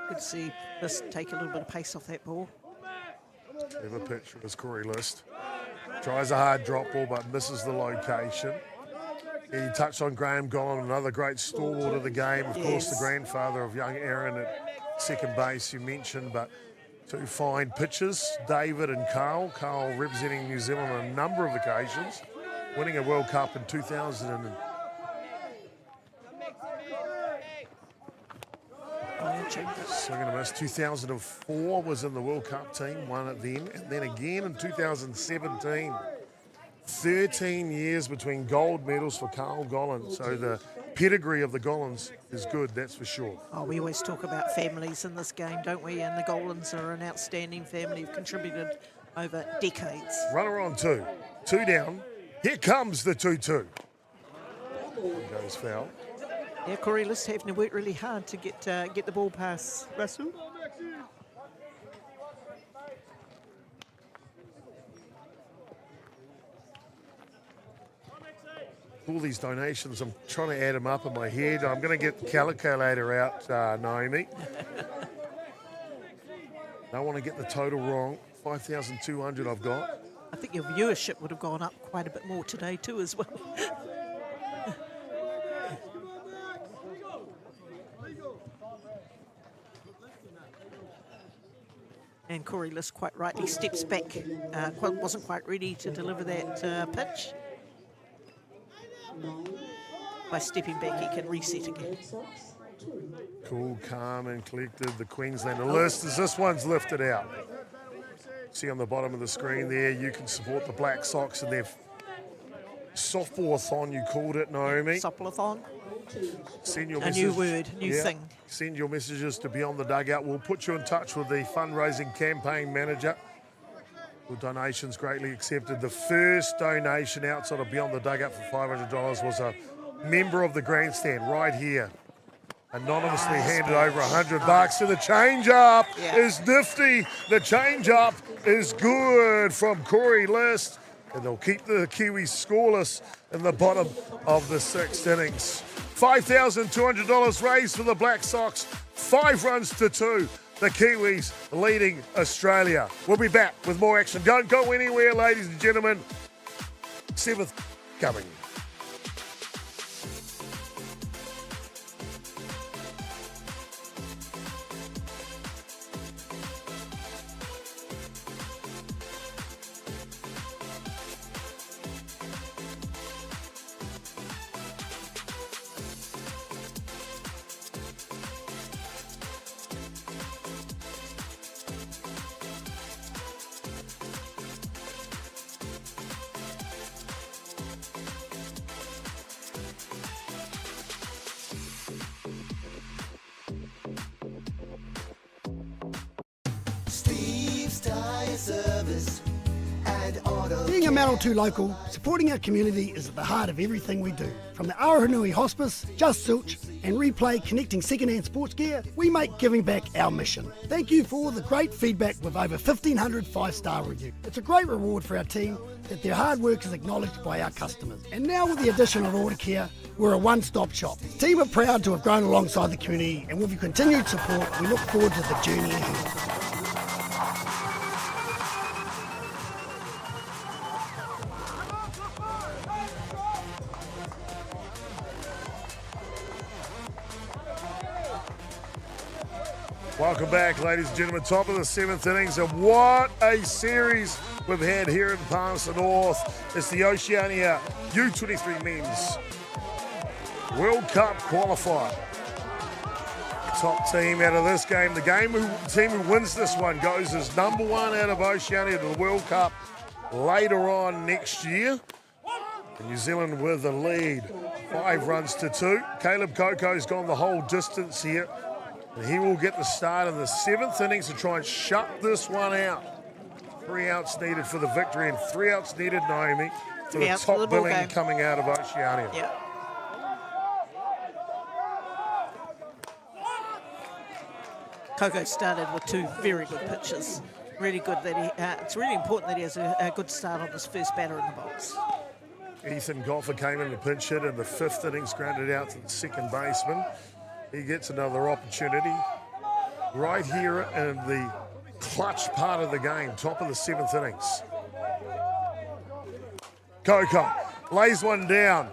S6: Good to see this take a little bit of pace off that ball.
S1: Have a picture of his Corey List. Tries a hard drop ball but misses the location. He touched on Graham Gollan, another great stalwart of the game. Of course, the grandfather of young Aaron at second base you mentioned, but 2 fine pitchers, David and Carl. Carl representing New Zealand on a number of occasions, winning a World Cup in 2000. Swing and a miss. 2004 was in the World Cup team, won it then, and then again in 2017. 13 years between gold medals for Carl Gollan. So the pedigree of the Gollans is good, that's for sure.
S6: Oh, we always talk about families in this game, don't we? And the Gollans are an outstanding family who've contributed over decades.
S1: Runner on two. Two down. Here comes the 2-2. There goes foul.
S6: Yeah, Corey List having to work really hard to get the ball past Russell.
S1: All these donations, I'm trying to add them up in my head. I'm going to get the calculator out, Naomi. Don't want to get the total wrong. 5,200 I've got.
S6: I think your viewership would have gone up quite a bit more today too as well. And Corey List quite rightly steps back. Wasn't quite ready to deliver that pitch. By stepping back, he can reset again.
S1: Cool, calm and collected. The Queenslander list as this one's lifted out. See on the bottom of the screen there, you can support the Black Sox in their softball-a-thon, you called it, Naomi.
S6: Softball-a-thon.
S1: Send your
S6: A new word, new thing.
S1: Send your messages to Beyond the Dugout. We'll put you in touch with the fundraising campaign manager. Your donations greatly accepted. The first donation outside of Beyond the Dugout for $500 was a member of the grandstand right here. Anonymously handed over $100. So the change-up is nifty. The change-up is good from Corey List. And they'll keep the Kiwis scoreless in the bottom of the sixth innings. $5,200 raised for the Black Sox. 5 runs to 2. The Kiwis leading Australia. We'll be back with more action. Don't go anywhere, ladies and gentlemen. 7th coming.
S4: Being a Manawatū local, supporting our community is at the heart of everything we do. From the Aotearoa Hospice, Just Silch and Replay connecting second-hand sports gear, we make giving back our mission. Thank you for all the great feedback with over 1,500 5-star reviews. It's a great reward for our team that their hard work is acknowledged by our customers. And now with the addition of Order Care, we're a one-stop shop. The team are proud to have grown alongside the community, and with your continued support, we look forward to the journey ahead.
S1: Welcome back, ladies and gentlemen. Top of the 7th innings, and what a series we've had here in Palmerston North. It's the Oceania U23 Men's World Cup Qualifier. Top team out of this game. The team who wins this one goes as number 1 out of Oceania to the World Cup later on next year. And New Zealand with the lead, 5 runs to 2. Caleb Coco's gone the whole distance here. And he will get the start in the 7th innings to try and shut this one out. 3 outs needed for the victory and 3 outs needed, Naomi, for the top billing coming out of Oceania.
S6: Yeah. Coco started with 2 very good pitches. Really good that he. It's really important that he has a good start on this first batter in the box.
S1: Ethan Golfer came in to pinch hit in the 5th innings, grounded out to the second baseman. He gets another opportunity right here in the clutch part of the game, top of the 7th innings. Coco lays one down,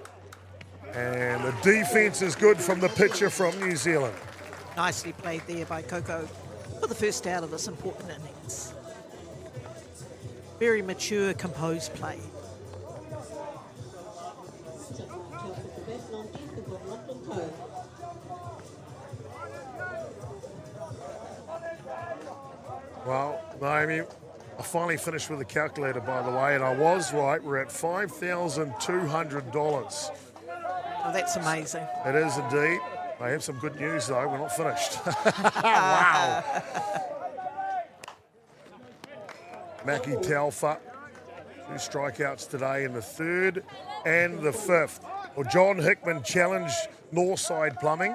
S1: and the defense is good from the pitcher from New Zealand.
S6: Nicely played there by Coco for the first out of this important innings. Very mature, composed play.
S1: Well, Naomi, I finally finished with a calculator, by the way, and I was right. We're at $5,200.
S6: Oh, that's amazing.
S1: It is indeed. I have some good news, though. We're not finished. Wow. Maki Taufa, 2 strikeouts today in the 3rd and the 5th. Well, John Hickman challenged Northside Plumbing.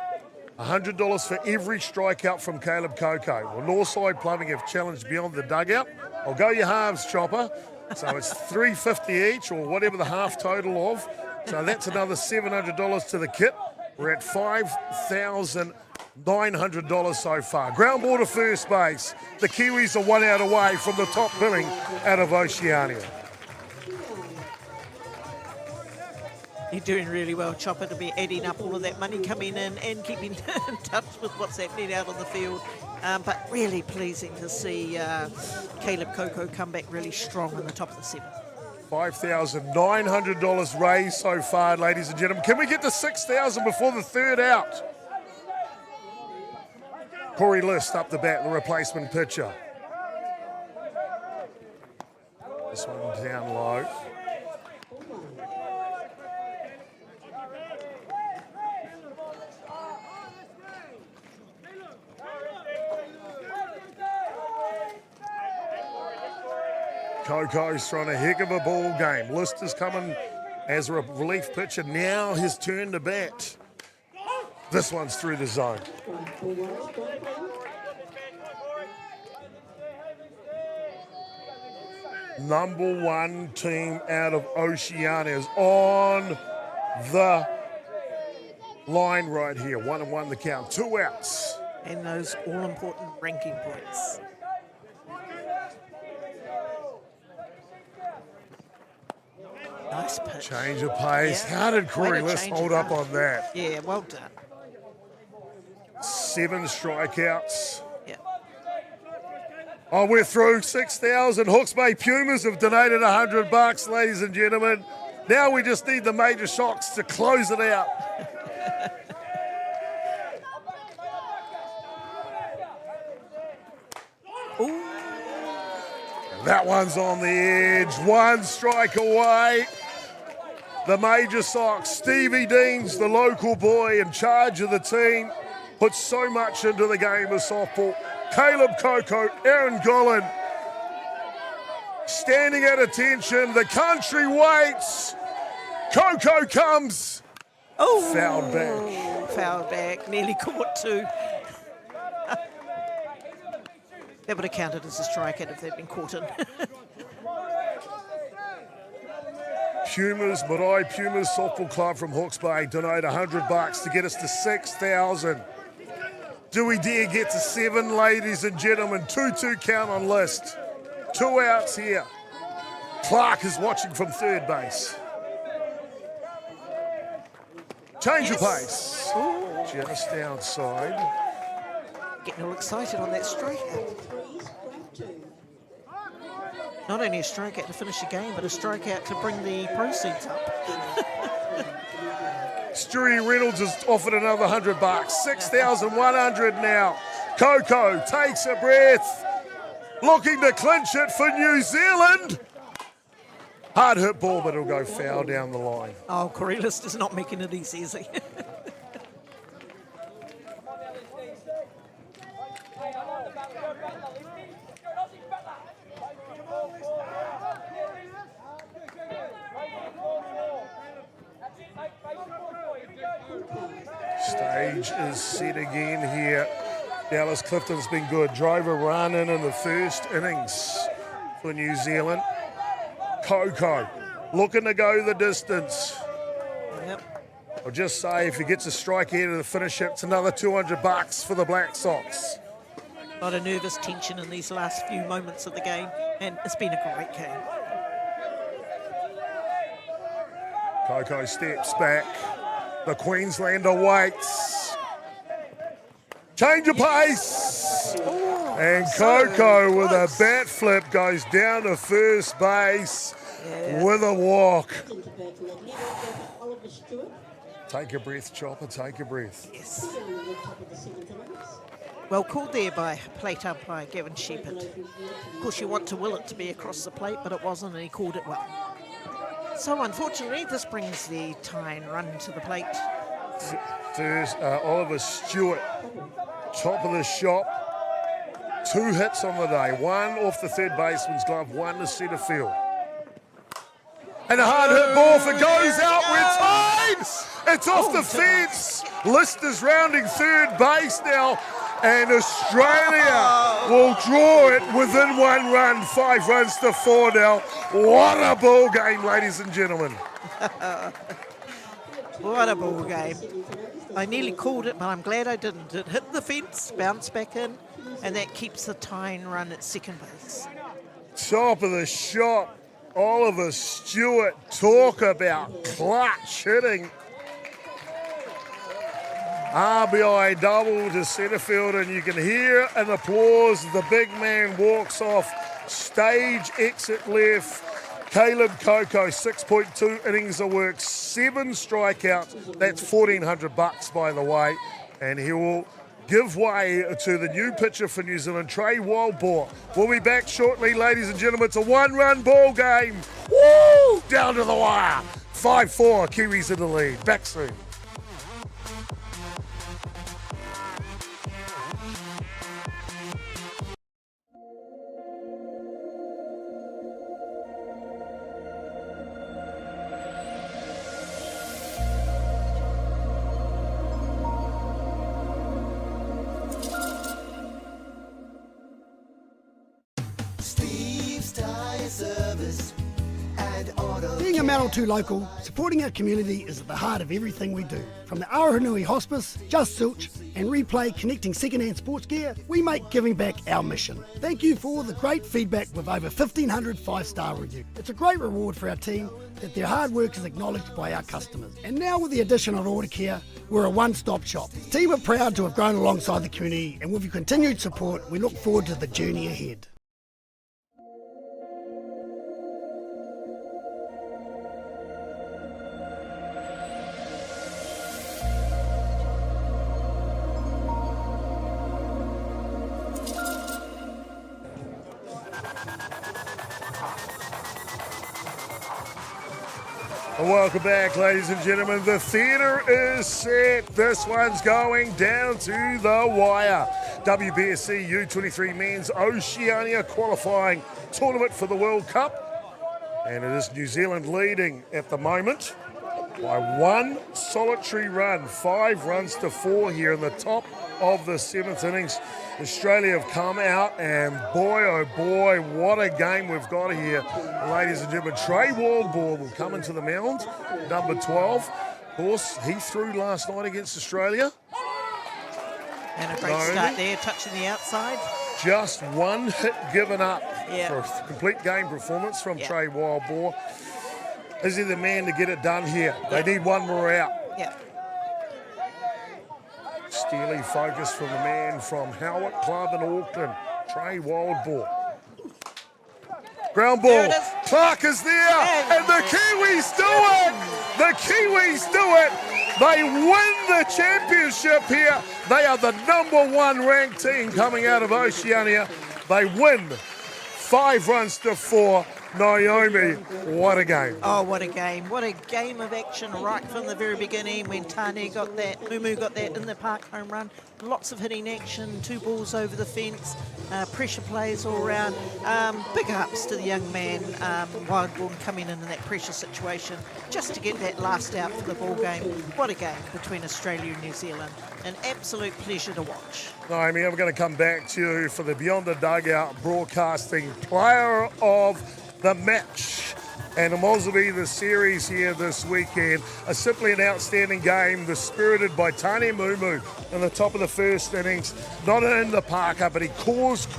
S1: $100 for every strikeout from Caleb Coco. Well, Northside Plumbing have challenged beyond the dugout. I'll go your halves, Chopper. So it's $350 each, or whatever the half total of. So that's another $700 to the kit. We're at $5,900 so far. Ground ball to first base. The Kiwis are 1 out away from the top billing out of Oceania.
S6: You're doing really well, Chopper, to be adding up all of that money coming in and keeping in touch with what's happening out on the field. But really pleasing to see Caleb Coco come back really strong in the top of the 7th.
S1: $5,900 raised so far, ladies and gentlemen. Can we get to $6,000 before the 3rd out? Corey List up the bat, the replacement pitcher. This one down low. Coco's thrown a heck of a ball game. List is coming as a relief pitcher. Now his turn to bat. This one's through the zone. Number 1 team out of Oceania is on the line right here. 1-1 the count. 2 outs.
S6: And those all-important ranking points. Nice pitch.
S1: Change of pace.
S6: Yeah.
S1: How did Corey
S6: Way to
S1: List
S6: change
S1: hold
S6: it
S1: up
S6: up.
S1: on that?
S6: Yeah, well done.
S1: 7 strikeouts.
S6: Yeah.
S1: Oh, we're through 6,000. Hawke's Bay Pumas have donated $100, ladies and gentlemen. Now we just need the major shocks to close it out.
S6: Ooh.
S1: That one's on the edge. 1 strike away. The major socks. Stevie Deans, the local boy in charge of the team, puts so much into the game of softball. Caleb Coco, Aaron Gollan, standing at attention. The country waits. Coco comes.
S6: Oh,
S1: Fouled back.
S6: Fouled back. Nearly caught 2. That would have counted as a strikeout if they'd been caught in.
S1: Pumas, Marae Pumas Softball Club from Hawke's Bay donate $100 to get us to 6,000. Do we dare get to 7, ladies and gentlemen? 2-2 count on List. 2 outs here. Clark is watching from 3rd base. Change of pace. Just outside.
S6: Getting all excited on that strikeout. Not only a strikeout to finish the game, but a strikeout to bring the proceeds up.
S1: Stewie Reynolds has offered another $100. 6,100 now. Coco takes a breath, looking to clinch it for New Zealand. Hard hit ball, but it'll go foul down the line.
S6: Oh, Corey List is not making it easy, is he?
S1: Stage is set again here. Dallas Clifton's been good. Drove a run in the 1st innings for New Zealand. Coco looking to go the distance.
S6: Yep.
S1: I'll just say if he gets a strike here to the finish, it's another $200 for the Black Sox.
S6: A lot of nervous tension in these last few moments of the game, and it's been a great game.
S1: Coco steps back. The Queenslander waits. Change of pace. And Coco with a bat flip goes down to first base with a walk. Take a breath, Chopper, take a breath.
S6: Yes. Well called there by plate umpire Gavin Shepherd. Of course, you want to will it to be across the plate, but it wasn't, and he called it well. So unfortunately, this brings the Tyne run to the plate.
S1: There's Oliver Stewart, top of the shop. 2 hits on the day, 1 off the third baseman's glove, 1 to centre field. And a hard hit ball for goes out, we're tied! It's off the fence. Lister's rounding third base now, and Australia will draw it within 1 run, 5 runs to 4 now. What a ball game, ladies and gentlemen.
S6: What a ball game. I nearly called it, but I'm glad I didn't. It hit the fence, bounced back in, and that keeps the Tyne run at second base.
S1: Top of the shop, Oliver Stewart. Talk about clutch hitting. RBI double to centre field, and you can hear an applause. The big man walks off. Stage exit left. Caleb Coco, 6.2 innings of work, 7 strikeouts. That's $1,400 by the way. And he will give way to the new pitcher for New Zealand, Trey Wildbore. We'll be back shortly, ladies and gentlemen. It's a 1-run ball game. Woo! Down to the wire. 5-4, Kiwis in the lead. Back soon.
S4: Being a Manawatū local, supporting our community is at the heart of everything we do. From the Aotearoa Hospice, Just Silch and Replay connecting second-hand sports gear, we make giving back our mission. Thank you for all the great feedback with over 1,500 5-star reviews. It's a great reward for our team that their hard work is acknowledged by our customers. And now with the addition of Order Care, we're a one-stop shop. The team are proud to have grown alongside the community, and with your continued support, we look forward to the journey ahead.
S1: Welcome back, ladies and gentlemen. The theatre is set. This one's going down to the wire. WBSC U23 Men's Oceania Qualifying Tournament for the World Cup. And it is New Zealand leading at the moment by 1 solitary run. 5 runs to 4 here in the top of the 7th innings. Australia have come out, and boy, oh boy, what a game we've got here, ladies and gentlemen. Trey Wildbore will come into the mound, number 12. Of course, he threw last night against Australia.
S6: And a great start there, touching the outside.
S1: Just 1 hit given up for a complete game performance from Trey Wildbore. Is he the man to get it done here? They need 1 more out. Steely focus from the man from Howick Club in Auckland, Trey Wildbore. Ground ball. Clark is there, and the Kiwis do it. The Kiwis do it. They win the championship here. They are the #1 ranked team coming out of Oceania. They win 5 runs to 4. Naomi, what a game.
S6: Oh, what a game. What a game of action right from the very beginning when Tane got that, Mumu got that in the park home run. Lots of hitting action, 2 balls over the fence, pressure plays all around. Big ups to the young man, Wildborn, coming in that pressure situation just to get that last out for the ball game. What a game between Australia and New Zealand. An absolute pleasure to watch.
S1: Naomi, I'm going to come back to you for the Beyond the Dugout broadcasting player of the match. And it will be the series here this weekend. Simply an outstanding game. The spirited by Tane Mumu in the top of the first innings. Not in the parker, but he caused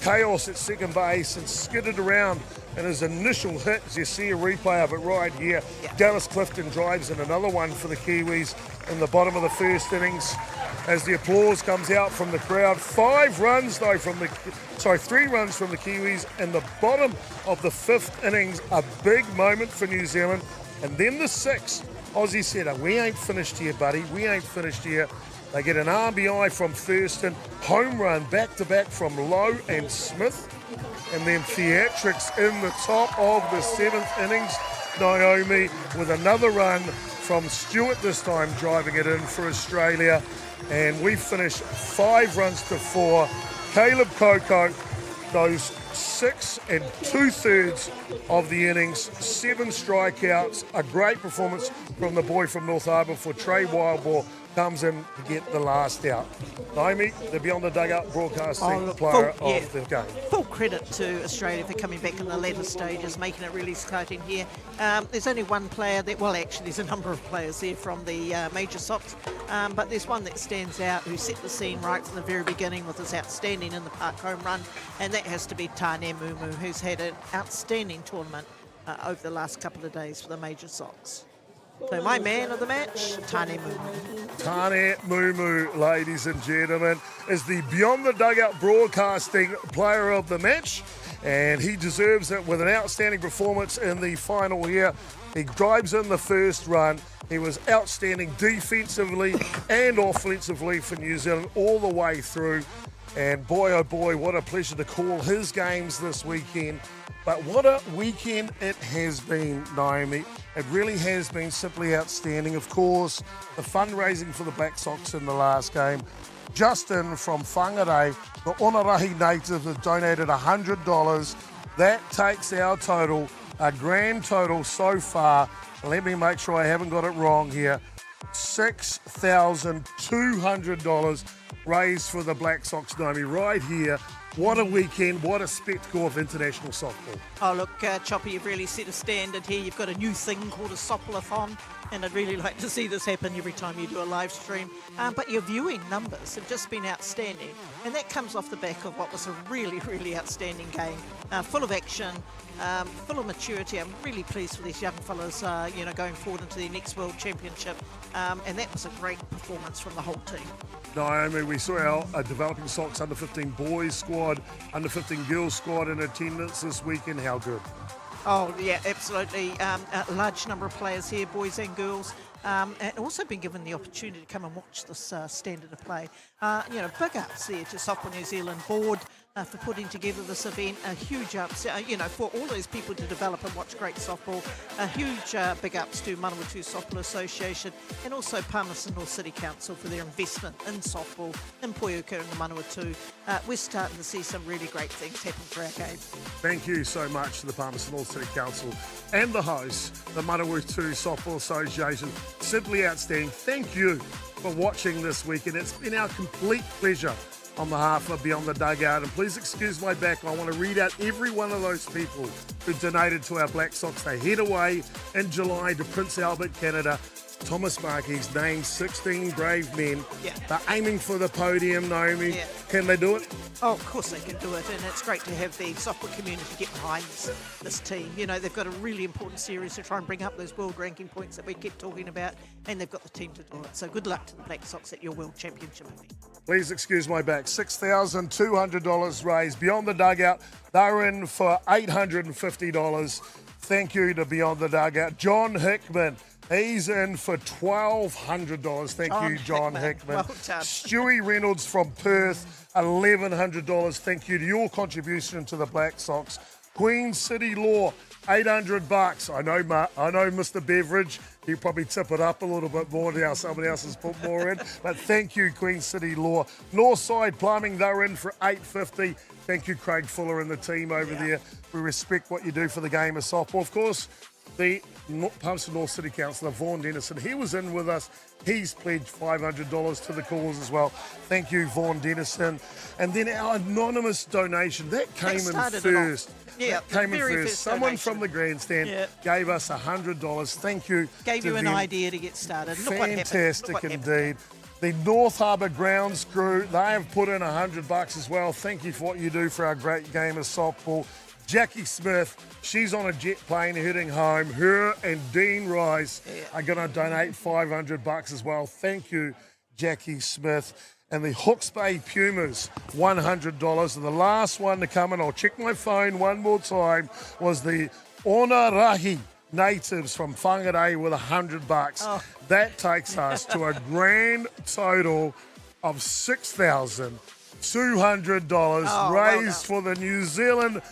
S1: chaos at second base and skidded around. And his initial hit, as you see a replay of it right here, Dallas Clifton drives in another one for the Kiwis in the bottom of the first innings. As the applause comes out from the crowd. 3 runs from the Kiwis in the bottom of the 5th innings. A big moment for New Zealand. And then the 6th, Aussie said, we ain't finished here, buddy. We ain't finished here. They get an RBI from Thurston, home run back-to-back from Lowe and Smith, and then theatrics in the top of the 7th innings. Naomi with another run from Stewart this time, driving it in for Australia. And we finish 5 runs to 4. Caleb Colquhoun goes 6 2/3 of the innings, 7 strikeouts, a great performance from the boy from North Harbour for Trey Wildball, comes in to get the last out. Naomi, the Beyond the Dugout broadcasting player of the game.
S6: Full credit to Australia for coming back in the latter stages, making it really exciting here. There's only one player that, well, actually there's a number of players there from the Major Sox, but there's one that stands out who set the scene right from the very beginning with his outstanding in the park home run, and that has to be Tyre Mumu, who's had an outstanding tournament over the last couple of days for the Major Sox. So my man of the match, Tyre Mumu.
S1: Tyre Mumu, ladies and gentlemen, is the Beyond the Dugout broadcasting player of the match, and he deserves it with an outstanding performance in the final here. He drives in the first run. He was outstanding defensively and offensively for New Zealand all the way through. And boy, oh boy, what a pleasure to call his games this weekend. But what a weekend it has been, Naomi. It really has been simply outstanding. Of course, the fundraising for the Black Sox in the last game. Justin from Whangarei, the Onarahi native, has donated $100. That takes our total, a grand total so far. Let me make sure I haven't got it wrong here. $6,200 raised for the Black Sox, Naomi, right here. What a weekend, what a spectacle of international softball.
S6: Oh, look, Chopper, you've really set a standard here. You've got a new thing called a Soplathon, and I'd really like to see this happen every time you do a live stream. But your viewing numbers have just been outstanding, and that comes off the back of what was a really, really outstanding game, full of action, full of maturity. I'm really pleased for these young fellas, going forward into their next World Championship, and that was a great performance from the whole team.
S1: Naomi, we saw our developing Sox under-15 boys squad, under-15 girls squad in attendance this weekend. How good?
S6: Oh, yeah, absolutely. A large number of players here, boys and girls, and also been given the opportunity to come and watch this standard of play. Big ups there to Soccer New Zealand board for putting together this event. A huge ups, for all those people to develop and watch great softball. A huge big ups to Manawatū Softball Association and also Palmerston North City Council for their investment in softball in Poiuka and the Manawatū. We're starting to see some really great things happen for our game.
S1: Thank you so much to the Palmerston North City Council and the host, the Manawatū Softball Association. Simply outstanding. Thank you for watching this weekend. It's been our complete pleasure on behalf of Beyond the Dugout. And please excuse my back. I want to read out every one of those people who donated to our Black Sox. They head away in July to Prince Albert, Canada. Thomas Markey's named 16 brave men.
S6: Yeah.
S1: They're aiming for the podium, Naomi.
S6: Yeah.
S1: Can they do it?
S6: Oh, of course they can do it, and it's great to have the softball community get behind this team. They've got a really important series to try and bring up those world ranking points that we keep talking about, and they've got the team to do it. So good luck to the Black Sox at your World Championship event.
S1: Please excuse my back. $6,200 raised. Beyond the Dugout, they're in for $850. Thank you to Beyond the Dugout. John Hickman, he's in for $1,200. Thank you, John Hickman.
S6: Well done.
S1: Stewie Reynolds from Perth, $1,100. Thank you to your contribution to the Black Sox. Queen City Law, $800. I know Mr. Beveridge, he'll probably tip it up a little bit more now. Someone else has put more in. But thank you, Queen City Law. Northside Plumbing, they're in for $850. Thank you, Craig Fuller and the team over there. We respect what you do for the game of softball. Of course, the Palmerston North City Councillor, Vaughan Dennison, he was in with us. He's pledged $500 to the cause as well. Thank you, Vaughan Dennison. And then our anonymous donation, that came in first.
S6: Yeah,
S1: came in first. Someone from the grandstand gave us $100. Thank you.
S6: Gave you an idea to get started. Look what happened.
S1: Fantastic indeed. The North Harbour Grounds crew, they have put in $100 as well. Thank you for what you do for our great game of softball. Jackie Smith, she's on a jet plane heading home. Her and Dean Rice are going to donate $500 as well. Thank you, Jackie Smith. And the Hawke's Bay Pumas, $100. And the last one to come in, I'll check my phone one more time, was the Onarahi natives from Whangarei with $100.
S6: Oh.
S1: That takes us to a grand total of $6,200
S6: Oh,
S1: raised for the New Zealand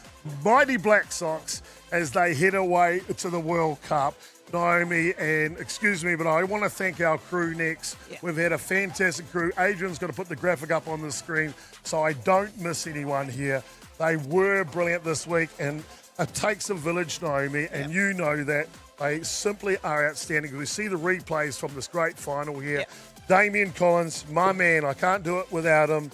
S1: Mighty Black Sox as they head away to the World Cup. Naomi, and excuse me, but I want to thank our crew next.
S6: Yeah.
S1: We've had a fantastic crew. Adrian's going to put the graphic up on the screen so I don't miss anyone here. They were brilliant this week, and it takes a village, Naomi, and you know that. They simply are outstanding. We see the replays from this great final here.
S6: Yeah.
S1: Damien Collins, my man, I can't do it without him.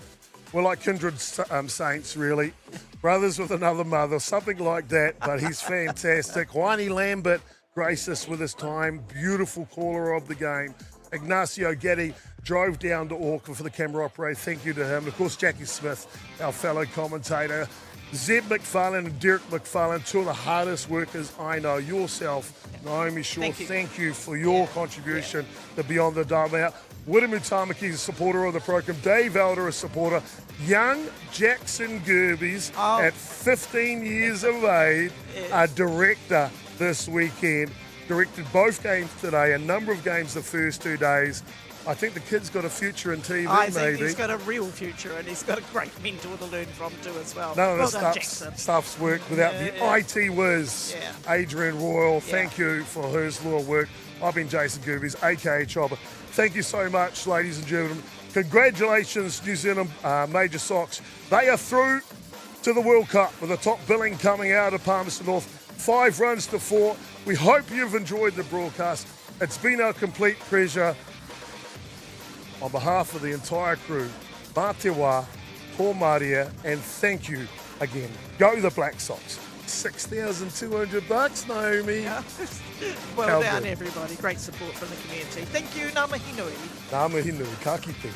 S1: We're like kindred saints, really. Brothers with another mother, something like that, but he's fantastic. Juani Lambert graced us with his time. Beautiful caller of the game. Ignacio Getty drove down to Auckland for the camera operator. Thank you to him. And of course, Jackie Smith, our fellow commentator. Zeb McFarlane and Derek McFarlane, two of the hardest workers I know. Yourself, Naomi Shaw, thank you for your contribution to Beyond the Dugout. Widimu Tamaki is a supporter of the program. Dave Elder, a supporter. Young Jackson Gerbes, at 15 years of age, a director this weekend. Directed both games today, a number of games the first 2 days. I think the kid's got a future in TV,
S6: I think
S1: maybe.
S6: he's got a real future, and he's got a great mentor to learn from too as well.
S1: None of
S6: Well
S1: the
S6: done, Jackson.
S1: stuff's worked without the IT whiz, Adrian Royal. Thank you for his little work. I've been Jason Gerbes, aka Chopper. Thank you so much, ladies and gentlemen. Congratulations, New Zealand Major Sox. They are through to the World Cup with the top billing coming out of Palmerston North. 5 runs to 4. We hope you've enjoyed the broadcast. It's been our complete pleasure. On behalf of the entire crew, mā te wā, tō maria, and thank you again. Go the Black Sox. $6,200, Naomi.
S6: Well
S1: How
S6: done,
S1: good.
S6: everybody. Great support from the community. Thank you, Ngā mihi nui.
S1: Ngā mihi nui, ka kite.